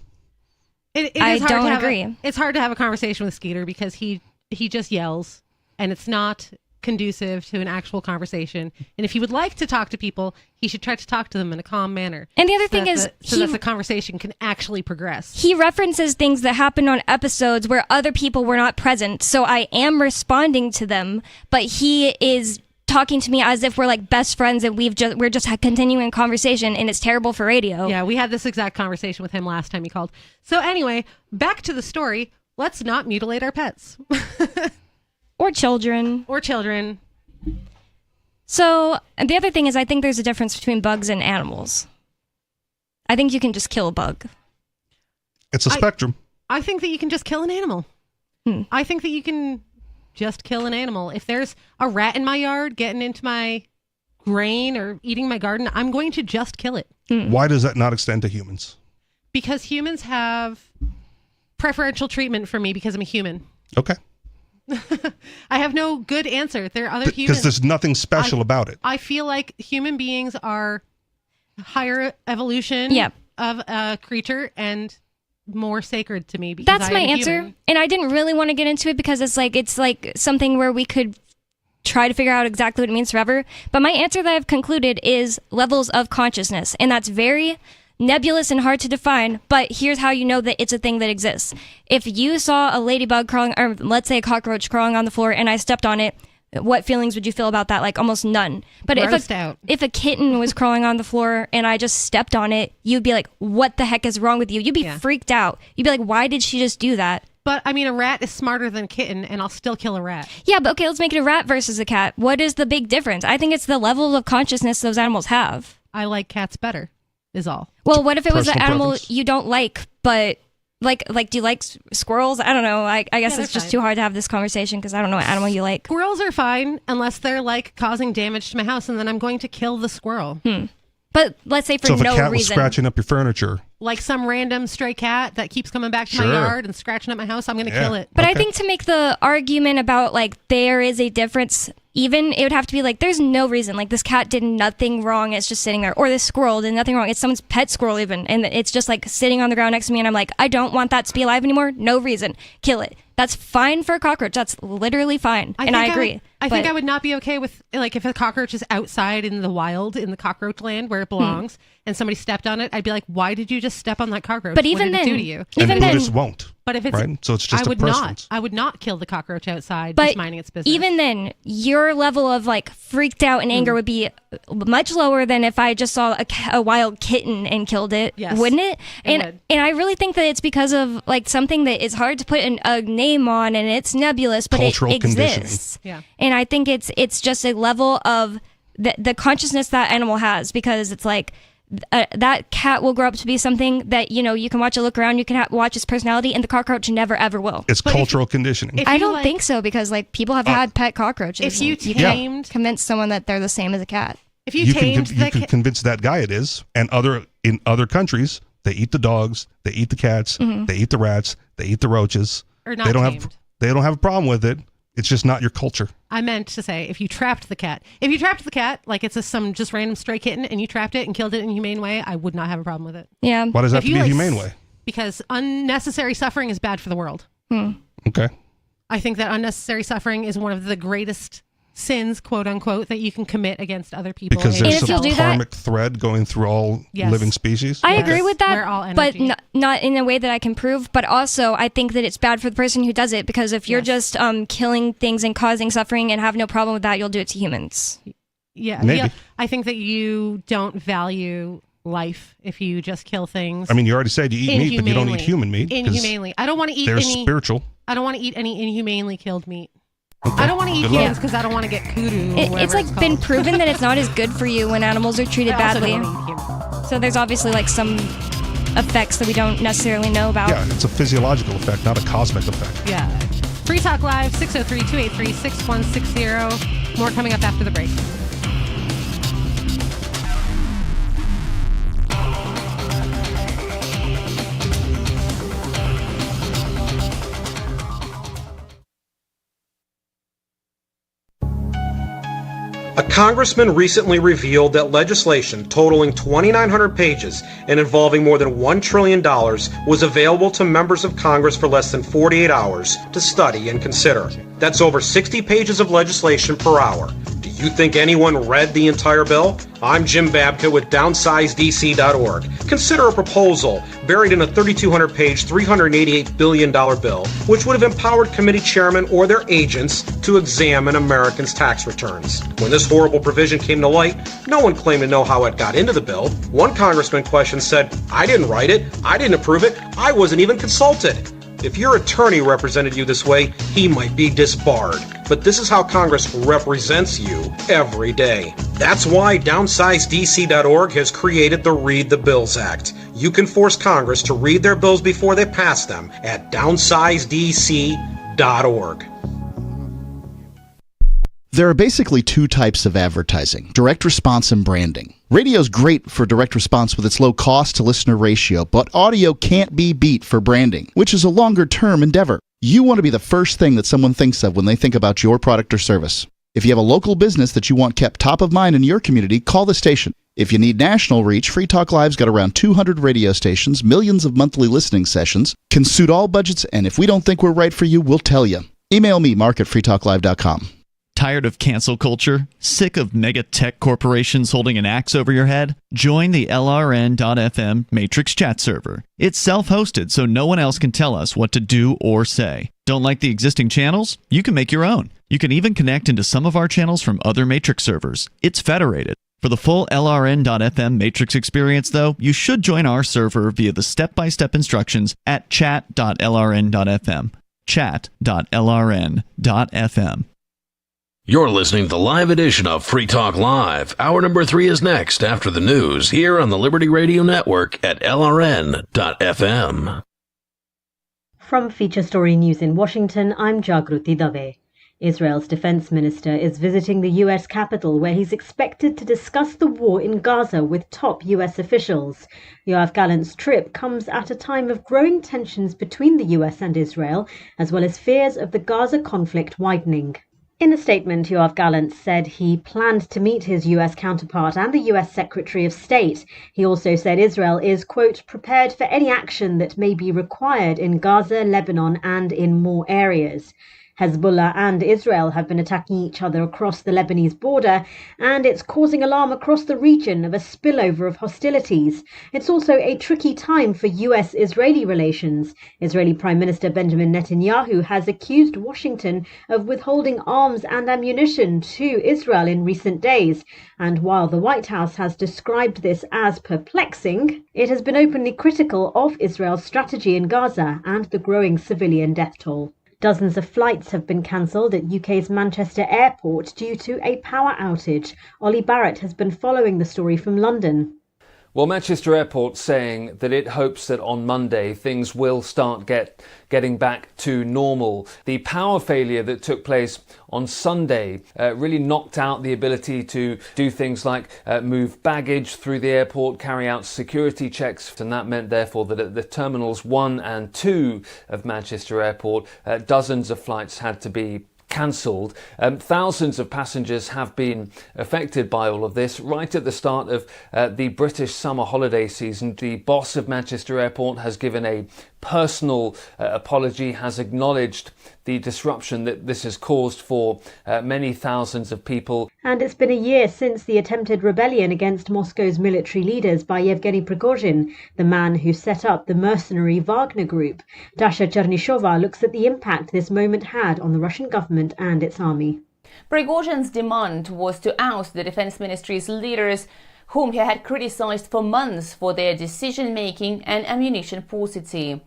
I don't agree. It's hard to have a conversation with Skeeter because he just yells, and it's not conducive to an actual conversation. And if he would like to talk to people, he should try to talk to them in a calm manner. And the other thing is, so that the conversation can actually progress. He references things that happened on episodes where other people were not present. So I am responding to them, but he is talking to me as if we're like best friends and we're just continuing conversation, and it's terrible for radio. Yeah, we had this exact conversation with him last time he called. So anyway, back to the story. Let's not mutilate our pets. Or children. So and the other thing is, I think there's a difference between bugs and animals. I think you can just kill a bug. It's a spectrum. I think that you can just kill an animal. I think that you can just kill an animal. If there's a rat in my yard getting into my grain or eating my garden, I'm going to just kill it. Why does that not extend to humans? Because humans have preferential treatment for me because I'm a human. Okay. I have no good answer. There are other humans. Because there's nothing special about it. I feel like human beings are higher evolution of a creature and more sacred to me. Because That's my answer. Human. And I didn't really want to get into it because it's like something where we could try to figure out exactly what it means forever. But my answer that I've concluded is levels of consciousness. And that's very nebulous and hard to define, but here's how you know that it's a thing that exists. If you saw a ladybug crawling, or let's say a cockroach crawling on the floor, and I stepped on it, what feelings would you feel about that? Like almost none. But if a kitten was crawling on the floor and I just stepped on it, you'd be like, what the heck is wrong with you? You'd be freaked out. You'd be like, why did she just do that? But I mean, a rat is smarter than a kitten, and I'll still kill a rat. Yeah, but okay, let's make it a rat versus a cat. What is the big difference? I think it's the level of consciousness those animals have. I like cats better, is all. Well, what if it was an Personal animal preference. you don't like, but like do you like squirrels? I don't know. I guess they're it's just fine. too hard to have this conversation because I don't know what animal you like. Squirrels are fine unless they're like causing damage to my house, and then I'm going to kill the squirrel. But let's say for So if no a cat was reason. scratching up your furniture, Like some random stray cat that keeps coming back to my Sure. yard and scratching up my house, I'm going to kill it. But I think to make the argument about like there is a difference, even it would have to be like there's no reason. Like this cat did nothing wrong. It's just sitting there. Or this squirrel did nothing wrong. It's someone's pet squirrel even. And it's just like sitting on the ground next to me and I'm like, I don't want that to be alive anymore. No reason. Kill it. That's fine for a cockroach. That's literally fine. And I agree. I think I would not be okay with like if a cockroach is outside in the wild, in the cockroach land where it belongs, and somebody stepped on it. I'd be like, why did you just step on that cockroach? But What even did it then- do to you? and Buddhists won't. But if it's right, so it's just I would a preference. not. I would not kill the cockroach outside, But just minding its business. even then, your level of like freaked out and anger would be much lower than if I just saw a wild kitten and killed it, Yes, wouldn't it? it would. And I really think that it's because of like something that is hard to put a name on and it's nebulous, but Cultural it conditioning. exists. Yeah. And I think it's just a level of the consciousness that animal has because it's like. That cat will grow up to be something that you can watch it look around, you can watch its personality, and the cockroach never ever will. It's cultural conditioning. I don't think so because like people have had pet cockroaches. if you and tamed- can't convince someone that they're the same as a cat. If you You tamed can, you can convince that guy it is, and in other countries they eat the dogs, they eat the cats, Mhm. they eat the rats, they eat the roaches. Or not they don't tamed. they don't have a problem with it. It's just not your culture. I meant to say, if you trapped the cat, like it's some just random stray kitten, and you trapped it and killed it in a humane way, I would not have a problem with it. Yeah. Why does that have If to be you, a like, humane way? Because unnecessary suffering is bad for the world. Okay. I think that unnecessary suffering is one of the greatest sins, quote unquote, that you can commit against other people. Because and there's some yourself. karmic thread going through all Yes. living species. I agree with We're all that, but energy. not in a way that I can prove. But also, I think that it's bad for the person who does it because if you're just killing things and causing suffering and have no problem with that, you'll do it to humans. Yeah, Maybe. yeah. I think that you don't value life if you just kill things. I mean, you already said you eat meat, but you don't eat inhumanely. human meat. 'cause Inhumanely. I don't want to eat they're any. spiritual. I don't want to eat any inhumanely killed meat. I don't want to eat Good luck. humans because I don't want to get kudu. Or It's whatever like been called. proven that it's not as good for you when animals are treated I also badly. don't wanna eat humans. So there's obviously like some effects that we don't necessarily know about. Yeah, it's a physiological effect, not a cosmic effect. Yeah. Free Talk Live, 603-283-6160. More coming up after the break. A congressman recently revealed that legislation totaling 2,900 pages and involving more than $1 trillion was available to members of Congress for less than 48 hours to study and consider. That's over 60 pages of legislation per hour. Do you think anyone read the entire bill? I'm Jim Babka with DownsizeDC.org. Consider a proposal buried in a 3,200-page, $388 billion bill, which would have empowered committee chairmen or their agents to examine Americans' tax returns. When this horrible provision came to light, no one claimed to know how it got into the bill. One congressman questioned said, "I didn't write it, I didn't approve it, I wasn't even consulted." If your attorney represented you this way, he might be disbarred. But this is how Congress represents you every day. That's why DownsizeDC.org has created the Read the Bills Act. You can force Congress to read their bills before they pass them at DownsizeDC.org. There are basically two types of advertising, direct response and branding. Radio's great for direct response with its low cost to listener ratio, but audio can't be beat for branding, which is a longer term endeavor. You want to be the first thing that someone thinks of when they think about your product or service. If you have a local business that you want kept top of mind in your community, call the station. If you need national reach, Free Talk Live's got around 200 radio stations, millions of monthly listening sessions, can suit all budgets, and if we don't think we're right for you, we'll tell you. Email me, mark@freetalklive.com. Tired of cancel culture? Sick of mega tech corporations holding an axe over your head? Join the LRN.FM Matrix chat server. It's self-hosted, so no one else can tell us what to do or say. Don't like the existing channels? You can make your own. You can even connect into some of our channels from other Matrix servers. It's federated. For the full LRN.FM Matrix experience, though, you should join our server via the step-by-step instructions at chat.lrn.fm. Chat.lrn.fm. You're listening to the live edition of Free Talk Live. Hour number 3 is next after the news here on the Liberty Radio Network at LRN.FM. From Feature Story News in Washington, I'm Jagruti Dave. Israel's defense minister is visiting the U.S. Capitol, where he's expected to discuss the war in Gaza with top U.S. officials. Yoav Gallant's trip comes at a time of growing tensions between the U.S. and Israel, as well as fears of the Gaza conflict widening. In a statement, Yoav Gallant said he planned to meet his U.S. counterpart and the U.S. Secretary of State. He also said Israel is, quote, prepared for any action that may be required in Gaza, Lebanon, and in more areas. Hezbollah and Israel have been attacking each other across the Lebanese border, and it's causing alarm across the region of a spillover of hostilities. It's also a tricky time for US-Israeli relations. Israeli Prime Minister Benjamin Netanyahu has accused Washington of withholding arms and ammunition to Israel in recent days. And while the White House has described this as perplexing, it has been openly critical of Israel's strategy in Gaza and the growing civilian death toll. Dozens of flights have been cancelled at UK's Manchester Airport due to a power outage. Ollie Barrett has been following the story from London. Well, Manchester Airport saying that it hopes that on Monday things will start getting back to normal. The power failure that took place on Sunday really knocked out the ability to do things like move baggage through the airport, carry out security checks, and that meant therefore that at the terminals 1 and 2 of Manchester Airport, dozens of flights had to be cancelled. Thousands of passengers have been affected by all of this. Right at the start of the British summer holiday season, the boss of Manchester Airport has given a personal apology, has acknowledged the disruption that this has caused for many thousands of people. And it's been a year since the attempted rebellion against Moscow's military leaders by Yevgeny Prigozhin, the man who set up the mercenary Wagner Group. Dasha Chernyshova looks at the impact this moment had on the Russian government and its army. Prigozhin's demand was to oust the defense ministry's leaders, whom he had criticized for months for their decision-making and ammunition paucity.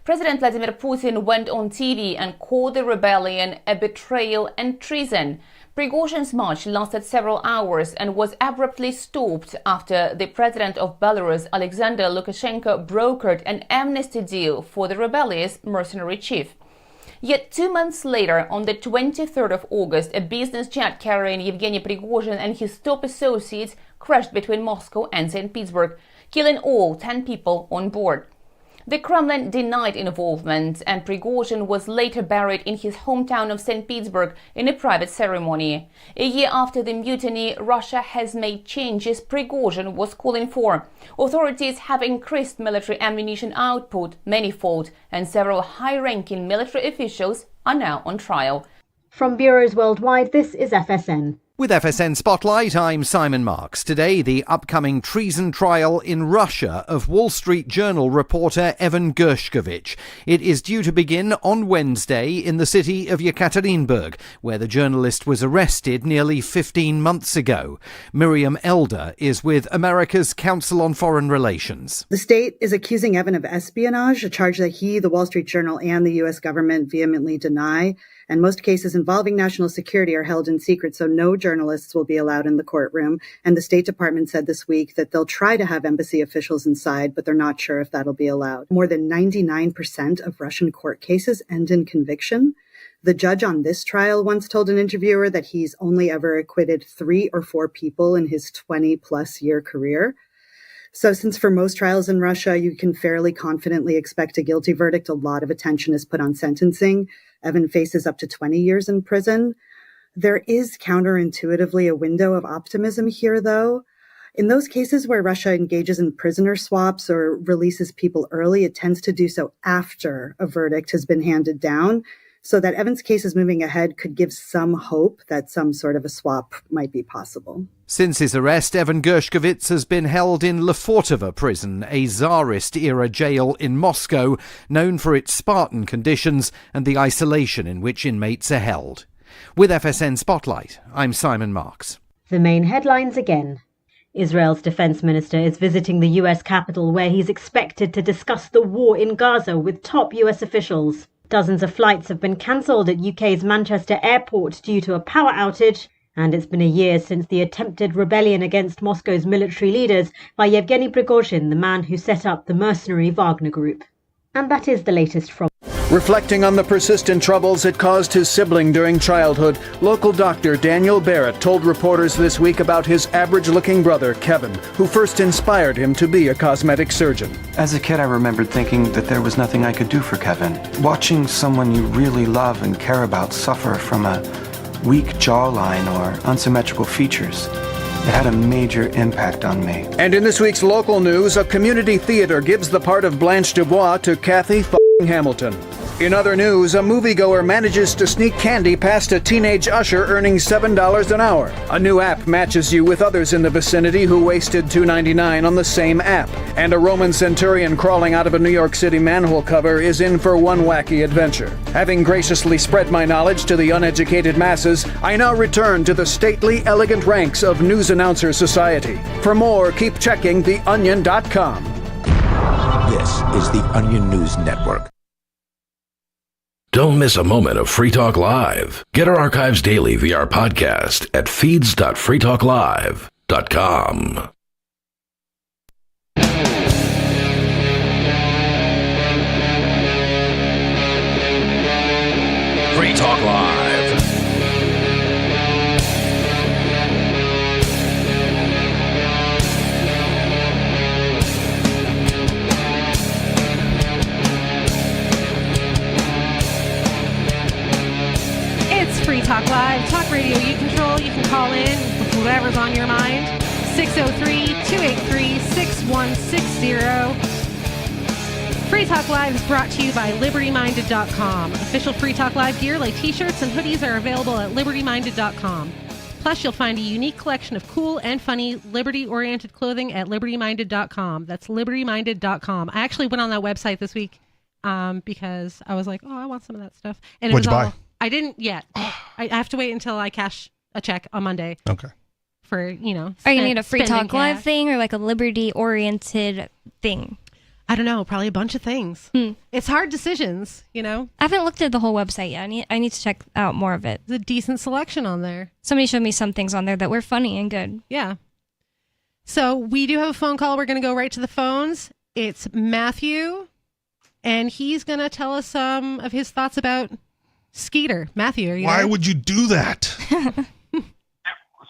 President Vladimir Putin went on TV and called the rebellion a betrayal and treason. Prigozhin's march lasted several hours and was abruptly stopped after the president of Belarus, Alexander Lukashenko, brokered an amnesty deal for the rebellious mercenary chief. Yet 2 months later, on the 23rd of August, a business jet carrying Yevgeny Prigozhin and his top associates crashed between Moscow and St. Petersburg, killing all 10 people on board. The Kremlin denied involvement, and Prigozhin was later buried in his hometown of St. Petersburg in a private ceremony. A year after the mutiny, Russia has made changes Prigozhin was calling for. Authorities have increased military ammunition output manifold, and several high-ranking military officials are now on trial. From bureaus worldwide, this is FSN. With FSN Spotlight, I'm Simon Marks. Today, the upcoming treason trial in Russia of Wall Street Journal reporter Evan Gershkovich. It is due to begin on Wednesday in the city of Yekaterinburg, where the journalist was arrested nearly 15 months ago. Miriam Elder is with America's Council on Foreign Relations. The state is accusing Evan of espionage, a charge that he, the Wall Street Journal, and the U.S. government vehemently deny. And most cases involving national security are held in secret, so no journalists will be allowed in the courtroom. And the State Department said this week that they'll try to have embassy officials inside, but they're not sure if that'll be allowed. More than 99% of Russian court cases end in conviction. The judge on this trial once told an interviewer that he's only ever acquitted 3 or 4 people in his 20-plus year career. So since for most trials in Russia, you can fairly confidently expect a guilty verdict, a lot of attention is put on sentencing. Evan faces up to 20 years in prison. There is counterintuitively a window of optimism here, though. In those cases where Russia engages in prisoner swaps or releases people early, it tends to do so after a verdict has been handed down. So that Evan's case is moving ahead could give some hope that some sort of a swap might be possible. Since his arrest, Evan Gershkovich has been held in Lefortovo prison, a Tsarist-era jail in Moscow, known for its Spartan conditions and the isolation in which inmates are held. With FSN Spotlight, I'm Simon Marks. The main headlines again. Israel's defense minister is visiting the US capital where he's expected to discuss the war in Gaza with top US officials. Dozens of flights have been cancelled at UK's Manchester airport due to a power outage, and it's been a year since the attempted rebellion against Moscow's military leaders by Yevgeny Prigozhin, the man who set up the mercenary Wagner Group. And that is the latest from... Reflecting on the persistent troubles it caused his sibling during childhood, local doctor Daniel Barrett told reporters this week about his average-looking brother, Kevin, who first inspired him to be a cosmetic surgeon. As a kid, I remembered thinking that there was nothing I could do for Kevin. Watching someone you really love and care about suffer from a weak jawline or unsymmetrical features, it had a major impact on me. And in this week's local news, a community theater gives the part of Blanche Dubois to Kathy Hamilton. In other news, a moviegoer manages to sneak candy past a teenage usher earning $7 an hour. A new app matches you with others in the vicinity who wasted $2.99 on the same app. And a Roman centurion crawling out of a New York City manhole cover is in for one wacky adventure. Having graciously spread my knowledge to the uneducated masses, I now return to the stately, elegant ranks of News Announcer Society. For more, keep checking theonion.com. This is the Onion News Network. Don't miss a moment of Free Talk Live. Get our archives daily via our podcast at feeds.freetalklive.com. Free Talk Live. Free Talk Live, talk radio you control. You can call in with whatever's on your mind. 603-283-6160. Free Talk Live is brought to you by LibertyMinded.com. Official Free Talk Live gear like t-shirts and hoodies are available at LibertyMinded.com. Plus, you'll find a unique collection of cool and funny liberty-oriented clothing at LibertyMinded.com. That's LibertyMinded.com. I actually went on that website this week because I was like, oh, I want some of that stuff. And What'd you buy? I didn't yet. I have to wait until I cash a check on Monday. Okay. For, you know. Are you need a Free Talk Live cash. thing or like a liberty-oriented thing? I don't know. Probably a bunch of things. It's hard decisions, you know. I haven't looked at the whole website yet. I need to check out more of it. There's a decent selection on there. Somebody showed me some things on there that were funny and good. Yeah. So we do have a phone call. We're going to go right to the phones. It's Matthew, and he's going to tell us some of his thoughts about Skeeter. Matthew, are you Why there? would you do that?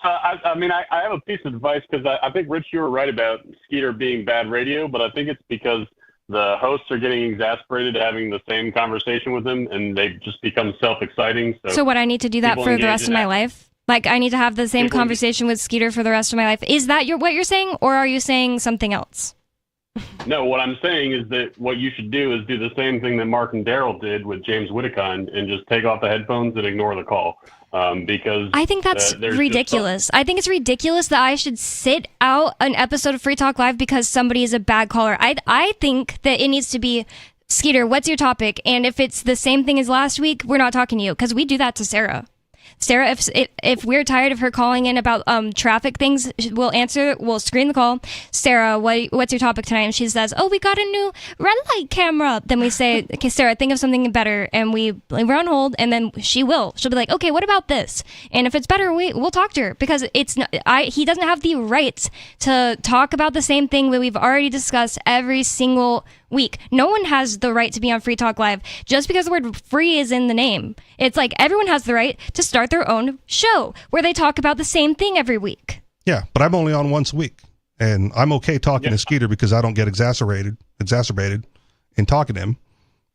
So, I mean, I have a piece of advice because I think, Rich, you were right about Skeeter being bad radio, but I think it's because the hosts are getting exasperated having the same conversation with him, and they've just become self-exciting. So what, I need to do that for the rest of my life? Like, I need to have the same People conversation with Skeeter for the rest of my life? Is that what you're saying, or are you saying something else? No, what I'm saying is that what you should do is do the same thing that Mark and Daryl did with James Whittekine and just take off the headphones and ignore the call. Because I think that's ridiculous. I think it's ridiculous that I should sit out an episode of Free Talk Live because somebody is a bad caller. I think that it needs to be, Skeeter, what's your topic? And if it's the same thing as last week, we're not talking to you, because we do that to Sarah. Sarah, if we're tired of her calling in about traffic things, we'll screen the call. Sarah, what's your topic tonight? And she says, oh, we got a new red light camera. Then we say, okay, Sarah, think of something better. And we're on hold, and then she'll be like, okay, what about this? And if it's better, we'll talk to her, because he doesn't have the right to talk about the same thing that we've already discussed every single week. No one has the right to be on Free Talk Live just because the word free is in the name. It's like everyone has the right to start their own show where they talk about the same thing every week. Yeah, but I'm only on once a week. And I'm okay talking to Skeeter because I don't get exacerbated in talking to him.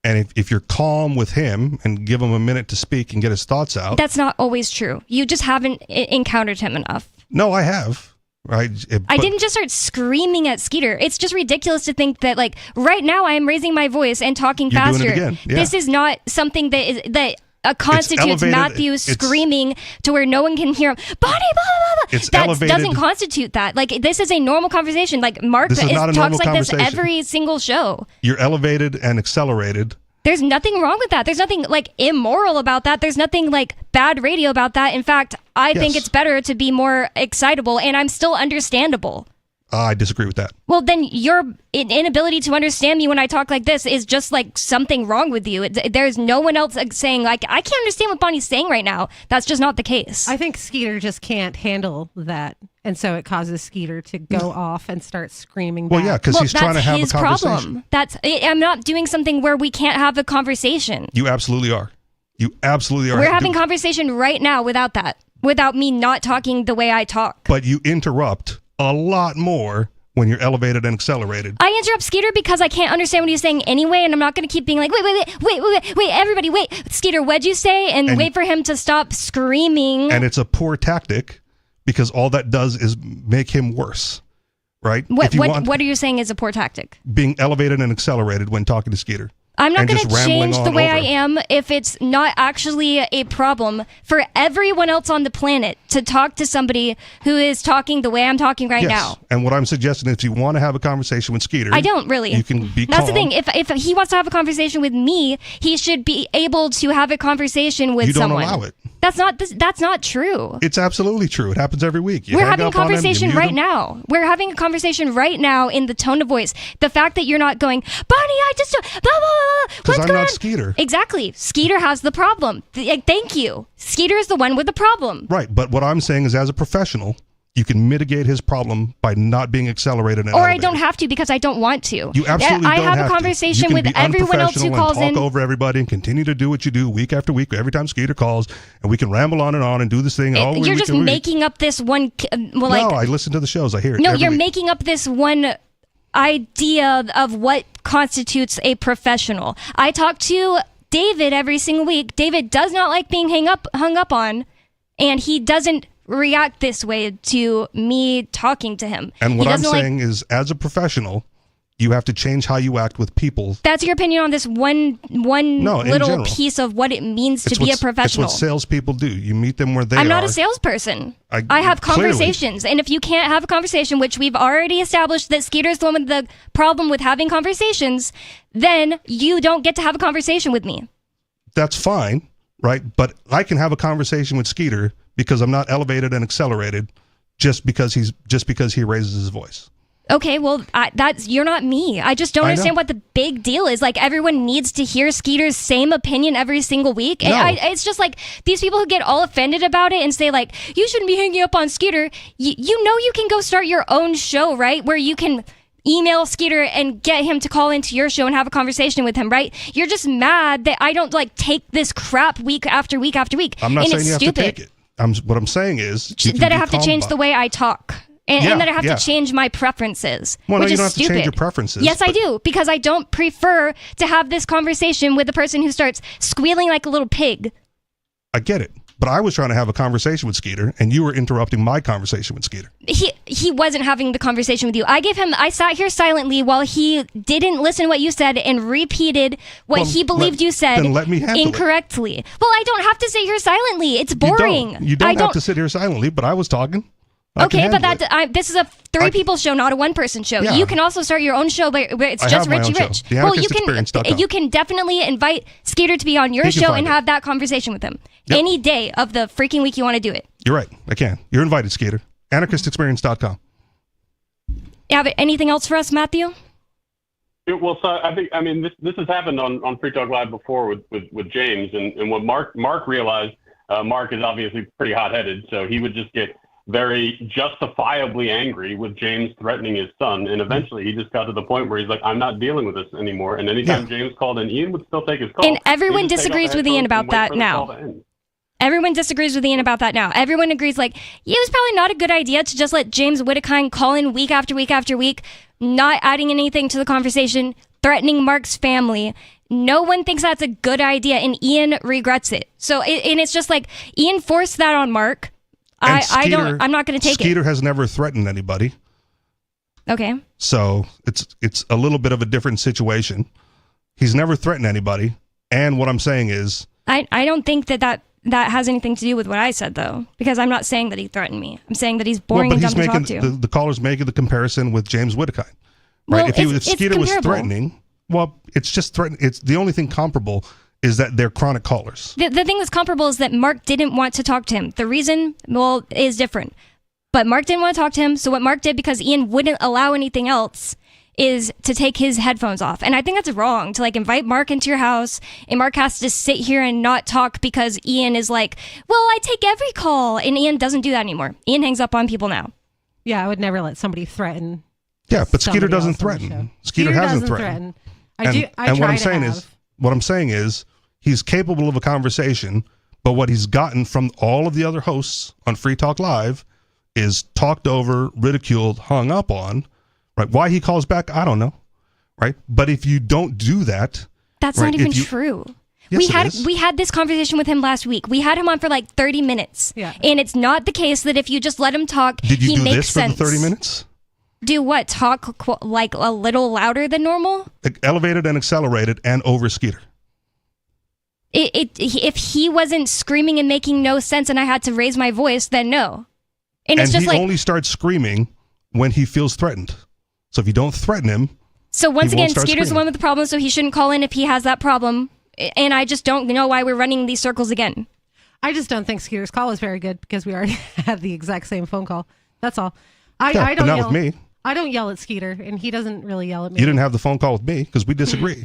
And if you're calm with him and give him a minute to speak and get his thoughts out. That's not always true. You just haven't encountered him enough. No, I have. Right. I didn't just start screaming at Skeeter. It's just ridiculous to think that, like, right now I am raising my voice and talking You're faster. doing it again. Yeah. This is not something that constitutes Matthew screaming to where no one can hear him. Bonnie, blah, blah, blah. That elevated. doesn't constitute that. Like, this is a normal conversation. Like, Mark talks like this every single show. You're elevated and accelerated. There's nothing wrong with that. There's nothing, like, immoral about that. There's nothing, like, bad radio about that. In fact, I think it's better to be more excitable, and I'm still understandable. I disagree with that. Well, then your inability to understand me when I talk like this is just, like, something wrong with you. There's no one else saying, like, I can't understand what Bonnie's saying right now. That's just not the case. I think Skeeter just can't handle that. And so it causes Skeeter to go off and start screaming back. Well, yeah, because he's trying to have a conversation. I'm not doing something where we can't have a conversation. You absolutely are. You absolutely are. We're having conversation right now without that. Without me not talking the way I talk. But you interrupt a lot more when you're elevated and accelerated. I interrupt Skeeter because I can't understand what he's saying anyway, and I'm not going to keep being like, wait, everybody, wait. Skeeter, what'd you say? And wait for him to stop screaming. And it's a poor tactic because all that does is make him worse, right? What are you saying is a poor tactic? Being elevated and accelerated when talking to Skeeter. I'm not going to change the way I am if it's not actually a problem for everyone else on the planet to talk to somebody who is talking the way I'm talking right now. And what I'm suggesting is if you want to have a conversation with Skeeter, I don't really. You can be That's calm. the thing. If he wants to have a conversation with me, he should be able to have a conversation with someone. You don't allow it. That's not true. It's absolutely true. It happens every week. We're having a conversation right now. We're having a conversation right now in the tone of voice. The fact that you're not going, Bonnie, I just blah blah blah. Because I'm not Skeeter. Exactly. Skeeter has the problem. Thank you. Skeeter is the one with the problem. Right. But what I'm saying is, as a professional, you can mitigate his problem by not being accelerated and Or elevated. I don't have to because I don't want to. You absolutely I don't have have a conversation to. with everyone else who calls and in. talk over everybody and continue to do what you do week after week. Every time Skeeter calls, and we can ramble on and do this thing. You're just making up this one. No, I listen to the shows. I hear it. No, you're week. making up this one idea of what constitutes a professional. I talk to David every single week. David does not like being hung up on, and he doesn't react this way to me talking to him. And what I'm saying is, as a professional, you have to change how you act with people. That's your opinion on this one little piece of what it means to be a professional. It's what salespeople do. You meet them where they are. I'm not a salesperson. I have conversations. And if you can't have a conversation, which we've already established that Skeeter's the one with the problem with having conversations, then you don't get to have a conversation with me. That's fine, right? But I can have a conversation with Skeeter because I'm not elevated and accelerated just because he raises his voice. Okay, well, you're not me. I just don't understand what the big deal is. Like, everyone needs to hear Skeeter's same opinion every single week. No. It's just like these people who get all offended about it and say, like, you shouldn't be hanging up on Skeeter. You know you can go start your own show, right? Where you can email Skeeter and get him to call into your show and have a conversation with him, right? You're just mad that I don't, like, take this crap week after week after week. I'm not and saying it's you have stupid. to take it. What I'm saying is that I have to change the way I talk. And that I have to change my preferences. Well, which no, you is don't have stupid. to change your preferences. Yes, I do, because I don't prefer to have this conversation with the person who starts squealing like a little pig. I get it. But I was trying to have a conversation with Skeeter, and you were interrupting my conversation with Skeeter. He wasn't having the conversation with you. I sat here silently while he didn't listen to what you said and repeated what he believed you said then let me handle incorrectly. it. Well, I don't have to sit here silently. It's boring. You don't have to sit here silently, but I was talking. Okay, but this is a three-people show, not a one-person show. Yeah. You can also start your own show where it's just Richie Rich. Well, you can definitely invite Skeeter to be on your show and have that conversation with him any day of the freaking week you want to do it. You're right. I can. You're invited, Skeeter. AnarchistExperience.com. Have anything else for us, Matthew? Well, so I mean, this has happened on Free Talk Live before with James, and what Mark realized. Mark is obviously pretty hot-headed, so he would just get very justifiably angry with James threatening his son, and eventually he just got to the point where he's like, I'm not dealing with this anymore. And anytime James called in, Ian would still take his call. And everyone disagrees with Ian about that now. Everyone disagrees with Ian about that now. Everyone agrees, like, it was probably not a good idea to just let James Whittakind call in week after week after week, not adding anything to the conversation, threatening Mark's family. No one thinks that's a good idea, and Ian regrets it. So, and it's just like, Ian forced that on Mark. I'm not going to take Skeeter has never threatened anybody. Okay. So it's a little bit of a different situation. He's never threatened anybody. And what I'm saying is, I don't think that has anything to do with what I said, though, because I'm not saying that he threatened me. I'm saying that he's boring and dumb to talk to. The caller's making the comparison with James Whittakind. Right? Well, if Skeeter was threatening, well, it's just threatening. It's the only thing comparable is that they're chronic callers. The thing that's comparable is that Mark didn't want to talk to him. The reason, is different. But Mark didn't want to talk to him, so what Mark did, because Ian wouldn't allow anything else, is to take his headphones off. And I think that's wrong, to like invite Mark into your house, and Mark has to sit here and not talk because Ian is like, well, I take every call. And Ian doesn't do that anymore. Ian hangs up on people now. Yeah, I would never let somebody threaten. Yeah, but Skeeter doesn't threaten. Skeeter hasn't threatened. What I'm saying is, he's capable of a conversation, but what he's gotten from all of the other hosts on Free Talk Live is talked over, ridiculed, hung up on, right? Why he calls back, I don't know, right? But if you don't do that... That's right, not even true. Yes, we had this conversation with him last week. We had him on for like 30 minutes. Yeah. And it's not the case that if you just let him talk, Did you he do makes this sense. for the 30 minutes? Do what? Talk like a little louder than normal? Elevated and accelerated and over Skeeter. If he wasn't screaming and making no sense and I had to raise my voice, then no. And it's just he only starts screaming when he feels threatened. So if you don't threaten him, so once he won't again, start Skeeter's the screaming. one with the problem, so he shouldn't call in if he has that problem. And I just don't know why we're running these circles again. I just don't think Skeeter's call is very good because we already had the exact same phone call. That's all. I but don't not yell. with me. I don't yell at Skeeter, and he doesn't really yell at me. You didn't have the phone call with me because we disagree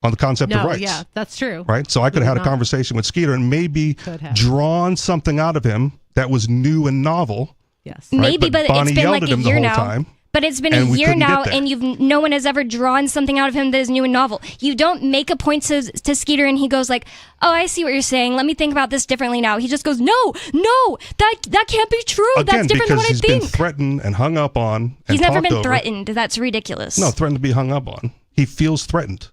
on the concept of rights. Yeah, that's true. Right? So I could have had a conversation with Skeeter and maybe drawn something out of him that was new and novel. Yes. Right? Maybe, but Bonnie it's been yelled like at a him year the whole now. time. But it's been and a we year couldn't get now, there. and no one has ever drawn something out of him that is new and novel. You don't make a point to Skeeter, and he goes like, "Oh, I see what you're saying. Let me think about this differently now." He just goes, "No, that can't be true. Again, That's different than because what I he's think." been threatened and hung up on. And He's never talked been over. threatened. That's ridiculous. No, threatened to be hung up on. He feels threatened.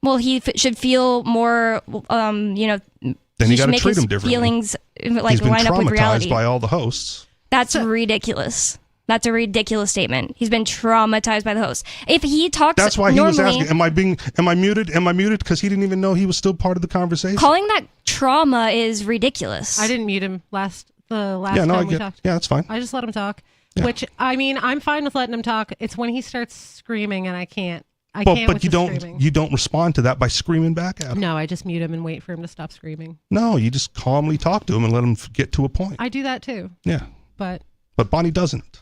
Well, he should feel more. Then you he got should to make treat his him differently. feelings like He's been line up with reality. traumatized by all the hosts. That's ridiculous. That's a ridiculous statement. He's been traumatized by the host. If he talks, That's why normally, he was asking, am I muted? Am I muted? Because he didn't even know he was still part of the conversation. calling that trauma is ridiculous. I didn't mute him the last Yeah, no, I time we get- talked. yeah, that's fine. I just let him talk. Yeah. Which I mean, I'm fine with letting him talk. It's when he starts screaming and I can't. I can't with But the screaming. you don't respond to that by screaming back at him. No, I just mute him and wait for him to stop screaming. No, you just calmly talk to him and let him get to a point. I do that too. Yeah, But Bonnie doesn't.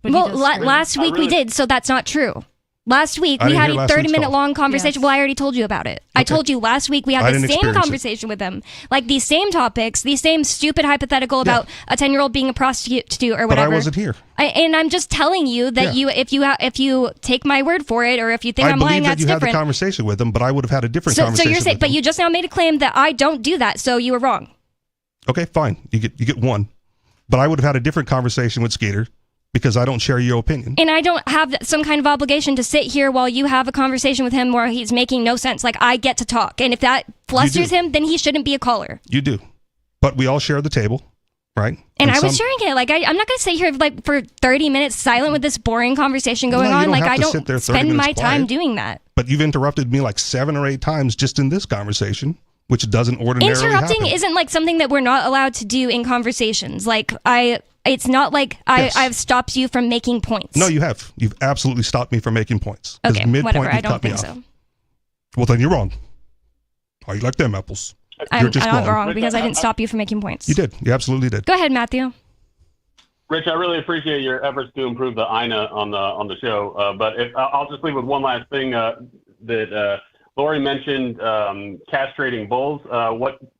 Last week we did, so that's not true. Last week I we didn't had hear a last week's 30-minute call. long conversation. Yes. Well, I already told you about it. I told you last week we I had the didn't same experience it. conversation with him, like these same topics, these same stupid hypothetical about a 10-year-old being a prostitute or But whatever. I wasn't here. And I'm just telling you that if you take my word for it, or if you think I I'm believe lying, that that's you had different. the conversation with him, but I would have had a different So conversation. you're saying, with but him. you just now made a claim that I don't do that, so you were wrong. Okay, fine. You get one, but I would have had a different conversation with Skeeter because I don't share your opinion. And I don't have some kind of obligation to sit here while you have a conversation with him where he's making no sense. Like, I get to talk. And if that flusters him, then he shouldn't be a caller. You do, but we all share the table, right? And I was sharing it. Like, I'm not going to sit here like for 30 minutes silent with this boring conversation going No, you on. don't Like, have I to don't sit there 30 spend my minutes time quiet. doing that. But you've interrupted me like 7 or 8 times just in this conversation, which doesn't ordinarily Interrupting happen. isn't like something that we're not allowed to do in conversations. Like, it's not like Yes. I've stopped you from making points. No, you have. You've absolutely stopped me from making points. 'Cause Okay, mid-point, whatever. you I don't cut me think off. so. Well, then you're wrong. Are you like them apples? I'm You're just not wrong because I didn't stop you from making points. You did. You absolutely did. Go ahead, Matthew. Rich, I really appreciate your efforts to improve the INA on the show. But I'll just leave with one last thing that Lori mentioned: castrating bulls.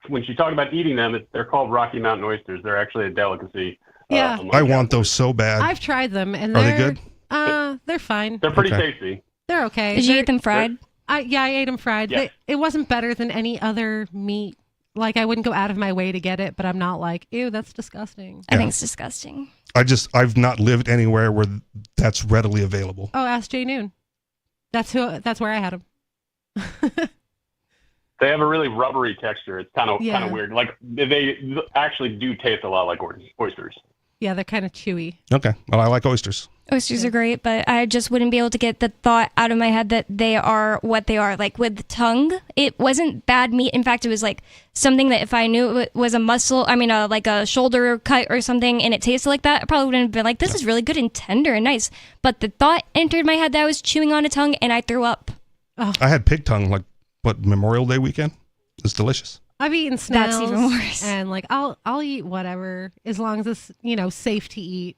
When she talked about eating them, they're called Rocky Mountain oysters. They're actually a delicacy. Yeah. I want those so bad. I've tried them and Are they're they good? They're fine. They're pretty Okay. tasty. They're okay. Did you eat them fried? I ate them fried. Yeah. It wasn't better than any other meat. Like, I wouldn't go out of my way to get it, but I'm not like, ew, that's disgusting. I think it's disgusting. I've not lived anywhere where that's readily available. Oh, ask Jay Noon. That's where I had him. They have a really rubbery texture. It's kind of Yeah. weird. Like they actually do taste a lot like oysters. Yeah, they're kind of chewy. Okay. Well, I like oysters. Oysters are great, but I just wouldn't be able to get the thought out of my head that they are what they are. Like with the tongue, it wasn't bad meat. In fact, it was like something that if I knew it was a muscle, like a shoulder cut or something, and it tasted like that, I probably wouldn't have been like, this is really good and tender and nice. But the thought entered my head that I was chewing on a tongue, and I threw up. Oh. I had pig tongue, Memorial Day weekend? It's delicious. I've eaten snails. That's even worse. And like, I'll eat whatever as long as it's, safe to eat.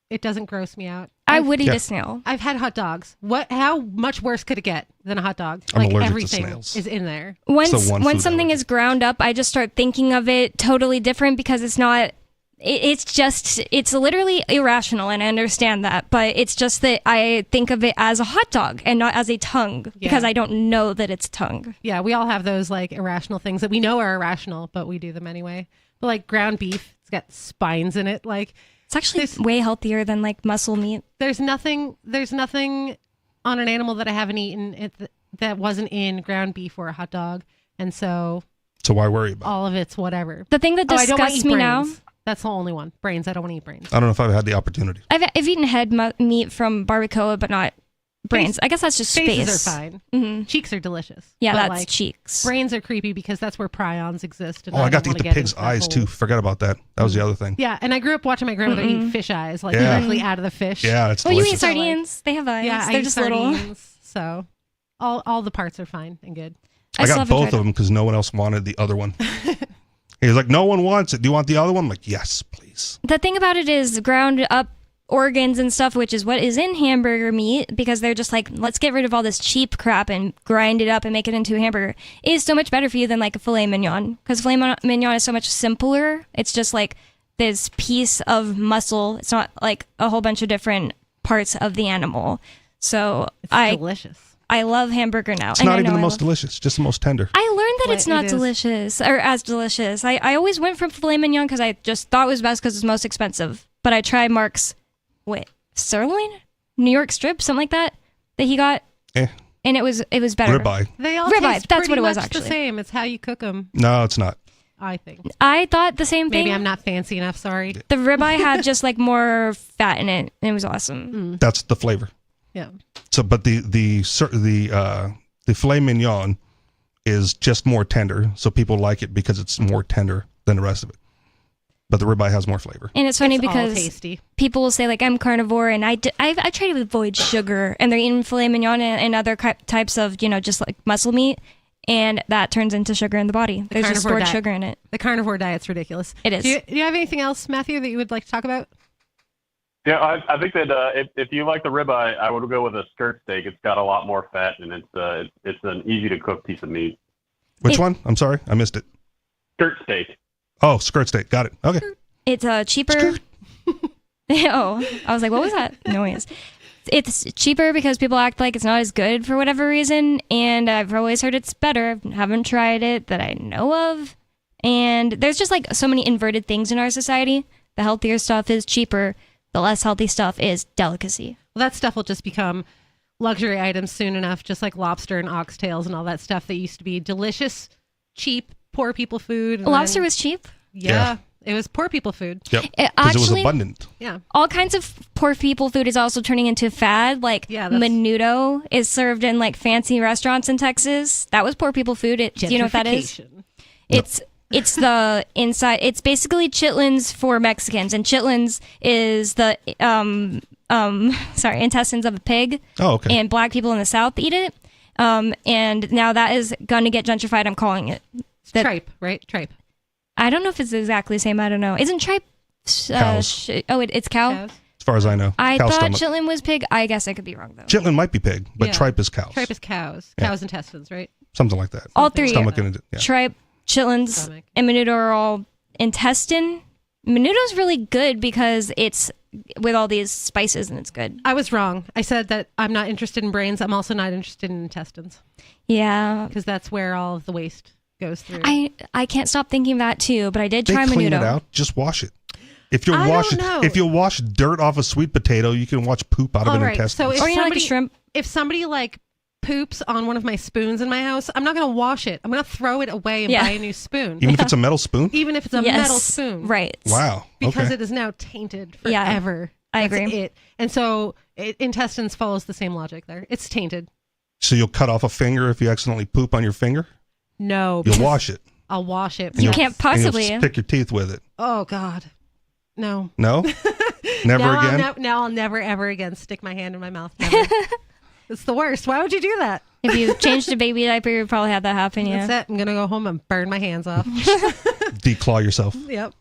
It doesn't gross me out. I would eat a snail. I've had hot dogs. How much worse could it get than a hot dog? I'm allergic to everything snails. is in there. Once something is ground up, I just start thinking of it totally different because it's not. It's literally irrational, and I understand that. But it's just that I think of it as a hot dog and not as a tongue because I don't know that it's tongue. Yeah, we all have those like irrational things that we know are irrational, but we do them anyway. But like ground beef, it's got spines in it. Like it's actually way healthier than like muscle meat. There's nothing on an animal that I haven't eaten that wasn't in ground beef or a hot dog, and so why worry about all of it's whatever. The thing that disgusts me now. That's the only one. Brains. I don't want to eat brains. I don't know if I've had the opportunity. I've eaten head meat from barbacoa, but not brains. I guess that's just Faces space. are fine. Mm-hmm. Cheeks are delicious. Yeah, but, that's cheeks. Brains are creepy because that's where prions exist. And I got to don't eat the wanna get pig's into that eyes hole. too. Forget about that. That was the other thing. Yeah, and I grew up watching my grandmother eat fish eyes, like directly out of the fish. Yeah, it's you delicious. eat sardines? They have eyes. Yeah, They're I eat just sardines, little. So all the parts are fine and good. I got both of them because no one else wanted the other one. He was like, no one wants it. Do you want the other one? I'm like, yes, please. The thing about it is ground up organs and stuff, which is what is in hamburger meat, because they're just like, let's get rid of all this cheap crap and grind it up and make it into a hamburger, is so much better for you than like a filet mignon. Because filet mignon is so much simpler. It's just like this piece of muscle. It's not like a whole bunch of different parts of the animal. So It's delicious. I love hamburger now. It's not even the most delicious, just the most tender. I learned that it's not it is. delicious or as delicious. I always went for filet mignon because I just thought it was best because it's most expensive. But I tried Mark's, sirloin? New York strip, something like that he got. And it was better. Ribeye. They all Ribeye, taste that's pretty what it was much actually. the same. It's how you cook them. No, it's not. I think. I thought the same thing. Maybe I'm not fancy enough. Sorry. The ribeye had just like more fat in it, and it was awesome. That's the flavor. Yeah. So, but the filet mignon is just more tender, so people like it because it's more tender than the rest of it. But the ribeye has more flavor. And it's funny It's all because tasty. people will say like I'm carnivore, and I try to avoid sugar, and they're eating filet mignon and other types of just like muscle meat, and that turns into sugar in the body. There's just stored sugar in it. The carnivore diet's ridiculous. It is. Do you have anything else, Matthew, that you would like to talk about? Yeah, I think that if you like the ribeye, I would go with a skirt steak. It's got a lot more fat, and it's an easy to cook piece of meat. Which one? I'm sorry, I missed it. Skirt steak. Oh, skirt steak. Got it. Okay. It's cheaper. Oh, I was like, what was that noise? It's cheaper because people act like it's not as good for whatever reason, and I've always heard it's better. Haven't tried it that I know of, and there's just like so many inverted things in our society. The healthier stuff is cheaper. The less healthy stuff is delicacy. Well, that stuff will just become luxury items soon enough, just like lobster and oxtails and all that stuff that used to be delicious, cheap, poor people food. And Lobster then- was cheap? Yeah, it was poor people food. Yep, because it was abundant. Yeah. All kinds of poor people food is also turning into a fad. Like menudo is served in like fancy restaurants in Texas. That was poor people food. Do you know what that is? It's the inside. It's basically chitlins for Mexicans, and chitlins is the intestines of a pig. Oh, okay. And black people in the South eat it. And now that is going to get gentrified. I'm calling it. Tripe, right? Tripe. I don't know if it's exactly the same. I don't know. Isn't tripe? Cows. It's cow. Cows. As far as I know. I Cow thought stomach. chitlin was pig. I guess I could be wrong though. Chitlin might be pig, but Yeah. tripe is cows. Tripe is cows. Yeah. Cows' intestines, right? Something like that. All three. Stomach and yeah. Tripe, chitlins, Stomach. and menudo are all intestine. Menudo's really good because it's with all these spices and it's good. I was wrong. I said that I'm not interested in brains. I'm also not interested in intestines. Yeah. Because that's where all of the waste goes through. I can't stop thinking that too, but I did They try clean Menudo. it out. Just wash it. If you'll I wash don't it, know. if you'll wash dirt off a sweet potato, you can wash poop out of All an right. intestine. So Or shrimp. if somebody like poops on one of my spoons in my house, I'm not going to wash it. I'm going to throw it away and Yeah. buy a new spoon. Even if it's a metal spoon? Even if it's a Yes. metal spoon. Right. Wow. Because Okay. it is now tainted Yeah, forever. I That's agree. It. And so intestines follows the same logic there. It's tainted. So you'll cut off a finger if you accidentally poop on your finger? No. You'll because wash it. I'll wash it. And you'll- can't and you'll possibly. pick your teeth with it. Oh, God. No. No? Never now again? Now I'll never, ever again stick my hand in my mouth. Never. It's the worst. Why would you do that? If you changed a baby diaper, you'd probably have that happen. Yeah. That's it. I'm going to go home and burn my hands off. Declaw yourself. Yep.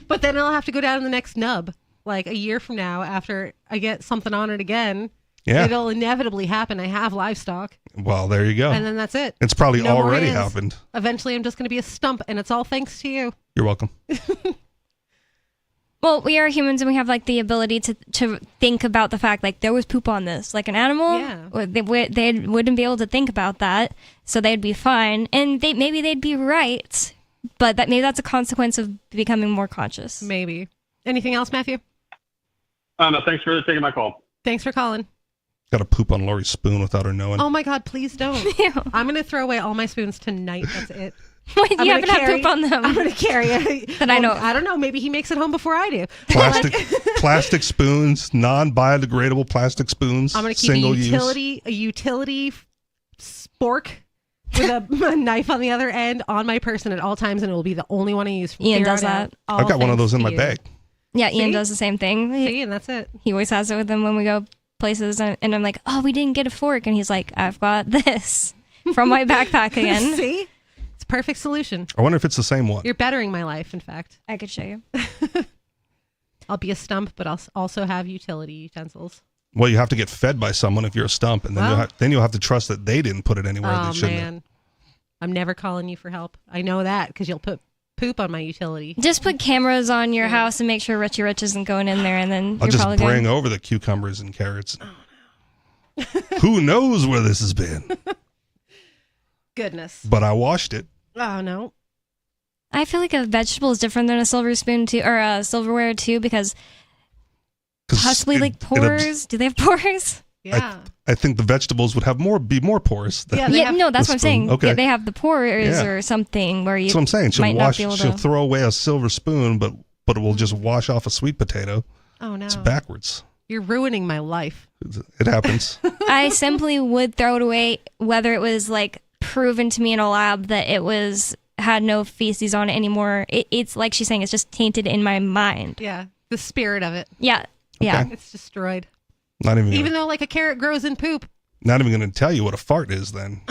But then I'll have to go down to the next nub. Like a year from now, after I get something on it again, Yeah. it'll inevitably happen. I have livestock. Well, there you go. And then that's it. It's probably No more already hands. happened. Eventually, I'm just going to be a stump, and it's all thanks to you. You're welcome. Well, we are humans and we have like the ability to think about the fact like there was poop on this. Like an animal, they wouldn't be able to think about that, so they'd be fine, and maybe they'd be right, but maybe that's a consequence of becoming more conscious. Maybe. Anything else, Matthew? No, thanks for taking my call. Thanks for calling. Got to poop on Lori's spoon without her knowing. Oh my God, please don't. I'm going to throw away all my spoons tonight. That's it. Wait, I'm you gonna haven't had carry- poop on them. I'm going to carry it. That I know of. I don't know. Maybe he makes it home before I do. Plastic spoons, non-biodegradable plastic spoons. I'm going to keep single a utility spork with a knife on the other end on my person at all times, and it will be the only one I use. From Ian here does on that. out. I've got one of All those in thanks my to you. bag. Yeah, Ian See? does the same thing. See, and that's it. He always has it with him when we go places, and I'm like, oh, we didn't get a fork, and he's like, I've got this from my backpack again. See? It's a perfect solution. I wonder if it's the same one. You're bettering my life, in fact. I could show you. I'll be a stump, but I'll also have utility utensils. Well, you have to get fed by someone if you're a stump, and then Well- you'll have to trust that they didn't put it anywhere Oh, they shouldn't. man. I'm never calling you for help. I know that because you'll put poop on my utility. Just put cameras on your house and make sure Richie Rich isn't going in there, and then I'll you're just probably bring good. over the cucumbers and carrots. Who knows where this has been? Goodness. But I washed it. Oh, no. I feel like a vegetable is different than a silver spoon too, or a silverware too, because possibly like pores. Do they have pores? Yeah. I think the vegetables would have be more porous. Than No, that's the what I'm spoon. saying. Okay. Yeah, they have the pores Yeah. or something where you. That's what I'm saying. She'll might not be able she'll to. throw away a silver spoon, but it will just wash off a sweet potato. Oh, no. It's backwards. You're ruining my life. It happens. I simply would throw it away, whether it was like proven to me in a lab that it had no feces on it anymore. It's like she's saying, it's just tainted in my mind. Yeah. The spirit of it. Yeah. Yeah. It's destroyed. Not even. Even though like a carrot grows in poop. Not even going to tell you what a fart is. Then.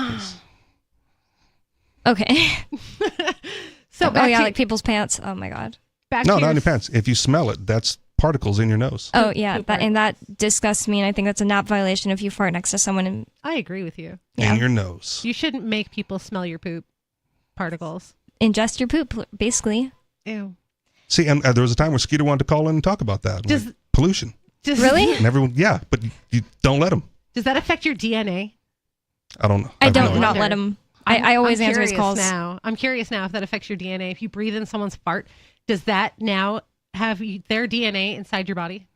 Okay. So oh back yeah, to- like people's pants. Oh my God. Back No, to not your in your pants. If you smell it, that's particles in your nose. Oh yeah, that disgusts me, and I think that's a NAP violation if you fart next to someone. And I agree with you. In your nose. You shouldn't make people smell your poop particles. ingest your poop, basically. Ew. See, and there was a time where Skeeter wanted to call in and talk about that. Does- like, pollution. Really? And everyone, yeah, but you don't let them. Does that affect your DNA? I don't know. I have no don't idea. not let him. I always I'm answer his curious calls. now. I'm curious now if that affects your DNA. If you breathe in someone's fart, does that now have their DNA inside your body?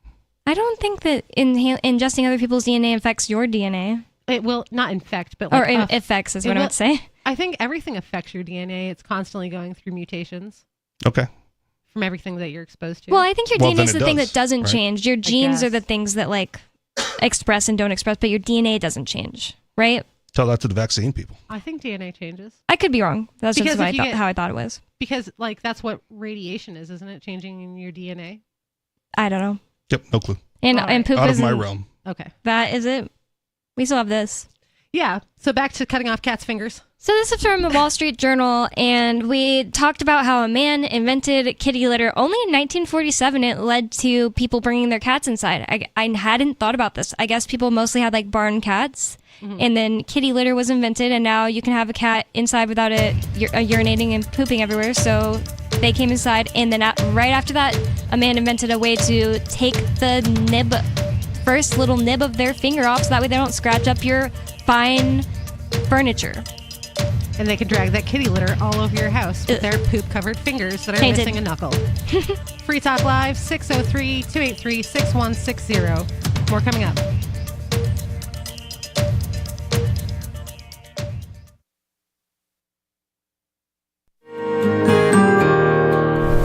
I don't think that ingesting other people's DNA affects your DNA. It will not infect, but Or like affects is it what I will- would say. I think everything affects your DNA. It's constantly going through mutations Okay. from everything that you're exposed to. Well, I think your Well, DNA then is it the thing does, that doesn't right? change. Your genes are guess. the things that like express and don't express, but your DNA doesn't change, right? Tell that to the vaccine people. I think DNA changes. I could be wrong. That's Because just what if you get- how I thought it was. Because like that's what radiation is, isn't it? Changing in your DNA. I don't know. Yep, no clue. And All and right. poop Out of isn't. my realm. Okay. That is it. We still have this. Yeah. So back to cutting off cats' fingers. So this is from the Wall Street Journal, and we talked about how a man invented kitty litter. Only in 1947, it led to people bringing their cats inside. I hadn't thought about this. I guess people mostly had like barn cats, and then kitty litter was invented, and now you can have a cat inside without it urinating and pooping everywhere. So they came inside, and then right after that, a man invented a way to take the first little nib of their finger off, so that way they don't scratch up your fine furniture. And they can drag that kitty litter all over your house with their poop-covered fingers that are Tainted. missing a knuckle. Free Talk Live, 603-283-6160. More coming up.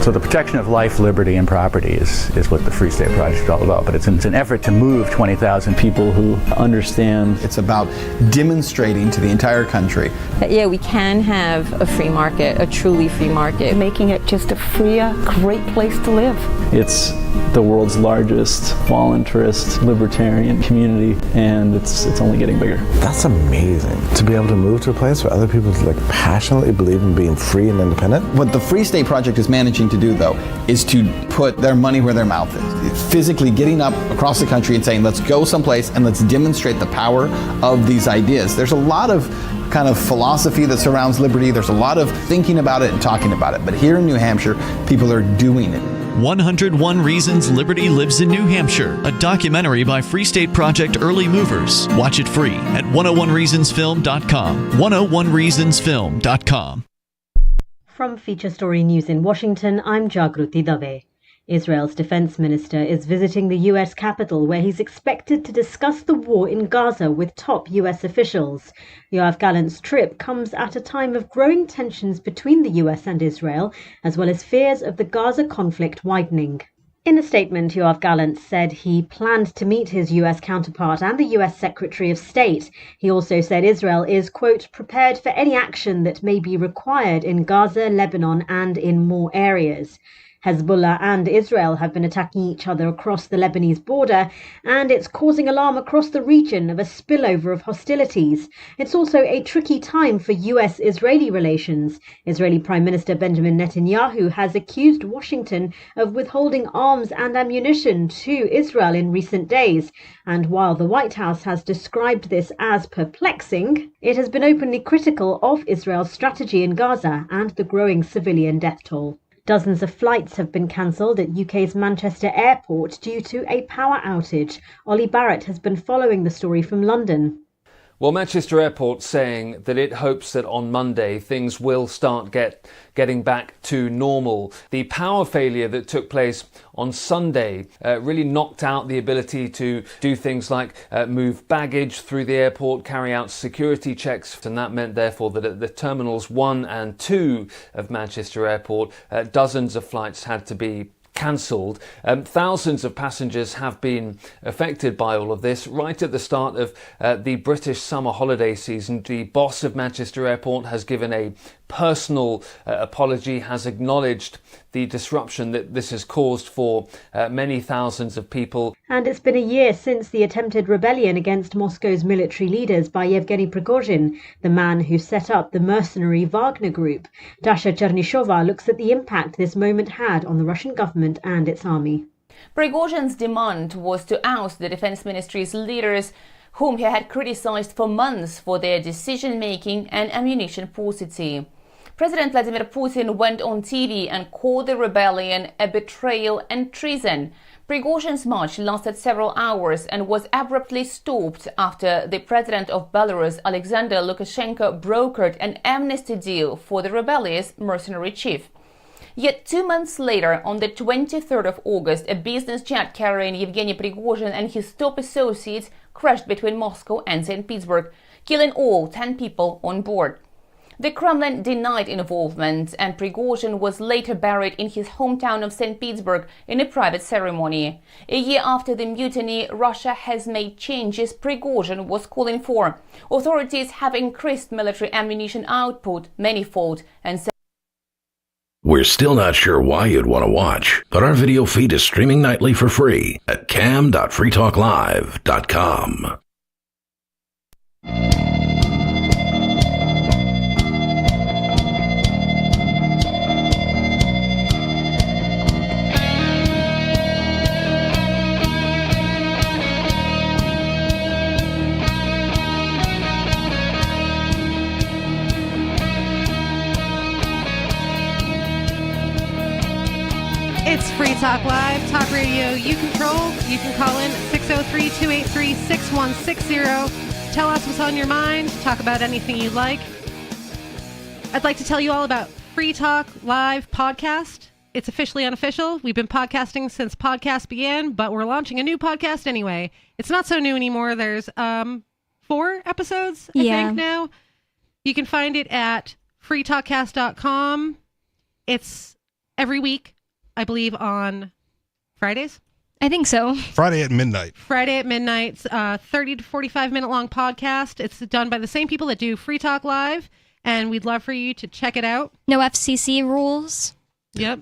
So the protection of life, liberty, and property is what the Free State Project is all about. But it's an effort to move 20,000 people who understand. It's about demonstrating to the entire country that, yeah, we can have a free market, a truly free market. Making it just a freer, great place to live. It's the world's largest voluntarist libertarian community, and it's only getting bigger. That's amazing, to be able to move to a place where other people passionately believe in being free and independent. What the Free State Project is managing to do, though, is to put their money where their mouth is. It's physically getting up across the country and saying, let's go someplace and let's demonstrate the power of these ideas. There's a lot of kind of philosophy that surrounds liberty. There's a lot of thinking about it and talking about it. But here in New Hampshire, people are doing it. 101 Reasons Liberty Lives in New Hampshire, a documentary by Free State Project Early Movers. Watch it free at 101reasonsfilm.com. 101reasonsfilm.com. From Feature Story News in Washington, I'm Jagruti Dave. Israel's defense minister is visiting the U.S. Capitol, where he's expected to discuss the war in Gaza with top U.S. officials. Yoav Gallant's trip comes at a time of growing tensions between the U.S. and Israel, as well as fears of the Gaza conflict widening. In a statement, Yoav Gallant said he planned to meet his U.S. counterpart and the U.S. Secretary of State. He also said Israel is, quote, prepared for any action that may be required in Gaza, Lebanon, and in more areas. Hezbollah and Israel have been attacking each other across the Lebanese border, and it's causing alarm across the region of a spillover of hostilities. It's also a tricky time for US-Israeli relations. Israeli Prime Minister Benjamin Netanyahu has accused Washington of withholding arms and ammunition to Israel in recent days. And while the White House has described this as perplexing, it has been openly critical of Israel's strategy in Gaza and the growing civilian death toll. Dozens of flights have been cancelled at UK's Manchester Airport due to a power outage. Ollie Barrett has been following the story from London. Well, Manchester Airport saying that it hopes that on Monday things will start getting back to normal. The power failure that took place on Sunday really knocked out the ability to do things like move baggage through the airport, carry out security checks, and that meant therefore that at the terminals 1 and 2 of Manchester Airport, dozens of flights had to be cancelled. Thousands of passengers have been affected by all of this. Right at the start of the British summer holiday season, the boss of Manchester Airport has given a personal apology, has acknowledged the disruption that this has caused for many thousands of people. And it's been a year since the attempted rebellion against Moscow's military leaders by Yevgeny Prigozhin, the man who set up the mercenary Wagner Group. Dasha Chernyshova looks at the impact this moment had on the Russian government and its army. Prigozhin's demand was to oust the defense ministry's leaders, whom he had criticized for months for their decision-making and ammunition paucity. President Vladimir Putin went on TV and called the rebellion a betrayal and treason. Prigozhin's march lasted several hours and was abruptly stopped after the president of Belarus, Alexander Lukashenko, brokered an amnesty deal for the rebellious mercenary chief. Yet 2 months later, on the 23rd of August, a business jet carrying Yevgeny Prigozhin and his top associates crashed between Moscow and St. Petersburg, killing all 10 people on board. The Kremlin denied involvement, and Prigozhin was later buried in his hometown of St. Petersburg in a private ceremony. A year after the mutiny, Russia has made changes Prigozhin was calling for. Authorities have increased military ammunition output manifold and We're still not sure why you'd want to watch, but our video feed is streaming nightly for free at cam.freetalklive.com. It's Free Talk Live, talk radio you control. You can call in 603-283-6160. Tell us what's on your mind. Talk about anything you like. I'd like to tell you all about Free Talk Live podcast. It's officially unofficial. We've been podcasting since podcasts began, but we're launching a new podcast anyway. It's not so new anymore. There's 4 episodes, I think, now. You can find it at freetalkcast.com. It's every week, I believe, on Fridays. I think so. Friday at midnight. Friday at midnight. It's a 30 to 45 minute long podcast. It's done by the same people that do Free Talk Live, and we'd love for you to check it out. No FCC rules. Yep.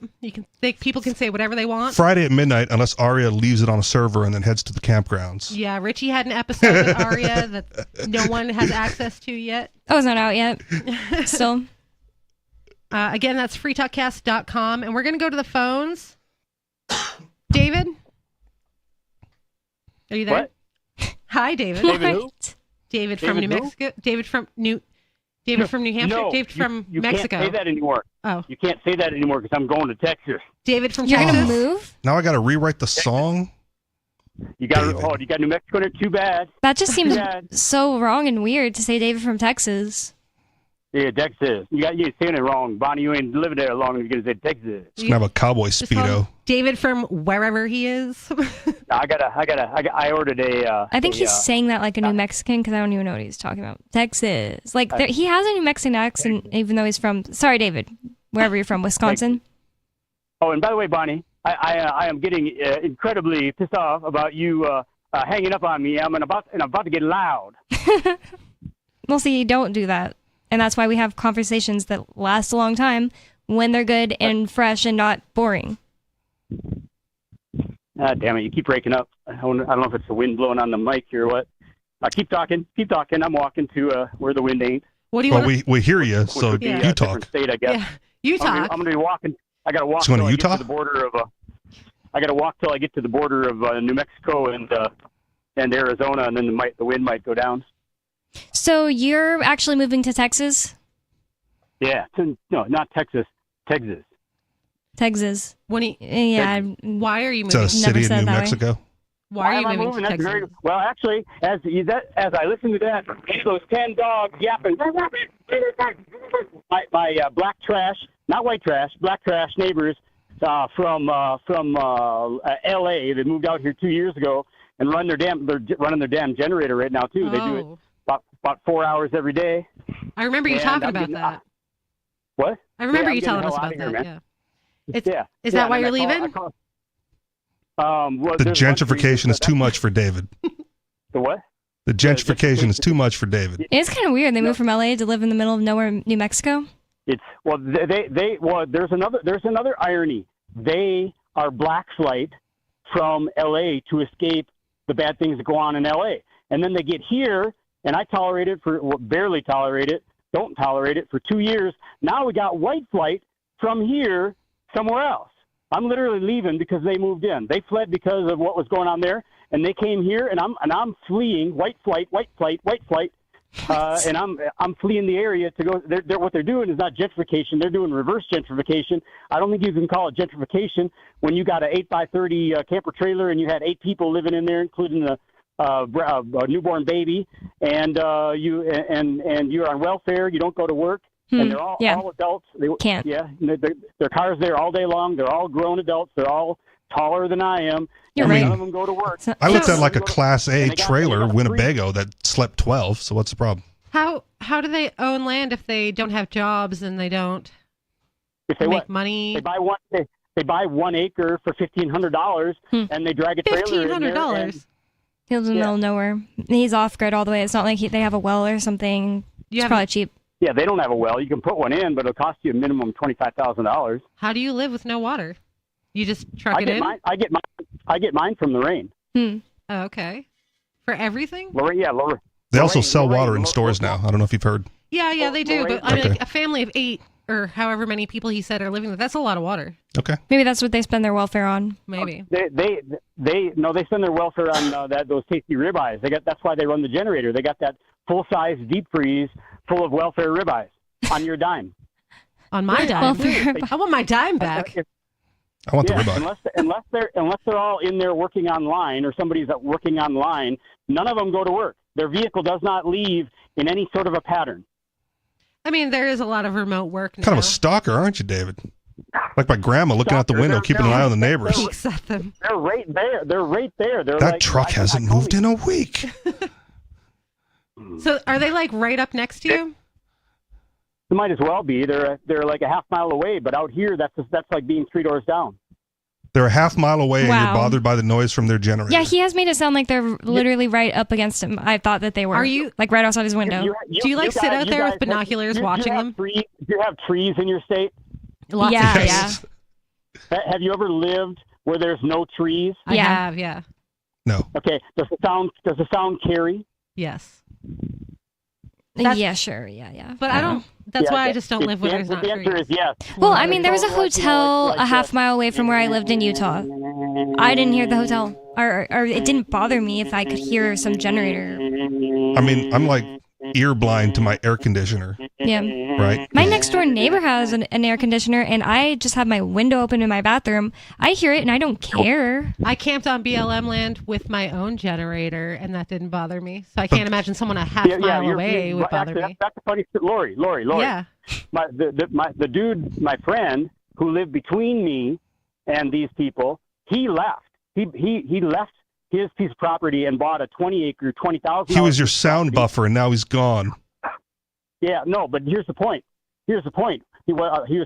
People can say whatever they want. Friday at midnight, unless Aria leaves it on a server and then heads to the campgrounds. Yeah, Richie had an episode with Aria that no one has access to yet. Oh, it's not out yet. Still. Again, that's freetalkcast.com, and we're going to go to the phones. David? Are you there? What? Hi, David. David who? David from New Mexico. David from New Hampshire. No, David from you Mexico. Can't say that anymore. Oh. You can't say that anymore because I'm going to Texas. David from You're Texas. going to move? Now I got to rewrite the song. You got you got New Mexico in it. Too bad. That just seems bad. so wrong and weird to say David from Texas. Yeah, Texas. You're saying it wrong, Bonnie. You ain't living there long. You're gonna say Texas. It's gonna have a cowboy Just call him speedo. David from wherever he is. I ordered a. I think he's saying that like a New Mexican because I don't even know what he's talking about. Texas. Like, he has a New Mexican accent even though he's from... Sorry, David. Wherever you're from, Wisconsin. Oh, and by the way, Bonnie, I am getting incredibly pissed off about you hanging up on me. I'm about to get loud. Well, see, don't do that. And that's why we have conversations that last a long time when they're good and fresh and not boring. Damn it, you keep breaking up. I don't know if it's the wind blowing on the mic or what. Keep talking. I'm walking to where the wind ain't. What do you want? we hear you, so Which would be you a talk. different state, I guess. Yeah, you talk. I'm going to be walking. I got to walk So till in I get Utah? to the border of. I got to walk till I get to the border of New Mexico and Arizona, and then the wind might go down. So you're actually moving to Texas? Yeah, no, not Texas. Texas. Texas. Yeah. Why are you It's moving? a city in New Mexico. Why are you am I moving to That's Texas? well, actually, as I listen to that, those 10 dogs yapping. My black trash, not white trash, black trash neighbors from L.A. that moved out here 2 years ago and they're running their damn generator right now too. They do it about 4 hours every day. I remember you talking about that. What? I remember I'm you getting telling the us hell about outta here, that. man. Is that why and you're I leaving? Well, The there's one gentrification reason is too much for David. The what? The gentrification is too much for David. It's kind of weird. They moved from LA to live in the middle of nowhere, New Mexico. It's there's another irony. They are black flight from LA to escape the bad things that go on in LA. And then they get here and I barely tolerate it, don't tolerate it for 2 years. Now we got white flight from here somewhere else. I'm literally leaving because they moved in. They fled because of what was going on there, and they came here, and I'm fleeing white flight, and I'm fleeing the area to go. What they're doing is not gentrification; they're doing reverse gentrification. I don't think you can call it gentrification when you got an 8x30 camper trailer and you had 8 people living in there, including a newborn baby, and you're on welfare. You don't go to work. And they're all adults. They can't. Yeah, their cars there all day long. They're all grown adults. They're all taller than I am. You're and right. None of them go to work. I looked at like a Class A and they got trailer, free- Winnebago, that slept 12. So what's the problem? How do they own land if they don't have jobs and they don't If they make money? They buy one. They buy 1 acre for $1,500, and they drag a trailer in there. $1,500. He lives in the middle of nowhere. He's off grid all the way. It's not like they have a well or something. It's probably cheap. Yeah, they don't have a well. You can put one in, but it'll cost you a minimum $25,000. How do you live with no water? You just truck it in? I get mine from the rain. Oh, okay. For everything? Lower. They also sell water in stores now. I don't know if you've heard. Yeah, they do. But I mean, Okay. like a family of 8 or however many people he said are living there, that's a lot of water. Okay. Maybe that's what they spend their welfare on. Maybe. They spend their welfare on those tasty ribeyes. That's why they run the generator. They got that full size deep freeze full of welfare ribeyes on your dime. On my dime. I want my dime back. I want the ribeye. Unless they're all in there working online or somebody's working online, none of them go to work. Their vehicle does not leave in any sort of a pattern. I mean, there is a lot of remote work now. Kind of a stalker, aren't you, David? Like my grandma looking out the window, keeping an eye on the neighbors. Peeks at them. They're right there. They're right there. They're That like, truck hasn't moved in a week. So are they like right up next to you? It might as well be. They're like a half mile away, but out here, that's like being 3 doors down. They're a half mile away, and Wow. you're bothered by the noise from their generator. Yeah, he has made it sound like they're literally right up against him. I thought that they were. Are you like right outside his window? Do you like sit out there with binoculars watching them? Do you have trees in your state? Lots yeah, of yeah. trees. Have you ever lived where there's no trees? I have, yeah. No. Okay. Does the sound carry? Yes. Yeah, sure. Yeah. But I don't. That's Yeah, why I just don't live where the there's not The answer trees. is yes. Well, I mean, there was a hotel a half mile away from where I lived in Utah. I didn't hear the hotel, or it didn't bother me if I could hear some generator. I mean, I'm like ear blind to my air conditioner. Yeah. Right? My next door neighbor has an air conditioner, and I just have my window open in my bathroom. I hear it, and I don't care. I camped on BLM land with my own generator, and that didn't bother me. So I can't imagine someone a half mile away would bother me. That's a funny story. Lori. Yeah. The dude, my friend, who lived between me and these people, he left. He left his piece of property and bought a 20-acre, $20,000. He was your sound buffer, and now he's gone. Yeah, no, but here's the point. He was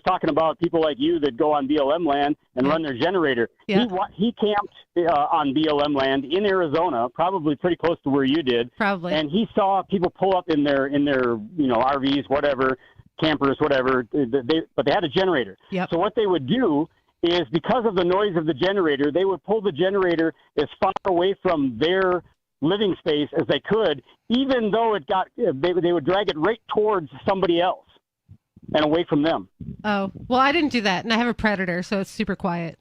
talking about people like you that go on BLM land and run their generator. Yeah. He camped on BLM land in Arizona, probably pretty close to where you did. Probably. And he saw people pull up in their RVs, whatever, campers, whatever. But they had a generator. Yep. So what they would do is, because of the noise of the generator, they would pull the generator as far away from their living space as they could, even though they would drag it right towards somebody else and away from them. Oh, well, I didn't do that, and I have a Predator, so it's super quiet.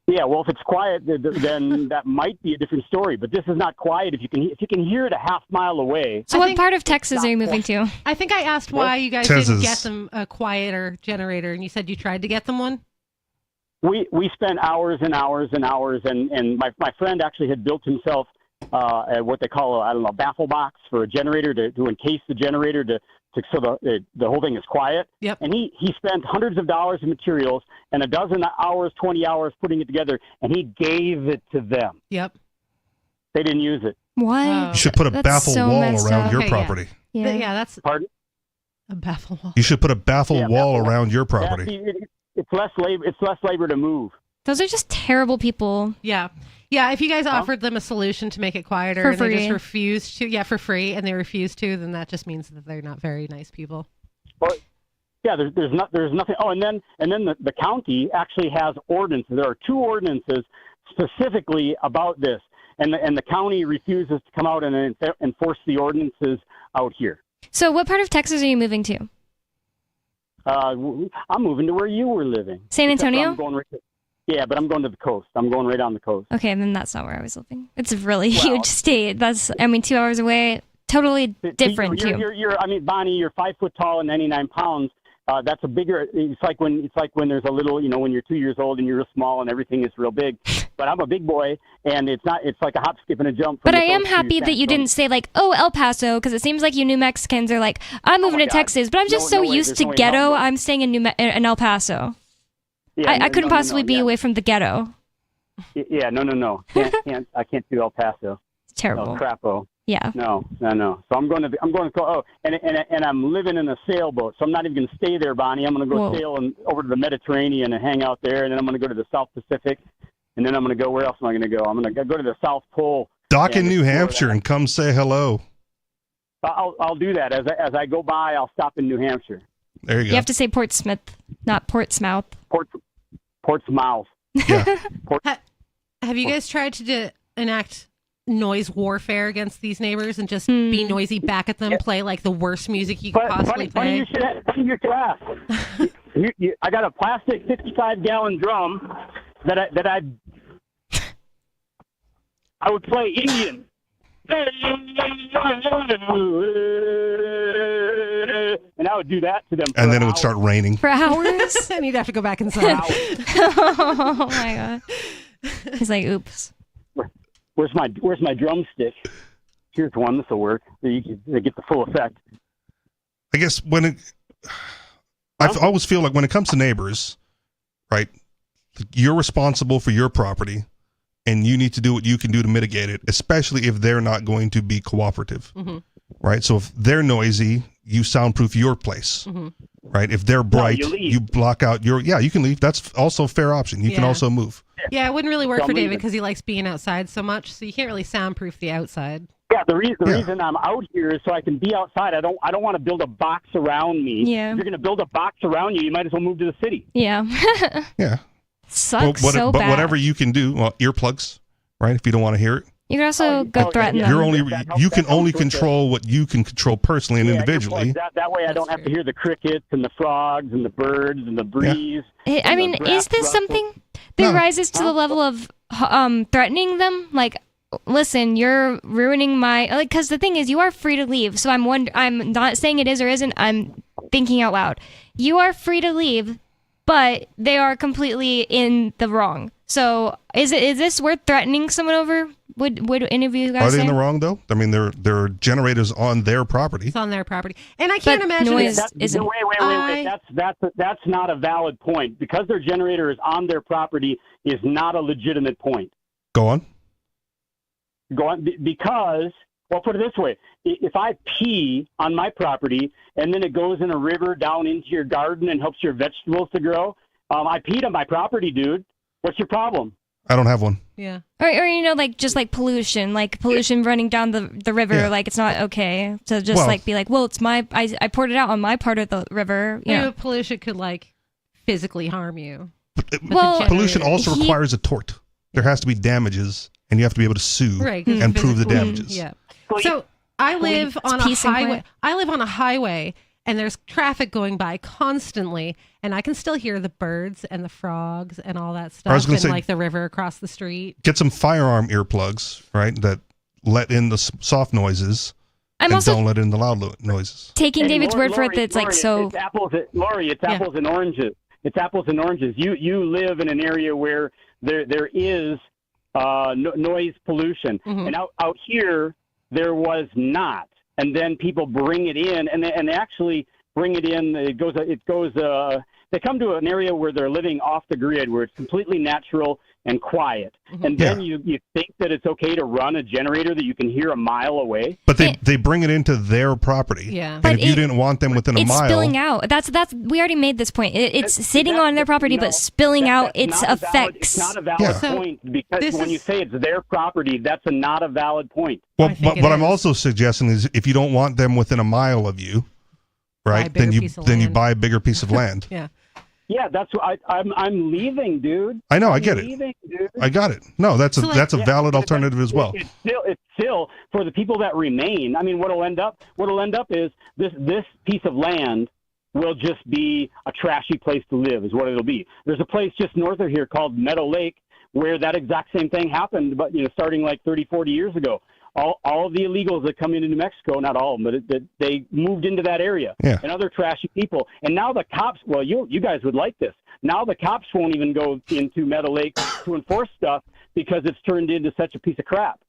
Yeah, well, if it's quiet, then that might be a different story. But this is not quiet. If you can hear it a half mile away. So what part of Texas are you moving to? I think I asked why you guys didn't get them a quieter generator, and you said you tried to get them one? We spent hours and hours and hours, and my friend actually had built himself what they call a baffle box for a generator to encase the generator so the whole thing is quiet. Yep. And he spent hundreds of dollars in materials and a dozen hours, 20 hours putting it together, and he gave it to them. Yep. They didn't use it. What? You should put a baffle wall around your Okay, property. Yeah, that's Pardon? a baffle wall. You should put a baffle wall around your Yeah, property. see, it's less labor. It's less labor to move. Those are just terrible people. Yeah. Yeah, if you guys offered them a solution to make it quieter For and they free. just refused to, for free, and they refused to, then that just means that they're not very nice people. Well, yeah, there's nothing. Oh, and then the county actually has ordinances. There are 2 ordinances specifically about this, and the county refuses to come out and enforce the ordinances out here. So what part of Texas are you moving to? I'm moving to where you were living. San Except Antonio? I'm going yeah, but I'm going to the coast. I'm going right on the coast. Okay, then that's not where I was living. It's a really huge state. That's, 2 hours away. Totally different too. I mean, Bonnie, you're 5 foot tall and 99 pounds. That's a bigger. It's like when there's a little, when you're 2 years old and you're real small and everything is real big. But I'm a big boy, and it's not. It's like a hop, skip, and a jump. But I am happy that you didn't say like, oh, El Paso, because it seems like you New Mexicans are like, I'm moving to Texas, but I'm just so used to ghetto. I'm staying in El Paso. Yeah, I couldn't possibly be away from the ghetto. Yeah, no. I can't do El Paso. It's terrible. El Crapo. Yeah. No. So I'm going to go. Oh, and I'm living in a sailboat, so I'm not even going to stay there, Bonnie. I'm going to go sail over to the Mediterranean and hang out there, and then I'm going to go to the South Pacific, and then I'm going to go. Where else am I going to go? I'm going to go to the South Pole. Dock in New Hampshire and come say hello. I'll do that as I go by. I'll stop in New Hampshire. There you go. You have to say Portsmouth, not Portsmouth. Portsmouth. Yeah. Have you guys tried to enact noise warfare against these neighbors and just be noisy back at them, play like the worst music you could possibly play? You should ask. I got a plastic 55-gallon drum that I would play Indian. And I would do that to them. And then it would start raining. For hours? And you'd have to go back inside. Oh my god. He's like, oops. Where's my drumstick? Here's one. This will work. You get the full effect. I guess I always feel like when it comes to neighbors, right, you're responsible for your property and you need to do what you can do to mitigate it, especially if they're not going to be cooperative, right? So if they're noisy, you soundproof your place, right? If they're bright, you block out you can leave. That's also a fair option. You can also move. Yeah, it wouldn't really work for David because he likes being outside so much, so you can't really soundproof the outside. Yeah, the reason I'm out here is so I can be outside. I don't want to build a box around me. Yeah. If you're going to build a box around you, you might as well move to the city. Yeah. Yeah. Sucks but bad. Whatever you can do, earplugs, right? If you don't want to hear it. You can also go threaten them. You can only control what you can control personally and individually. That way I don't have to hear the crickets and the frogs and the birds and the breeze. I mean, is this something that rises to the level of threatening them? Like, listen, you're ruining my... Because the thing is, you are free to leave. So I'm not saying it is or isn't. I'm thinking out loud. You are free to leave, but they are completely in the wrong. So is this worth threatening someone over? Would any of you guys Are they say? in the wrong though? I mean, there are generators on their property. It's on their property, and I can't imagine Wait. That's not a valid point. Because their generator is on their property is not a legitimate point. Go on. Because, well, put it this way: if I pee on my property and then it goes in a river down into your garden and helps your vegetables to grow, I peed on my property, dude. What's your problem? I don't have one. Yeah. Or just like pollution running down the river, like it's not okay to just be like, well, it's I poured it out on my part of the river. You know, pollution could physically harm you. Well, pollution also requires a tort. There has to be damages, and you have to be able to sue and prove the damages. Yeah. So I live on a highway. I live on a highway, and there's traffic going by constantly, and I can still hear the birds and the frogs and all that stuff, I was gonna say, the river across the street. Get some firearm earplugs, right, that let in the soft noises I'm and also don't let in the loud noises. Taking David's word for it, Lori, that's so... It's apples and oranges. It's apples and oranges. You live in an area where there is noise pollution, and out here there was not. And then people bring it in, and they actually bring it in. It goes. They come to an area where they're living off the grid, where it's completely natural and quiet. And then you think that it's okay to run a generator that you can hear a mile away. But they bring it into their property. Yeah. And But if you didn't want them within a It's mile, spilling out. That's we already made this point. It's sitting on their property, but spilling out its effects. It's not a valid point because when you say it's their property, that's not a valid point. Well, but what I'm also suggesting is if you don't want them within a mile of you, right, then you buy a bigger piece of land. Yeah, that's what I'm leaving, dude. I know, I I'm get leaving, it. Dude. I got it. No, that's a valid alternative as well. It's still for the people that remain. I mean, what'll end up is this piece of land will just be a trashy place to live. Is what it'll be. There's a place just north of here called Meadow Lake where that exact same thing happened, but starting like 30, 40 years ago. All of the illegals that come into New Mexico, not all of them, but they moved into that area, and other trashy people. And now the cops, well, you guys would like this. Now the cops won't even go into Meadow Lake to enforce stuff because it's turned into such a piece of crap.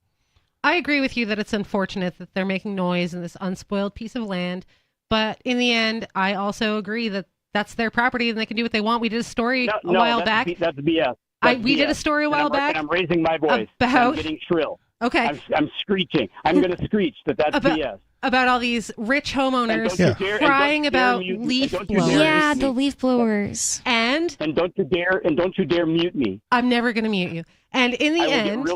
I agree with you that it's unfortunate that they're making noise in this unspoiled piece of land. But in the end, I also agree that that's their property and they can do what they want. We did a story a while back. That's BS. We did a story a while back. And I'm raising my voice. About... I'm getting shrill. Okay. I'm screeching. I'm going to screech that's BS. About all these rich homeowners crying about leaf blowers. Yeah, the leaf blowers. And don't you dare mute me. I'm never going to mute you. And in the end,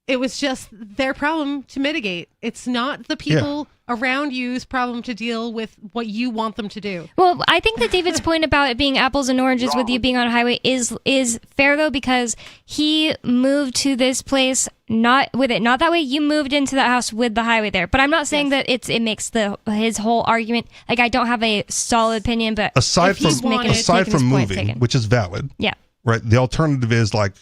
it was just their problem to mitigate. It's not the people around you's problem to deal with what you want them to do. Well, I think that David's point about it being apples and oranges with you being on a highway is fair, though, because he moved to this place not with it. Not that way. You moved into the house with the highway there. But I'm not saying that it makes his whole argument. Like, I don't have a solid opinion, but aside from moving, which is valid. Yeah. Right. The alternative is like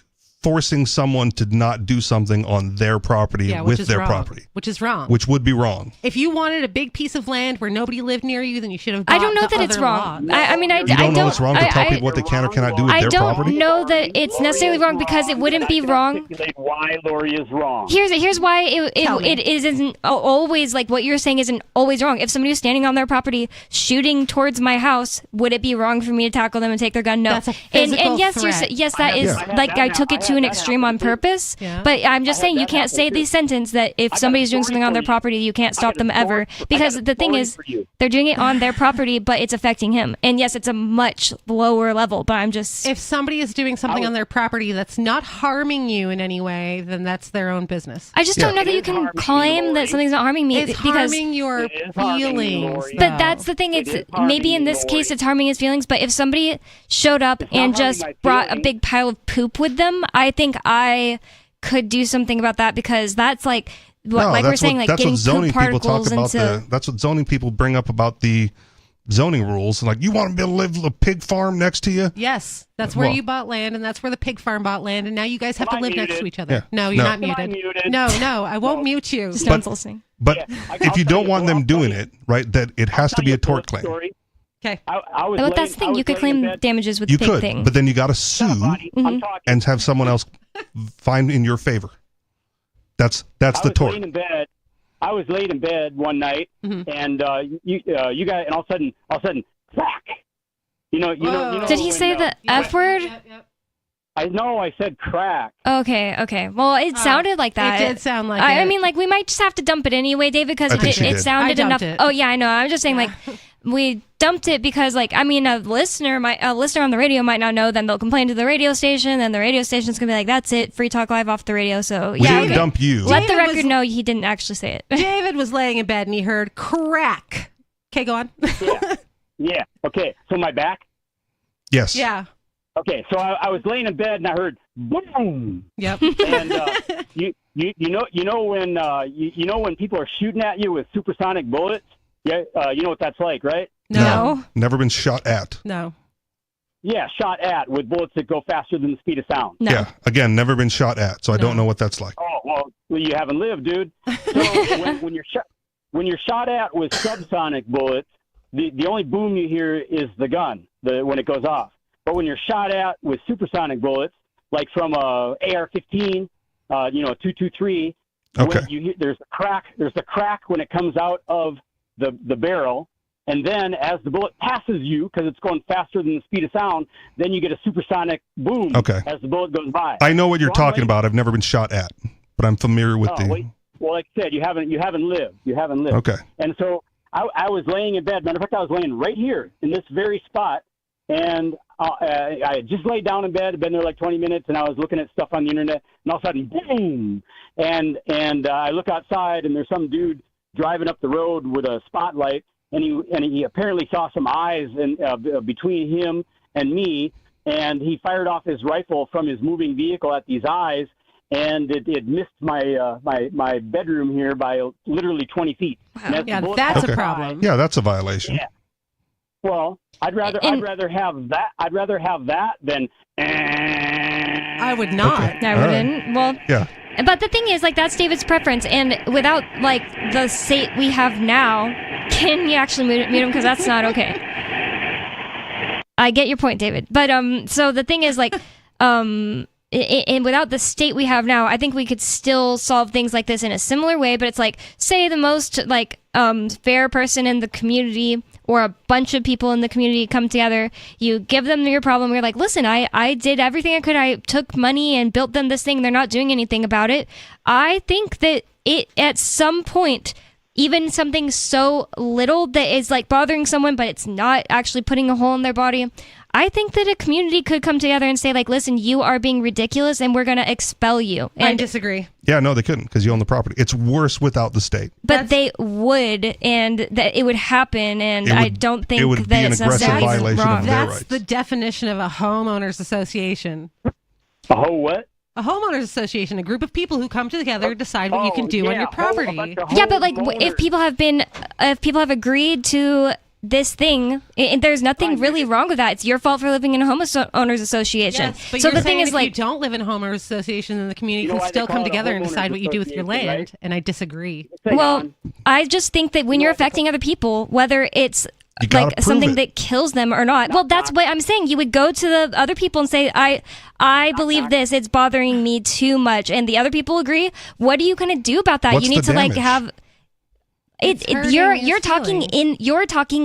forcing someone to not do something on their property which with is their wrong. property. Which is wrong. Which would be wrong. If you wanted a big piece of land where nobody lived near you, then you should have. I don't know that it's wrong. I mean, I You don't know it's wrong to tell people what they can or cannot do with I their don't property? know that it's necessarily wrong because it wouldn't be wrong. Why Lori is wrong. Here's why it isn't always like what you're saying isn't always wrong. If somebody was standing on their property shooting towards my house, would it be wrong for me to tackle them and take their gun? No. That's a and physical yes, threat. yes, that is like I took it to an extreme on purpose. Yeah. But I'm just saying you can't say the sentence that if somebody's doing something on their property, you can't stop them ever. Because the thing is, they're doing it on their property, but it's affecting him. And yes, it's a much lower level. But I'm just if somebody is doing something on their property that's not harming you in any way, then that's their own business. I just don't know that you can claim that something's not harming me It's because harming your feelings. But that's the thing. It's maybe in this case it's harming his feelings. But if somebody showed up and just brought a big pile of poop with them, I think I could do something about that because that's like what, like we're saying, like that's getting what zoning poop people talk particles about. into. That's what zoning people bring up about the zoning rules. Like, you want to be able to live a pig farm next to you? Yes, that's where Well- you bought land, and that's where the pig farm bought land, and now you guys have to live next to each other. Yeah. No, you're No. not muted. No, I won't mute you. Just no one's listening. But if you don't want them doing it, right, that it has to be a tort claim. Okay. But that's the thing. You could claim damages with You pig could, thing. but then you got to sue Mhm. and have someone else find in your favor. That's the tort. I was laid in bed one night, and you guys, and all of a sudden, crack. You know. Did he say the F word? I know. I said crack. Okay. Well, it sounded like that. It did sound like I it. mean, like we might just have to dump it anyway, David, because I think she it did. sounded I dumped enough. it. Oh yeah, I know. I'm just saying, like we dumped it because, like, I mean, a listener on the radio might not know. Then they'll complain to the radio station, and the radio station's gonna be like, "That's it, Free Talk Live off the radio." So We yeah, didn't okay. dump you. Let the David record was- know he didn't actually say it. David was laying in bed and he heard crack. Okay, go on. Yeah. Okay. So my back. Yes. Yeah. Okay. So I was laying in bed and I heard boom. Yep. And you know when people are shooting at you with supersonic bullets. Yeah. You know what that's like, right? No. Never been shot at. No. Yeah, shot at with bullets that go faster than the speed of sound. No. Yeah. Again, never been shot at, so I don't know what that's like. Oh well, you haven't lived, dude. So when you're shot at with subsonic bullets, the only boom you hear is the gun when it goes off. But when you're shot at with supersonic bullets, like from a AR-15, a 223, Okay. when you hear, there's a crack when it comes out of the barrel. And then as the bullet passes you, because it's going faster than the speed of sound, then you get a supersonic boom Okay. as the bullet goes by. I know what you're So I'm talking about. I've never been shot at, but I'm familiar with the. Well, like I said, you haven't lived. You haven't lived. Okay. And so I was laying in bed. Matter of fact, I was laying right here in this very spot, and I had just laid down in bed. I'd been there like 20 minutes, and I was looking at stuff on the internet, and all of a sudden, boom! And I look outside, and there's some dude driving up the road with a spotlight, and he apparently saw some eyes between him and me, and he fired off his rifle from his moving vehicle at these eyes, and it missed my bedroom here by literally 20 feet. And as the Yeah, bullet that's passed a by- problem. Yeah, that's a violation. Yeah. Well, I'd rather have that. I'd rather have that than. I would not. Okay. I All right. wouldn't. Well, Yeah. but the thing is, like, that's David's preference, and without like the state we have now, can you actually mute him? Because that's not okay. I get your point, David. But so the thing is, like, and without the state we have now, I think we could still solve things like this in a similar way. But it's like, say the most like fair person in the community or a bunch of people in the community come together. You give them your problem. You're like, listen, I did everything I could. I took money and built them this thing. They're not doing anything about it. I think that it at some point, even something so little that is like bothering someone, but it's not actually putting a hole in their body. I think that a community could come together and say, like, listen, you are being ridiculous and we're going to expel you. I And disagree. Yeah, no, they couldn't because you own the property. It's worse without the state. but they would, and that it would happen, and It would- I don't think it would be that an it's aggressive necessarily violation of wrong. their That's rights. the definition of a homeowners association. A whole what? A homeowners association, a group of people who come together, decide what you can do on your property. Yeah, but like if people have agreed to this thing, and there's nothing really wrong with that. It's your fault for living in a homeowners association. Yes, but so you're the thing saying is, if like, you don't live in a homeowners association, then the community You know can why they still call come it a together and decide homeowners what you do with your association, land. right? And I disagree. well, I just think that when you're affecting other people, whether it's You gotta like prove something it. that kills them or not. Well, that's what I'm saying. You would go to the other people and say, I believe this. It's bothering me too much, and the other people agree. What are you going to do about that? What's you need the to like damage? have. You're talking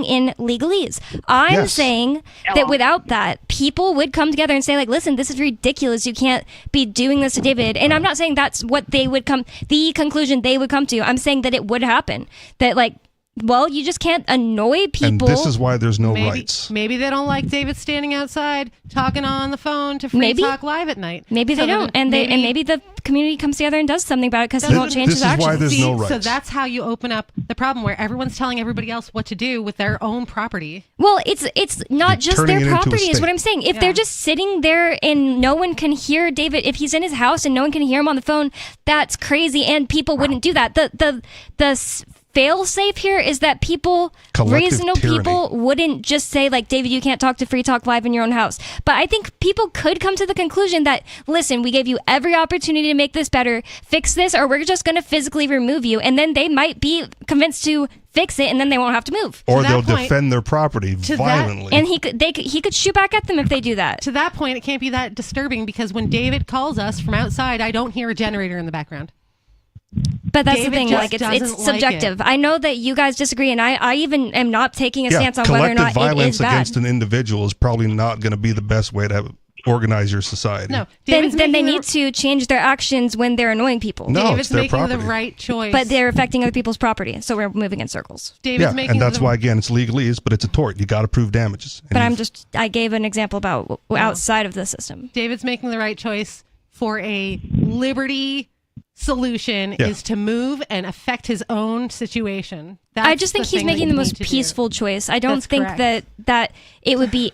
in legalese. I'm Yes. saying that without that, people would come together and say, like, listen, this is ridiculous. You can't be doing this to David. And I'm not saying that's what they would the conclusion they would come to. I'm saying that it would happen. That, like, well, you just can't annoy people. And this is why there's no rights. Maybe they don't like David standing outside talking on the phone to Free Talk Live at night. Maybe they So don't, and maybe the community comes together and does something about it because he won't change his actions. This is why there's no rights. So that's how you open up the problem where everyone's telling everybody else what to do with their own property. Well, it's not just turning their it into a property, is state. what I'm saying. If they're just sitting there and no one can hear David, if he's in his house and no one can hear him on the phone, that's crazy, and people wouldn't do that. The fail safe here is that Collective reasonable tyranny. people wouldn't just say, like, David, you can't talk to Free Talk Live in your own house. But I think people could come to the conclusion that, listen, we gave you every opportunity to make this better, fix this, or we're just going to physically remove you. And then they might be convinced to fix it, and then they won't have to move. Or they'll defend their property violently. And he could shoot back at them if they do that. To that point, it can't be that disturbing because when David calls us from outside, I don't hear a generator in the background. But that's David the thing, just like, it's doesn't like subjective. I know that you guys disagree, and I even am not taking a stance on whether or collective not it violence is bad. against an individual is probably not going to be the best way to organize your society. No, Then they need to change their actions when they're annoying people. No, David's it's their making the property. right choice. But they're affecting other people's property, so we're moving in circles. David's Yeah, and that's why, again, it's legalese, but it's a tort. You got to prove damages. But I gave an example about outside of the system. David's making the right choice for a liberty solution is to move and affect his own situation. That's I just think he's making the most peaceful choice. I don't That's think correct. that it would be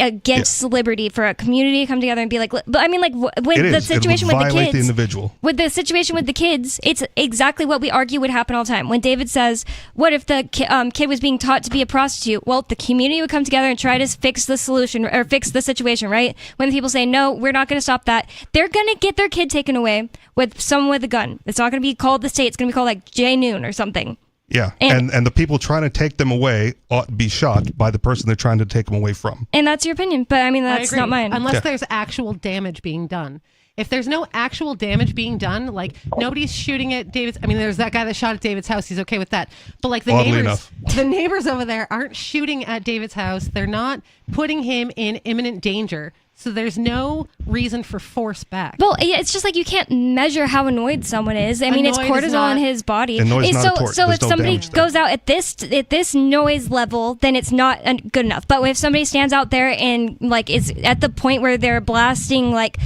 against liberty for a community to come together and be like, but I mean, like with the situation with the kids, the individual. with the situation with the kids, it's exactly what we argue would happen all the time. When David says, what if the kid was being taught to be a prostitute? Well, the community would come together and try to fix the solution or fix the situation, right? When people say, no, we're not going to stop that, they're going to get their kid taken away with someone with a gun. It's not going to be called the state. It's going to be called like J Noon or something. Yeah, and the people trying to take them away ought to be shot by the person they're trying to take them away from. And that's your opinion, but I mean, I that's agree. not mine. Unless there's actual damage being done. If there's no actual damage being done, like nobody's shooting at David's. I mean, there's that guy that shot at David's house. He's okay with that. But like the neighbors over there aren't shooting at David's house. They're not putting him in imminent danger. So there's no reason for force back. Well, it's just like you can't measure how annoyed someone is. I mean, it's Annoyed is cortisol not- in his body. Annoyed is not a tort. So There's if no somebody damage there. goes out at this noise level, then it's not good enough. But if somebody stands out there and like is at the point where they're blasting like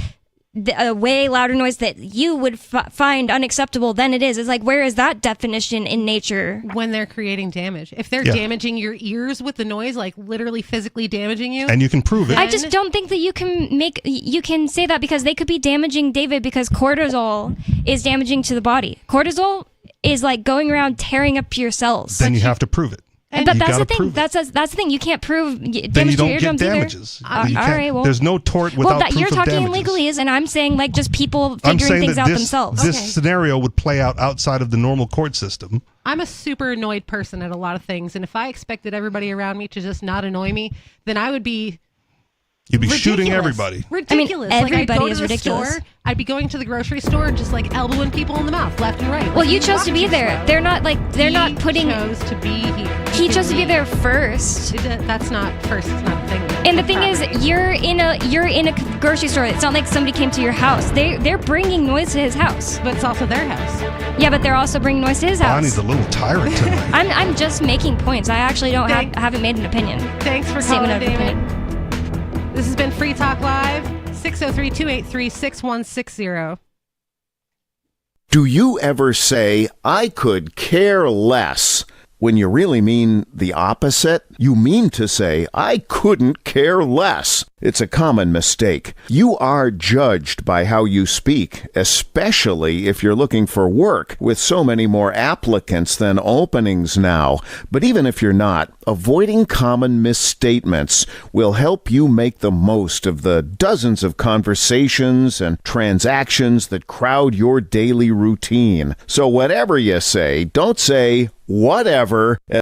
a way louder noise that you would find unacceptable, then it is. It's like, where is that definition in nature? When they're creating damage. If they're damaging your ears with the noise, like literally physically damaging you. And you can prove it. I just don't think that you can say that because they could be damaging David because cortisol is damaging to the body. Cortisol is like going around tearing up your cells. Then you have to prove it. But You that's the gotta thing. prove it. That's the thing. You can't prove damage Then you to your don't get eardrums damages. either. You All can't- right. Well, there's no tort without proof you're of talking in damages. legalese, and I'm saying like just people I'm figuring saying things that out themselves. this scenario would play out outside of the normal court system. I'm a super annoyed person at a lot of things. And if I expected everybody around me to just not annoy me, then I would be You'd be shooting ridiculous. everybody. Ridiculous. I mean, Like, I'd go everybody to is the ridiculous. store, I'd be going to the grocery store and just like elbowing people in the mouth left and right. Well, Like, you chose to walking be too there. slow. They're not putting. Chose to be here. He chose to be there first. That's not first. It's not the thing. And the thing is, you're in a grocery store. It's not like somebody came to your house. They're bringing noise to his house. But it's also their house. Yeah, but they're also bringing noise to his house. Bonnie's a little tyrant tonight. I'm just making points. I actually haven't made an opinion. Thanks for Statement calling, of David. opinion. This has been Free Talk Live, 603-283-6160. Do you ever say, I could care less when you really mean the opposite. You mean to say, I couldn't care less. It's a common mistake. You are judged by how you speak, especially if you're looking for work, with so many more applicants than openings now. But even if you're not, avoiding common misstatements will help you make the most of the dozens of conversations and transactions that crowd your daily routine. So whatever you say, don't say whatever.